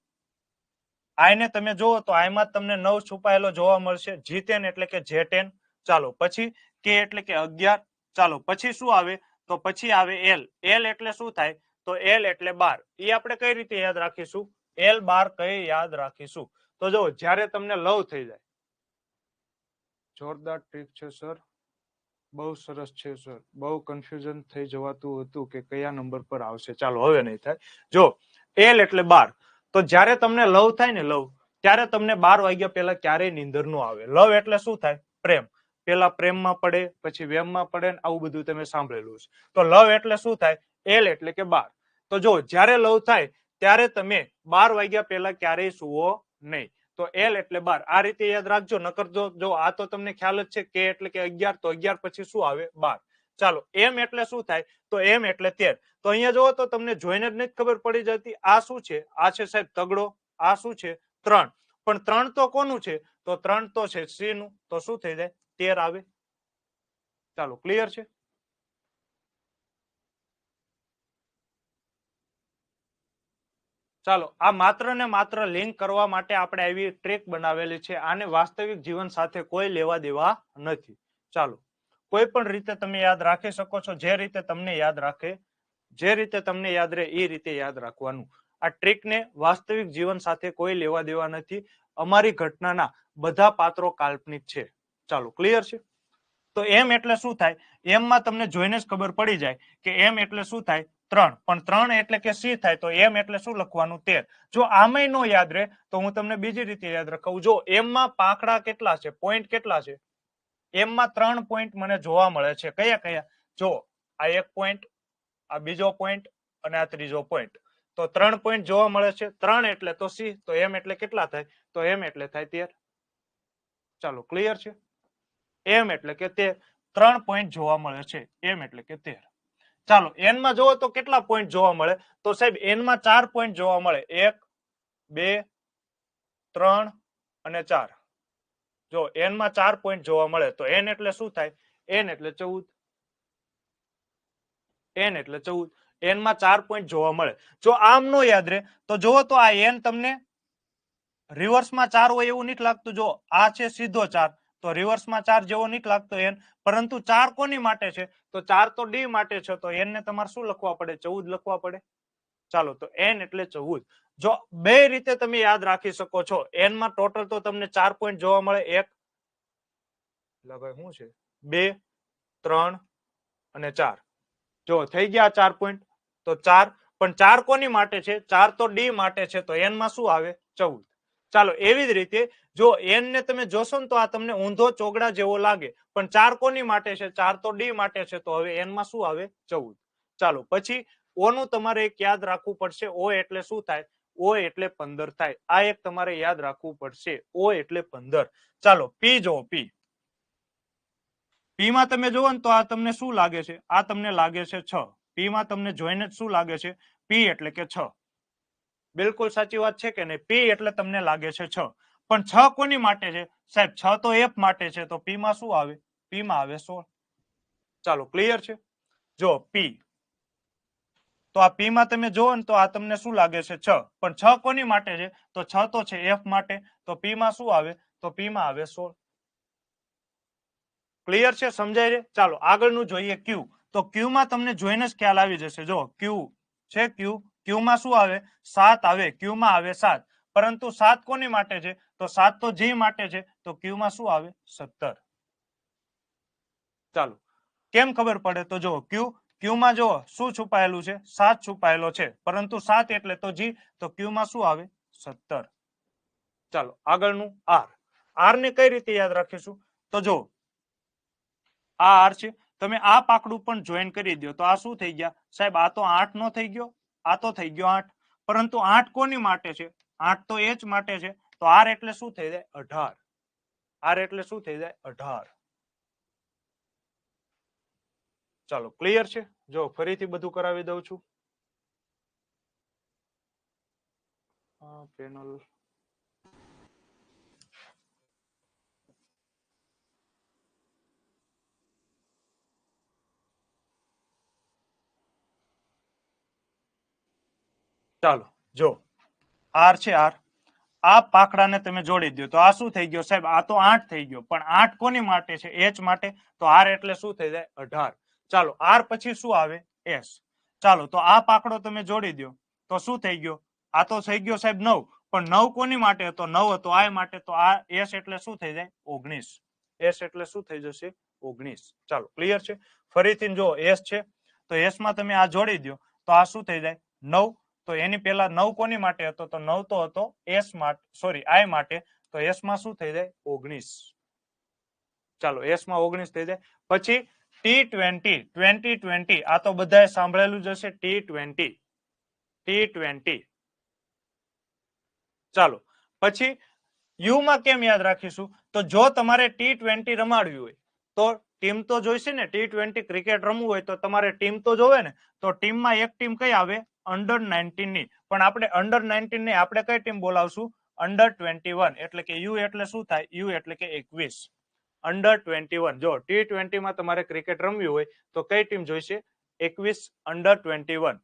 આઈ ને તમે જોવો તો આઈમાં તમને 9 છુપાયેલો જોવા મળશે. G10 એટલે કે J10. ચાલો પછી K એટલે કે 11. ચાલો પછી શું આવે? તો પછી આવે એલ. એલ એટલે શું થાય? તો એલ એટલે 12. એ આપણે કઈ રીતે યાદ રાખીશું? એલ 12 કઈ યાદ રાખીશું? તો જો જ્યારે તમને લવ થઈ જાય, જોરદાર ટ્રીક છે સર, બહુ સરસ છે સર, બહુ કન્ફ્યુઝન થઈ જવાતું હતું કે કયા નંબર પર આવશે. ચાલો હવે નહીં થાય. જો એલ એટલે 12, તો જ્યારે તમને લવ થાય ને, લવ, ત્યારે તમને 12 વાગ્યા પહેલા ક્યારેય નીંદર નો આવે. લવ એટલે શું થાય? પ્રેમ. પેલા પ્રેમમાં પડે, પછી વેમમાં પડે, ને આવું બધું તમે સાંભળેલું છે. તો લવ એટલે શું થાય? એલ એટલે કે 12. તો જો જ્યારે લવ થાય ત્યારે તમે 12 વાગ્યા પહેલા ક્યારેય સુવો નહીં. તો એલ એટલે 12. આ રીતે યાદ રાખજો. નકર જો આ તો તમને ખ્યાલ જ છે કે એટલે કે 11, તો 11 પછી શું આવે? 12. ચાલો, એમ એટલે શું થાય? તો એમ એટલે 13. તો અહીંયા જોવો તો તમને જોઈને જ નથી ખબર પડી જતી આ શું છે? આ છે સાહેબ તગડો. આ શું છે? 3. પણ 3 તો કોનું છે? તો 3 તો છે સી નું. તો શું થઈ જાય? 13 આવે. ચાલો, ક્લિયર છે? ચાલો, આ માત્ર ને માત્ર લિંક કરવા માટે આપણે આવી ટ્રીક બનાવેલી છે. આને વાસ્તવિક જીવન સાથે કોઈ લેવા દેવા નથી. ચાલો, કોઈ પણ રીતે તમે યાદ રાખી શકો છો, જે રીતે તમને યાદ રાખે, જે રીતે તમને યાદ રહે એ રીતે યાદ રાખવાનું. આ ટ્રીકને વાસ્તવિક જીવન સાથે કોઈ લેવા દેવા નથી. અમારી ઘટનાના બધા પાત્રો કાલ્પનિક છે. ચાલો, ક્લિયર છે? તો એમ એટલે શું થાય? એમમાં તમને જોઈને જ ખબર પડી જાય કે એમ એટલે શું થાય? 3. પણ 3 એટલે કે સી થાય. તો એમ એટલે શું લખવાનું? 13. જો આમાંય નો યાદ રહે તો હું તમને બીજી રીતે યાદ રખાવું. જો એમમાં પાંખડા કેટલા છે, પોઈન્ટ કેટલા છે? એમમાં 3 પોઈન્ટ મને જોવા મળે છે. કયા કયા? જો આ એક પોઈન્ટ, આ બીજો પોઈન્ટ અને આ ત્રીજો પોઈન્ટ. તો 3 પોઈન્ટ જોવા મળે છે. 3 એટલે તો સી. તો એમ એટલે કેટલા થાય? તો એમ એટલે થાય 13. ચાલો, ક્લિયર છે? એમ એટલે કે 3 પોઈન્ટ જોવા મળે છે. એમ એટલે કે 13. ચાલો, એન માં જોવો તો કેટલા પોઈન્ટ જોવા મળે? તો સાહેબ એન માં 4 પોઈન્ટ જોવા મળે. 1, 2, 3 અને 4. જો એન માં 4 પોઈન્ટ જોવા મળે તો એન એટલે શું થાય? એન એટલે 14. એન એટલે 14. એન માં 4 પોઈન્ટ જોવા મળે. જો આમ નો યાદ રહે તો જોવો તો આ એન તમને રિવર્સમાં 4 હોય એવું નથી લાગતું? જો આ છે સીધો 4, તો રિવર્સમાં 4 જેવો નથી લાગતો એન. પરંતુ 4 કોની માટે છે? તો 4 તો ડી માટે છે. તો એન ને તમારે શું લખવા પડે? 14 લખવા પડે. ચાલો, તો એન એટલે 14. જો બે રીતે તમે યાદ રાખી શકો છો. એન માં ટોટલ તો તમને 4 પોઈન્ટ જોવા મળે. 1, ભાઈ શું છે? 2, 3 અને 4. જો થઈ ગયા 4 પોઈન્ટ. તો 4, પણ 4 કોની માટે છે? 4 તો ડી માટે છે. તો એન માં શું આવે? 14. ચાલો, એવી જ રીતે જો એન ને તમે જોશો ને તો આ તમને ઊંધો ચોગડા જેવો લાગે, પણ 4 કોની માટે છે? 4 તો ડી માટે છે. તો હવે એન માં શું આવે? 14. ચાલો, પછી ઓ નું તમારે એક યાદ રાખવું પડશે. ઓ એટલે શું થાય? ઓ એટલે 15 થાય. આ એક તમારે યાદ રાખવું પડશે. ઓ એટલે 15. ચાલો, પી જો પી. પી માં તમે જોવો ને તો આ તમને શું લાગે છે? આ તમને લાગે છે 6. પી માં તમને જોઈને શું લાગે છે? પી એટલે કે 6. બિલકુલ સાચી વાત છે કે નહીં? પી એટલે તમને લાગે છે 6. પણ 6 કોની માટે છે? સાહેબ 6 તો એફ માટે છે. તો પી માં શું આવે? પી માં આવે 16. ચાલો, ક્લિયર છે? જો પી, તો આ પી માં તમે જોવો ને તો આ તમને શું લાગે છે? 6. પણ 6 કોની માટે છે? તો 6 તો છે એફ માટે. તો પી માં શું આવે? તો પી માં આવે 16. ક્લિયર છે? સમજાય છે? ચાલો, આગળનું જોઈએ ક્યુ. તો ક્યુ માં તમને જોઈને જ ખ્યાલ આવી જશે. જો ક્યુ છે, ક્યુ માં શું આવે? 7 આવે. ક્યુ માં આવે 7. પરંતુ 7 કોની માટે છે? તો 7 તો જી માટે છે. તો ક્યુ માં શું આવે? 17. ચાલો, કેમ ખબર પડે? તો જો ક્યુ માં જો શું છુપાયેલું છે? 7 છુપાયેલો છે. પરંતુ 7 એટલે તો જી. તો ક્યુ માં શું આવે? 17. ચાલો, આગળનું આર. આર ને કઈ રીતે યાદ રાખીશું? તો જો આ આર છે. તમે આ પાકડું પણ જોઈન કરી દો તો આ શું થઈ ગયા? સાહેબ આ તો 8 નો થઈ ગયો. આ તો થઈ ગયો 8. પરંતુ 8 કોની માટે છે? 8 તો એચ માટે છે. તો આર એટલે શું થઈ જાય? 18. આર એટલે શું થઈ જાય? 18. ચાલો, ક્લિયર છે? જો ફરીથી બધું કરાવી દઉં છું. પેનલ ચાલો, જો આર છે, આર, આ પાકડાને તમે જોડી દો તો આ શું થઈ ગયો? સાહેબ આ તો 8 થઈ ગયો. પણ 8 કોની માટે છે? એચ માટે. તો આર એટલે શું થઈ જાય? 18. ચાલો આર પછી શું આવે એસ. ચાલો તો આ પાકડો તમે જોડી દો તો શું થઈ ગયો? આ તો થઈ ગયો સાહેબ 9, પણ 9 કોની માટે હતો? 9 હતો આ માટે, તો આ એસ એટલે શું થઈ જાય? 19. એસ એટલે શું થઈ જશે? 19. ચાલો ક્લિયર છે? ફરીથી જો એસ છે તો એસ માં તમે આ જોડી દો તો આ શું થઈ જાય? 9. તો એની પહેલા 9 કોની માટે હતો? તો 9 તો હતો એસ માટે, સોરી આઈ માટે, તો એસ માં શું થઈ જાય? 19. ચાલો એસ માં 19 થઈ જાય. પછી T20, 2020 આ તો બધાએ સાંભળેલું જ હશે. T20. ચાલો પછી યુ માં કેમ યાદ રાખીશું? તો જો તમારે T20 રમાડવી હોય તો ટીમ તો જોઈશે ને. T20 ક્રિકેટ રમવું હોય તો તમારે ટીમ તો જોવે ને. તો ટીમમાં એક ટીમ કઈ આવે? અંડર 19 ની. પણ આપણે અંડર 19 ની આપણે કઈ ટીમ બોલાવશું? અંડર 21. એટલે કે યુ એટલે શું થાય? યુ એટલે કે 21. અંડર 21. જો T20 માં તમારે ક્રિકેટ રમવી હોય તો કઈ ટીમ જોઈશે? 21 અંડર 21.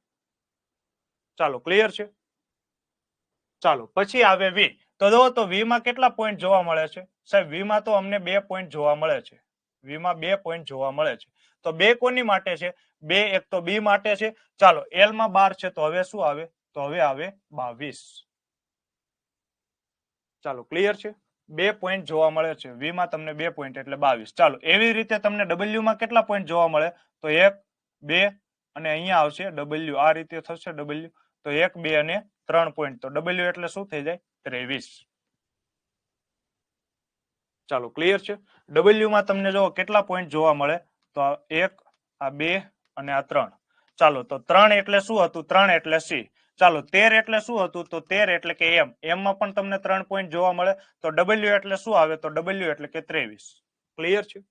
ચાલો ક્લિયર છે? ચાલો પછી આવે વી. તો જો તો વી માં કેટલા પોઈન્ટ જોવા મળે છે? સાહેબ વી માં તો અમને 2 પોઈન્ટ જોવા મળે છે. વી માં 2 પોઈન્ટ જોવા મળે છે. તો 2 કોની માટે છે? 2 એક તો બી માટે છે. ચાલો એલ માં 12 છે તો હવે શું આવે? તો હવે આવે 22. ચાલો ક્લિયર છે? 2 પોઈન્ટ જોવા મળે છે. વી માં તમને 2 પોઈન્ટ એટલે 22. ચાલો એવી રીતે તમને ડબલ્યુ માં કેટલા પોઈન્ટ જોવા મળે? તો 1 2 અને અહીંયા આવશે ડબલ્યુ. આ રીતે થશે ડબલ્યુ. તો 1 2 અને 3 પોઈન્ટ. તો ડબલ્યુ એટલે શું થઈ જાય? 23. ચાલો ક્લિયર છે? ડબલ્યુ માં તમને જો કેટલા પોઈન્ટ જોવા મળે? તો 1 આ 2 અને આ 3. ચાલો તો 3 એટલે શું હતું? 3 એટલે સી. ચાલો 13 એટલે શું હતું? તો 13 એટલે કે એમ. એમ માં પણ તમને 3 પોઈન્ટ જોવા મળે. તો ડબલ્યુ એટલે શું આવે? તો ડબલ્યુ એટલે કે 23. ક્લિયર છે?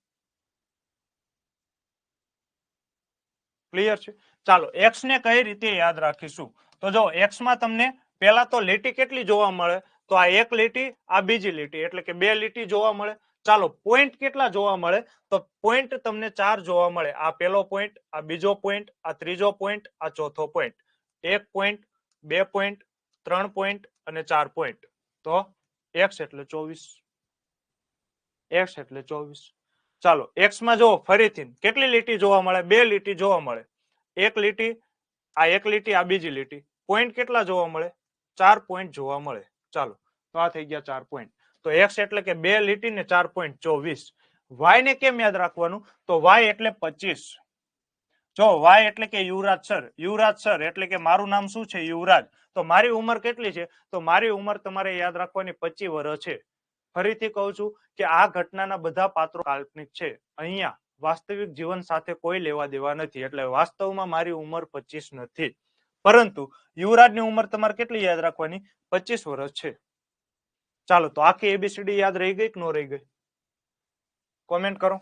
ક્લિયર છે? ચાલો એક્સ ને કઈ રીતે યાદ રાખીશું? તો જો એક્સ માં તમને પહેલા તો લીટી કેટલી જોવા મળે? તો આ એક લીટી, આ બીજી લીટી, એટલે કે 2 લીટી જોવા મળે. ચાલો પોઈન્ટ કેટલા જોવા મળે? તો પોઈન્ટ તમને 4 જોવા મળે. આ પહેલો પોઈન્ટ, આ બીજો પોઈન્ટ, આ ત્રીજો પોઈન્ટ, આ ચોથો પોઈન્ટ. 1 પોઈન્ટ, 2 પોઈન્ટ, 3 પોઈન્ટ અને 4 પોઈન્ટ. તો એક્સ એટલે 24. એક્સ એટલે 24. ચાલો એક્સ માં જો ફરીથી કેટલી લીટી જોવા મળે? 2 લીટી જોવા મળે. એક લીટી, આ એક લીટી, આ બીજી લીટી. પોઈન્ટ કેટલા જોવા મળે? 4 પોઈન્ટ જોવા મળે. ચાલો તો આ થઈ ગયા 4 પોઈન્ટ. તો એક્સ એટલે કે 2 લીટી ને 4 પોઈન્ટ 24. વાય ને કેમ યાદ રાખવાનું? તો વાય એટલે 25. જો વાય એટલે કે યુવરાજ સર. યુવરાજ સર એટલે કે મારું નામ શું છે? યુવરાજ. તો મારી ઉંમર કેટલી છે? તો મારી ઉંમર તમારે યાદ રાખવાની 25 વર્ષ છે. ફરીથી કહું છું કે આ ઘટનાના બધા પાત્રો કાલ્પનિક છે. અહીંયા વાસ્તવિક જીવન સાથે કોઈ લેવા દેવા નથી. એટલે વાસ્તવમાં મારી ઉંમર 25 નથી. પરંતુ યુવરાજની ઉંમર તમારે કેટલી યાદ રાખવાની? 25 વર્ષ છે. ચાલો તો આખી એબીસીડી યાદ રહી ગઈ કે ન રહી ગઈ? કોમેન્ટ કરો.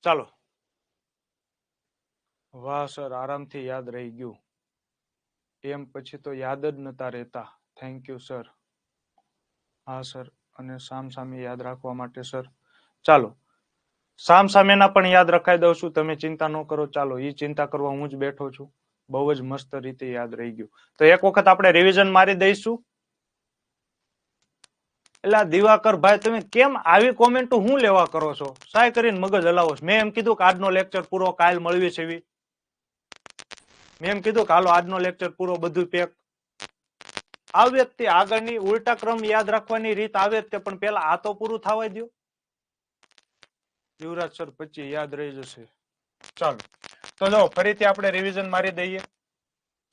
ચાલો વાહ સર, આરામથી યાદ રહી ગયું. એમ પછી તો યાદ જ નતા રહેતા. Thank you sir. હા સર, અને સામસામે યાદ રાખવા માટે સર. ચાલો સામસામેના પણ યાદ રખાઈ દઉં છું. તમે ચિંતા ન કરો. ચાલો એ ચિંતા કરવા હું જ બેઠો છું. બહુ જ મસ્ત રીતે યાદ રહી ગયું. તો એક વખત આપણે રિવિઝન મારી દઈશું. એટલે દિવાકર ભાઈ તમે કેમ આવી કોમેન્ટ હું લેવા કરો છો? સાય કરીને મગજ હલાવો. મેં એમ કીધું કે આજનો લેક્ચર પૂરો, કાલ મળવી છે એવી. મેં એમ કીધું કે હાલો આજનો લેક્ચર પૂરો, બધું પેક. આવે જ તે આગળની ઉલટા ક્રમ યાદ રાખવાની રીત આવે જ તે, પણ પેલા આ તો પૂરું થવા દો. યુવરાજ સર 25 યાદ રહી જશે. ચાલો તો જો ફરીથી આપણે રિવિઝન મારી દઈએ.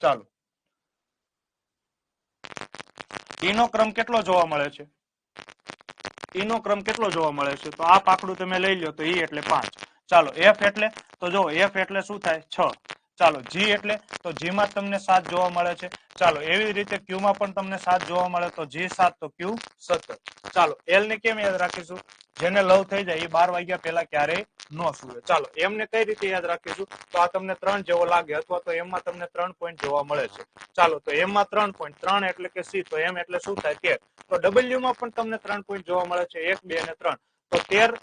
ચાલો ઈનો ક્રમ કેટલો જોવા મળે છે? ઈનો ક્રમ કેટલો જોવા મળે છે? તો આ પાકડું તમે લઈ લો તો ઈ એટલે 5. ચાલો એફ એટલે, તો જો એફ એટલે શું થાય? 6. ચાલો જી એટલે, તો જી માં તમને 7 જોવા મળે છે. ચાલો એવી રીતે ક્યુ માં પણ તમને 7 જોવા મળે. તો જી 7 તો ક્યુ 17. ચાલો એલ ને કેમ યાદ રાખીશું? જેને લવ થઈ જાય એ 12 વાગ્યા પહેલા ક્યારેય ન સુવે. ચાલો એમને કઈ રીતે યાદ રાખીશું? તો આ તમને 3 જેવો લાગે અથવા તો એમાં તમને 3 પોઈન્ટ જોવા મળે છે. ચાલો તો એમાં 3 પોઈન્ટ, 3 એટલે કે સી, તો એમ એટલે શું થાય? 13. તો ડબલ્યુ માં પણ તમને 3 પોઈન્ટ જોવા મળે છે, 1, 2 અને 3. તો 13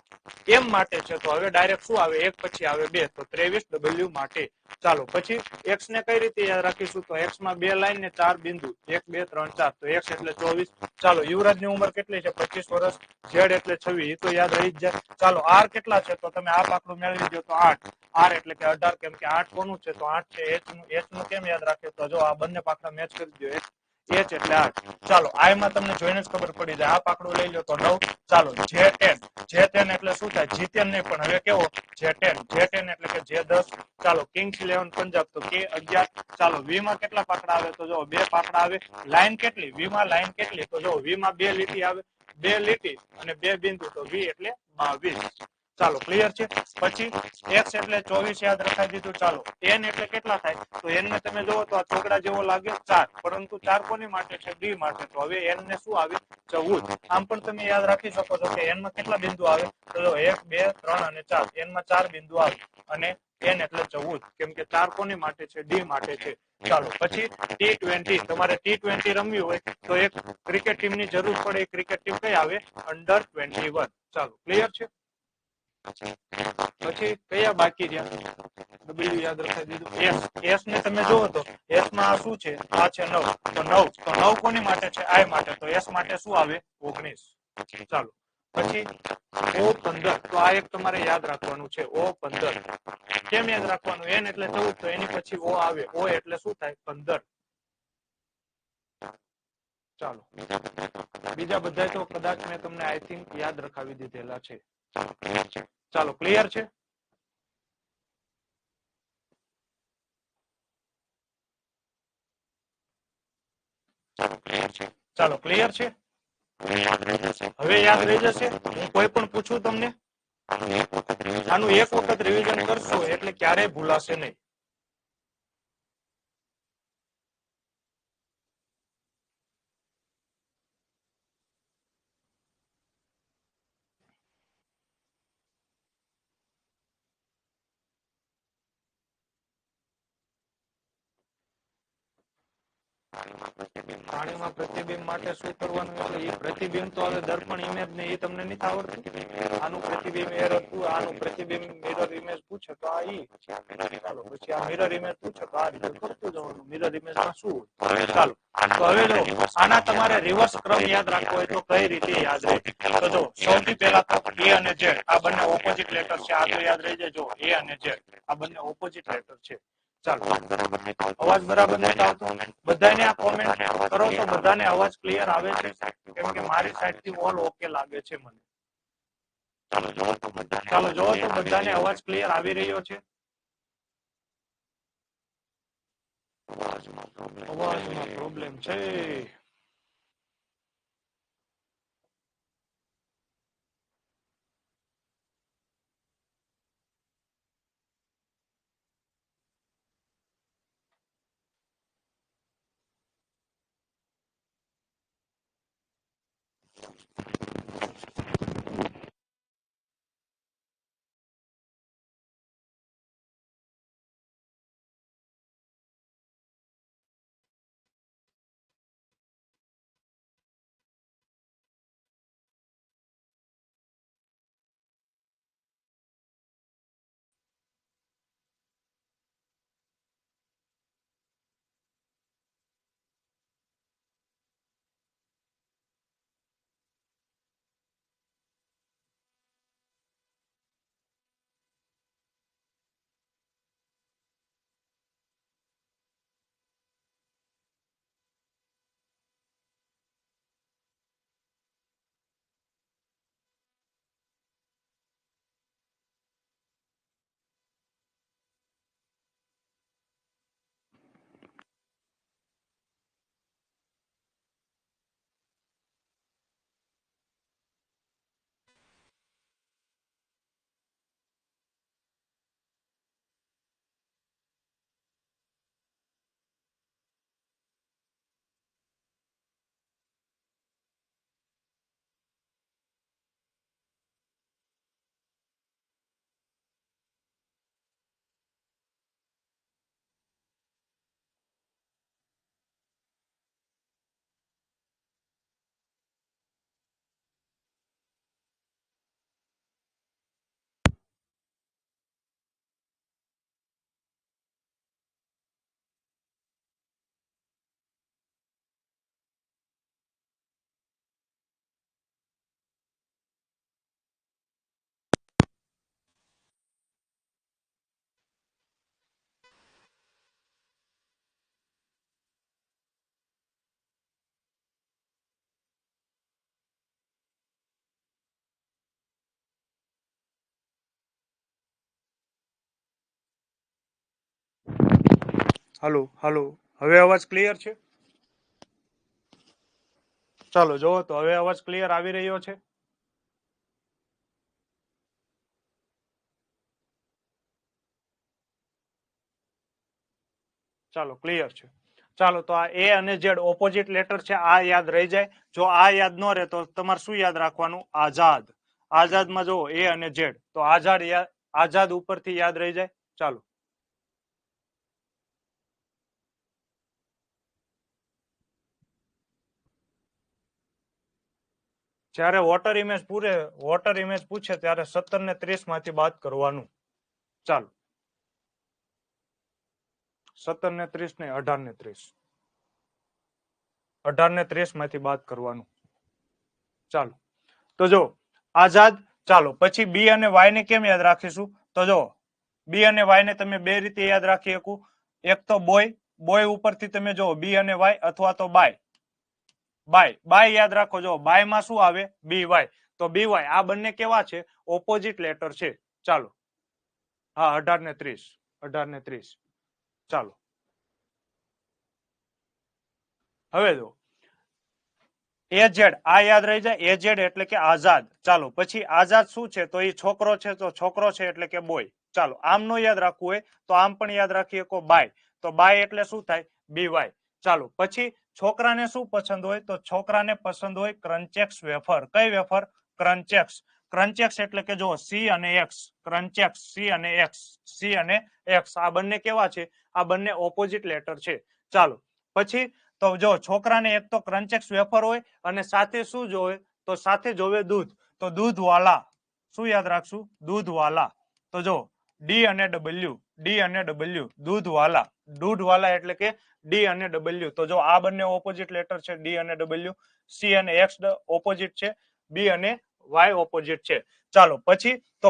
એમ માટે છે. તો હવે ડાયરેક્ટ શું આવે? 1 પછી આવે 2, તો 23 ડબલ્યુ માટે. ચાલો પછી એક્સ ને કઈ રીતે યાદ રાખીશું? તો એક્સ માં 2 લાઈન ને 4 બિંદુ, 1, 2, 3, 4. તો એક્સ એટલે 24. ચાલો યુવરાજ ની ઉંમર કેટલી છે? 25 વર્ષ. ઝેડ એટલે 26, એ તો યાદ રહી જ જાય. ચાલો આર કેટલા છે? તો તમે આ આંકડો મેળવી દો તો 8. આર એટલે કે 18, કેમ કે 8 કોનું છે? તો 8 છે એચ નું. એચ નું કેમ યાદ રાખે? તો જો આ બંને પાકડા મેચ કરી દો, એચ એટલે 8. ચાલો આઈ માં તમને જોઈને જ ખબર પડી જાય. આ પાકડું લઈ લો તો 9. ચાલો જે10, જે10 એટલે શું થાય? જીતેન નહીં, પણ હવે કેવો? જે10, જે10 એટલે કે જે10. ચાલો કિંગ્સ 11 પંજાબ, તો કે 11. ચાલો વી માં કેટલા પાકડા આવે? તો જો 2 પાકડા આવે. લાઈન કેટલી? વી માં લાઈન કેટલી? તો જો વી માં 2 લીટી આવે, 2 લીટી અને 2 બિંદુ, તો વી એટલે 22. ચાલો ક્લિયર છે. પછી એક્સ એટલે 24 યાદ રખાઈ દીધું. ચાલો એન એટલે કેટલા થાય? તો એન ને તમે જોવો તો આ ચોકડા જેવો લાગે 4, પરંતુ 4 કોની માટે છે? ડી માટે. તો હવે એન ને શું આવે? 14. આમ પણ તમે યાદ રાખી શકો છો કે એન માં કેટલા બિંદુ આવે? તો જો 1, 2, 3 અને 4. એન માં 4 બિંદુ આવે અને એન એટલે 14, કેમ કે 4 કોની માટે છે? ડી માટે છે. ચાલો પછી T20, તમારે T20 રમવી હોય તો એક ક્રિકેટ ટીમ ની જરૂર પડે. ક્રિકેટ ટીમ કઈ આવે? અંડર 21. ચાલો ક્લિયર છે. પછી કયા બાકી રહ્યા? ડબલ્યુ યાદ રખાઈ દીધું. એસ, એસ ને તમે જોવો તો એસ માં શું છે? આ છે 9. તો 9, તો 9 કોની માટે છે? આઈ માટે. તો એસ માટે શું આવે? 19. ચાલો પછી O15, તો આ એક તમારે યાદ રાખવાનું છે. O15 કેમ યાદ રાખવાનું? એન એટલે 14, તો એની પછી ઓ આવે. ઓ એટલે શું થાય? 15. ચાલો બીજા બધા તો કદાચ મેં તમને આઈ થિંક યાદ રખાવી દીધેલા છે. ચાલો ક્લિયર છે. ચાલો ક્લિયર છે. હવે યાદ રહી જશે. હું કોઈ પણ પૂછું તમને, આનું એક વખત રિવિઝન કરશો એટલે ક્યારેય ભૂલાશે નહીં. પાણીમાં પ્રતિબિંબ માટે શું કરવાનું? એટલે એ પ્રતિબિંબ તો હવે દર્પણ ઇમેજ ને એ તમને નથી આવડતું. આનું પ્રતિબિંબ એર હતું, આનું પ્રતિબિંબ મિરર ઇમેજ પૂછે તો આ ઈ. ચાલો પછી આ મિરર ઇમેજ પૂછે તો આ રીતે કરતું જવાનું. મિરર ઇમેજ માં શું હોય? ચાલો તો હવે જો આના તમારે રિવર્સ ક્રમ યાદ રાખવો હોય તો કઈ રીતે યાદ રહે? તો જો સૌથી પહેલા તો એ અને ઝેડ, આ બંને ઓપોઝિટ લેટર છે. આ તો યાદ રહી જાય. જો એ અને ઝેડ આ બંને ઓપોઝિટ લેટર છે. ચાલો અવાજ બરાબર નથી આવતો? બધાને આ કોમેન્ટ કરો તો બધાને અવાજ ક્લિયર આવે છે? કેમ કે મારી સાઈડ થી ઓલ ઓકે લાગે છે મને. ચાલો જોવો તો બધાને અવાજ ક્લિયર આવી રહ્યો છે? અવાજમાં પ્રોબ્લેમ છે. હાલો હાલો, હવે અવાજ ક્લિયર છે? ચાલો જોવો તો હવે અવાજ ક્લિયર આવી રહ્યો છે? ચાલો ક્લિયર છે. ચાલો તો આ એ અને ઝેડ ઓપોઝિટ લેટર છે, આ યાદ રહી જાય. જો આ યાદ ન રહે તો તમારે શું યાદ રાખવાનું? આઝાદ. આઝાદમાં જો એ અને ઝેડ, તો આઝાદ ઉપરથી યાદ રહી જાય. ચાલો જ્યારે વોટર ઇમેજ પૂછે ત્યારે 17 ને 30 માંથી બાદ કરવાનું. ચાલો 17 ને 30 ને 18 ને 30, 18 ને 30 માંથી બાદ કરવાનું. ચાલો તો જો આઝાદ. ચાલો પછી બી અને વાય ને કેમ યાદ રાખીશું? તો જો બી અને વાય ને તમે બે રીતે યાદ રાખી શકો. એક તો બોય ઉપરથી તમે જો બી અને વાય, અથવા તો બાય યાદ રાખો. જો બાય માં શું આવે? B Y. તો બી વાય આ બંને કેવા છે? ઓપોઝિટ લેટર છે. ચાલો હા 18 ને 30, 18 ને 30. ચાલો હવે જો એઝેડ, આ યાદ રહી જાય. એઝેડ એટલે કે આઝાદ. ચાલો પછી આઝાદ શું છે? તો એ છોકરો છે, તો છોકરો છે એટલે કે બોય. ચાલો આમ નો યાદ રાખવું હોય તો આમ પણ યાદ રાખીએ કો બાય. તો બાય એટલે શું થાય? B Y. ચાલો પછી છોકરાને શું પસંદ હોય? તો છોકરાને પસંદ હોય ક્રન્ચેક્સ વેફર. કઈ વેફર? ક્રન્ચેક્સ. ક્રન્ચેક્સ એટલે કે જો સી અને એક્સ. ક્રન્ચેક્સ સી અને એક્સ, સી અને એક્સ આ બંને કેવા છે? આ બંને ઓપોઝિટ લેટર છે. ચાલો પછી તો જો છોકરાને એક તો ક્રન્ચેક્સ વેફર હોય અને સાથે શું જોવે? તો સાથે જોવે દૂધ. તો દૂધ વાલા. શું યાદ રાખશું? દૂધ વાલા. તો જો ડી અને ડબલ્યુ, ડી અને ડબલ્યુ દૂધ વાલા એટલે કે ડી અને ડબલ્યુ. તો જો આ બંને ઓપોઝિટ લેટર છે, ડી અને ડબલ્યુ. સી અને એક્સ ઓપોઝિટ છે, બી અને વાય ઓપોઝિટ છે. ચાલો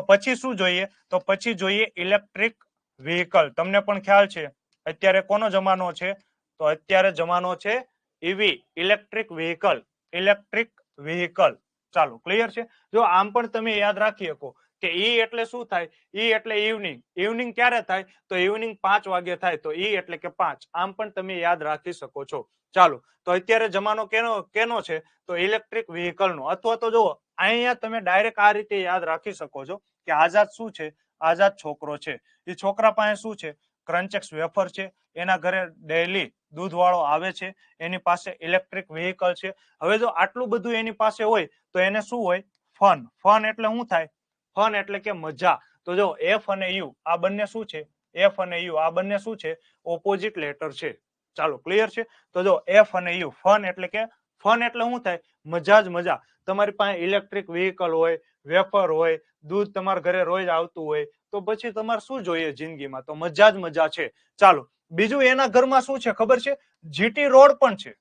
પછી શું જોઈએ? તો પછી જોઈએ ઇલેક્ટ્રિક વ્હીકલ. તમને પણ ખ્યાલ છે અત્યારે કોનો જમાનો છે? તો અત્યારે જમાનો છે EV, electric vehicle. Electric vehicle. ચાલો ક્લિયર છે. જો આમ પણ તમે યાદ રાખી શકો કે ઈ એટલે શું થાય? ઈ એટલે ઇવનિંગ. ઇવનિંગ ક્યારે થાય? તો ઇવનિંગ 5 વાગે થાય. તો ઈ એટલે કે 5. આમ પણ તમે યાદ રાખી શકો છો. ચાલો તો અત્યારે જમાનો કેનો છે? તો ઇલેક્ટ્રિક વ્હીકલ નો. અથવા તો જો અહીંયા તમે ડાયરેક્ટ આ રીતે યાદ રાખી શકો છો કે આઝાદ શું છે? આઝાદ છોકરો છે. એ છોકરા પાસે શું છે? ક્રન્ચેક્સ વેફર છે. એના ઘરે ડેઈલી દૂધ વાળો આવે છે. એની પાસે ઇલેક્ટ્રિક વ્હીકલ છે. હવે જો આટલું બધું એની પાસે હોય તો એને શું હોય? ફન. ફન એટલે શું થાય? ફન એટલે કે મજા. તો જો એફ અને યુ આ બંને શું છે? એફ અને યુ આ બંને શું છે? ઓપોઝિટ લેટર છે. ચાલો ક્લિયર છે. તો જો એફ અને યુ ફન એટલે કે ફન એટલે શું થાય? મજા જ મજા. તમારી પાસે ઇલેક્ટ્રિક વ્હીકલ હોય, વેફર હોય, દૂધ તમારા ઘરે રોજ આવતું હોય, તો પછી તમારે શું જોઈએ જિંદગીમાં? તો મજા જ મજા છે. ચાલો બીજું એના ઘરમાં શું છે ખબર છે? જીટી રોડ પણ છે.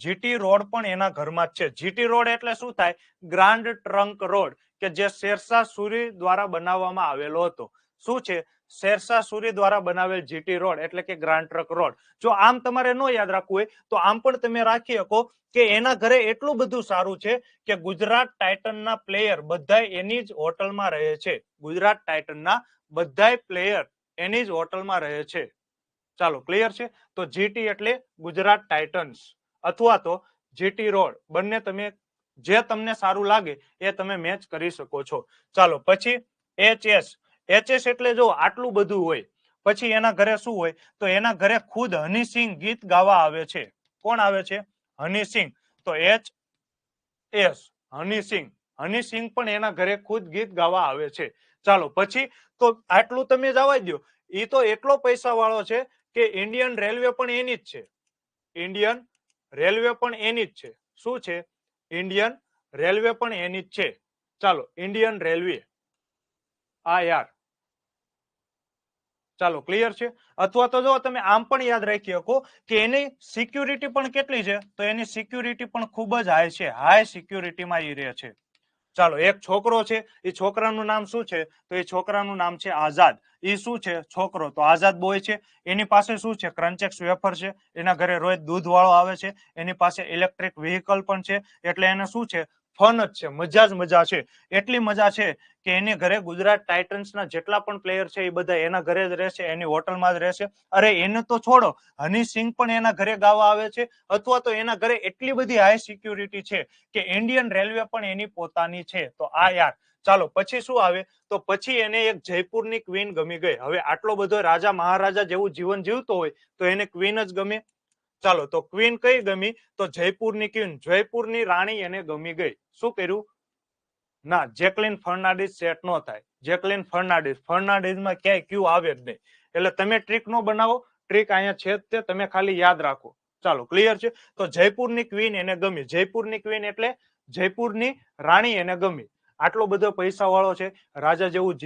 જીટી રોડ પણ એના ઘરમાં જ છે. જીટી રોડ એટલે શું થાય? ગ્રાન્ડ ટ્રંક રોડ, કે જે શેરશાહ સૂરી દ્વારા બનાવવામાં આવેલો હતો. શું છે? શેરશાહ સૂરી દ્વારા બનાવેલ જીટી રોડ એટલે કે ગ્રાન્ડ ટ્રંક રોડ. જો આમ તમારે ન યાદ રાખવું હોય તો આમ પણ તમે રાખી શકો કે એના ઘરે એટલું બધું સારું છે કે ગુજરાત ટાઇટનના પ્લેયર બધા એની જ હોટલમાં રહે છે. ગુજરાત ટાઇટનના બધા પ્લેયર એની જ હોટલમાં રહે છે. ચાલો ક્લિયર છે. તો જીટી એટલે ગુજરાત ટાઇટન્સ અથવા તો જીટી રોડ, બંને તમે જે તમને સારું લાગે એ તમે મેચ કરી શકો છો. ચાલો પછી એચએસ એટલે જો આટલું બધું હોય પછી એના ઘરે શું હોય? તો એના ઘરે ખુદ હની સિંહ ગીત ગાવા આવે છે. કોણ આવે છે? હની સિંહ. તો એચ હની સિંહ પણ એના ઘરે ખુદ ગીત ગાવા આવે છે. ચાલો પછી તો આટલું તમે જવા દો. એ તો એટલો પૈસા વાળો છે કે ઇન્ડિયન રેલવે પણ એની જ છે. ઇન્ડિયન રેલવે પણ એની જ છે. શું છે? ઇન્ડિયન રેલવે પણ એની જ છે. ચાલો ઇન્ડિયન રેલવે આ યાર. ચાલો ક્લિયર છે. અથવા તો જો તમે આમ પણ યાદ રાખી શકો કે એની સિક્યુરિટી પણ કેટલી છે? તો એની સિક્યુરિટી પણ ખૂબ જ હાઈ છે. હાઈ સિક્યુરિટીમાં એ રહે છે. ચાલો એક છોકરો છે. એ છોકરાનું નામ શું છે? તો એ છોકરાનું નામ છે આઝાદ. એ શું છે? છોકરો. તો આઝાદ બોય છે. એની પાસે શું છે? ક્રન્ચેક્સ વેફર છે. એના ઘરે રોજ દૂધ વાળો આવે છે. એની પાસે ઇલેક્ટ્રિક વ્હીકલ પણ છે. એટલે એને શું છે? ફન જ છે, મજા જ મજા છે. એટલી મજા છે કે એની ઘરે ગુજરાત ટાઇટન્સના જેટલા પણ પ્લેયર છે એ બધા એના ઘરે જ રહેશે, એની હોટલમાં જ રહેશે. અરે એને તો છોડો, હની સિંહ પણ એના ઘરે ગાવા આવે છે, અથવા તો એના ઘરે એટલી બધી હાઈ સિક્યુરિટી છે કે ઇન્ડિયન રેલવે પણ એની પોતાની છે. તો આ યાર ચાલો પછી શું આવે, તો પછી એને એક જયપુરની ક્વીન ગમી ગઈ. હવે આટલો બધો રાજા મહારાજા જેવું જીવન જીવતો હોય તો એને ક્વીન જ ગમે. ચાલો તો ક્વીન કઈ ગમી, તો જયપુરની ક્વીન, જયપુરની રાણી એને ગમી ગઈ. શું કર્યું? ના, જેકલિન ફર્નાન્ડીસ સેટ નો થાય. જેકલિન ફર્નાન્ડીસ માં ક્યાંય ક્યુ આવે જ નહીં. એટલે તમે ટ્રીક નો બનાવો, ટ્રીક અહીંયા છે જ તે, તમે ખાલી યાદ રાખો. ચાલો ક્લિયર છે. તો જયપુરની ક્વીન એને ગમી. જયપુરની ક્વીન એટલે જયપુરની રાણી એને ગમી. આટલો બધો પૈસા વાળો છે, રાજા જેવું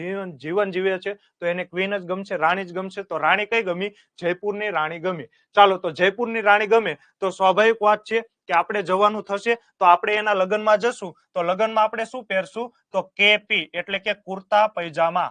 જીવન જીવે છે, તો એને ક્વીન જ ગમશે, રાણી જ ગમશે. તો રાણી કઈ ગમી? જયપુરની રાણી ગમી. ચાલો તો જયપુરની રાણી ગમે તો સ્વાભાવિક વાત છે કે આપણે જવાનું થશે, તો આપણે એના લગ્નમાં જશું. તો લગ્નમાં આપણે શું પહેરશું? તો કેપી એટલે કે કુર્તા પૈજામા.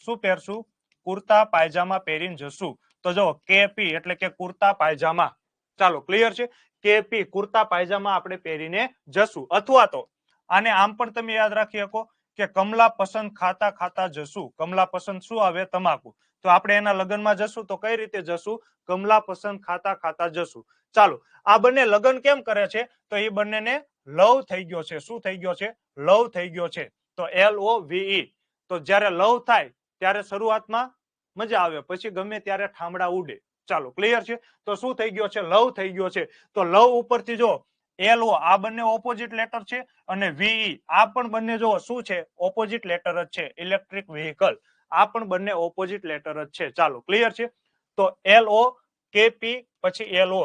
શું પહેરશું? કુર્તા પાયજામા પહેરીને જશું. તો જો કેપી એટલે કે કુર્તા પાયજામા. ચાલો ક્લિયર છે. કેપી કુર્તા પાયજામા આપણે પહેરીને જશું. અથવા તો આને આમ પણ તમે યાદ રાખી શકો કે કમલા પસંદ ખાતા ખાતા જશું. કમલા પસંદ શું આવે? તમાકુ. તો આપણે એના લગ્નમાં જશું તો કઈ રીતે જશું? કમલા પસંદ ખાતા ખાતા જશું. ચાલો આ બંને લગ્ન કેમ કરે છે? તો એ બંનેને લવ થઈ ગયો છે. શું થઈ ગયો છે? લવ થઈ ગયો છે. તો LOVE. તો જ્યારે લવ થાય ત્યારે શરૂઆતમાં મજા આવે, પછી ગમે ત્યારે ઠામડા ઉડે. ચાલો ક્લિયર છે. તો શું થઈ ગયો છે? લવ થઈ ગયો છે. તો લવ ઉપરથી જો LO આ બંને ઓપોઝિટ લેટર છે, અને VE આ પણ બંને જો શું છે? ઓપોઝિટ લેટર જ છે. ઇલેક્ટ્રિક વ્હીકલ આ પણ બંને ઓપોઝિટ લેટર જ છે. ચાલો ક્લિયર છે. તો LO KP પછી LO,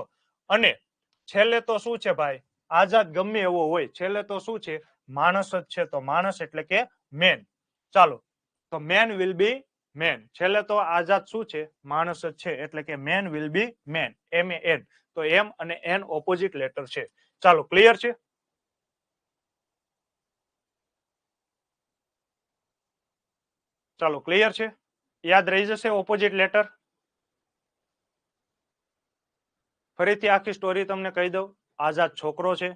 અને છેલ્લે તો શું છે ભાઈ? આઝાદ ગમે એવો હોય, છેલ્લે તો શું છે? માણસ જ છે. તો માણસ એટલે કે મેન. ચાલો તો મેન વિલ બી મેન. છેલ્લે તો આઝાદ શું છે? માણસ જ છે. એટલે કે man will be man. MAN. તો M અને N ઓપોઝિટ લેટર છે. ચાલો ક્લિયર છે. ચાલો ક્લિયર છે. યાદ રહી જશે ઓપોઝિટ લેટર. ફરીથી આખી સ્ટોરી તમને કહી દઉં. આઝાદ છોકરો છે,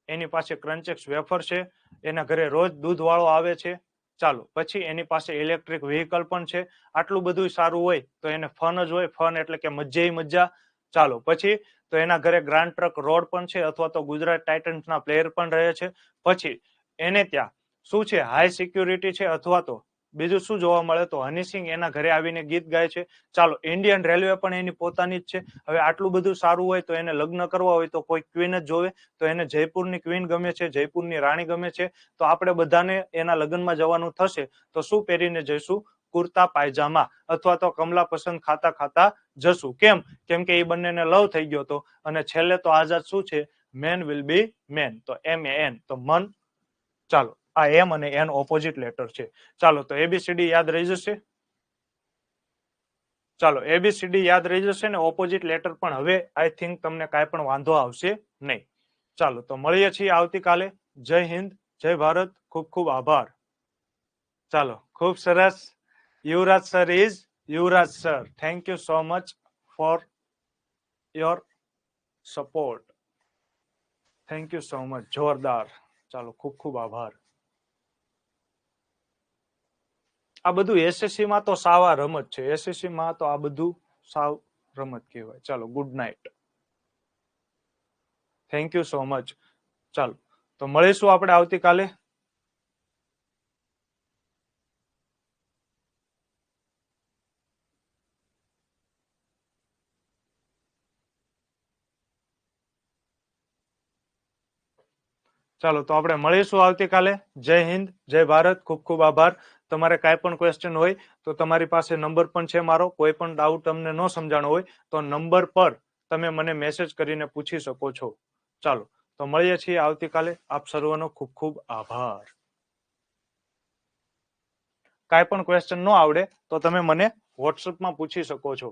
એની પાસે ક્રન્ચેક્સ વેફર છે, એના ઘરે રોજ દૂધ વાળો આવે છે. ચાલો પછી એની પાસે ઇલેક્ટ્રિક વ્હીકલ પણ છે. આટલું બધું સારું હોય તો એને ફન જ હોય. ફન એટલે કે મજા મજા. ચાલો પછી તો એના ઘરે ગ્રાન્ડ ટ્રક રોડ પણ છે, અથવા તો ગુજરાત ટાઇટન્સના પ્લેયર પણ રહે છે. પછી એને ત્યાં શું છે? હાઈ સિક્યુરિટી છે. અથવા તો બીજું શું જોવા મળે? તો હની સિંહ એના ઘરે આવીને ગીત ગાય છે. ચાલો ઇન્ડિયન રેલવે પણ એની પોતાની જ છે. હવે આટલું બધું સારું હોય તો એને લગ્ન કરવા હોય તો કોઈ ક્વીન જ જોવે. તો એને જયપુરની ક્વીન ગમે છે, જયપુરની રાણી ગમે છે. તો આપણે બધાને એના લગ્નમાં જવાનું થશે તો શું પહેરીને જઈશું? કુર્તા પાયજામા, અથવા તો કમલા પસંદ ખાતા ખાતા જશું. કેમ? કેમ કે એ બંનેને લવ થઈ ગયો હતો, અને છેલ્લે તો આઝાદ શું છે? Man will be man. તો MAN. તો મન. ચાલો આ M અને N ઓપોઝિટ લેટર છે. ચાલો તો ABCD યાદ રહી જશે. ચાલો ABCD યાદ રહી જશે ને ઓપોઝિટ લેટર પણ. હવે આઈ થિંક તમને કાંઈ પણ વાંધો આવશે નહીં. ચાલો તો મળીએ છીએ આવતીકાલે. જય હિન્દ, જય ભારત. ખૂબ ખૂબ આભાર. ચાલો ખૂબ સરસ. Yuvraj sir is Yuvraj sir. Thank you so much for your support. Thank you so much. જોરદાર. ચાલો ખૂબ ખૂબ આભાર. આ બધું SSC માં તો સાવ રમત છે. SSC માં તો આ બધું સાવ રમત કહેવાય. ચાલો good night. Thank you so much. ચાલો તો મળીશું આપણે આવતીકાલે. ચાલો તો આપણે મળીશું આવતીકાલે. જય હિન્દ, જય ભારત. ખૂબ ખૂબ આભાર. તમારે કાંઈ પણ ક્વેશ્ચન હોય તો તમારી પાસે નંબર પણ છે મારો. કોઈ પણ ડાઉટ તમને ન સમજાણો હોય તો નંબર પર તમે મને મેસેજ કરીને પૂછી શકો છો. ચાલો તો મળીએ છીએ આવતીકાલે. આપ સર્વનો ખૂબ ખૂબ આભાર. કાંઈ પણ ક્વેશ્ચન ન આવડે તો તમે મને વોટ્સઅપમાં પૂછી શકો છો.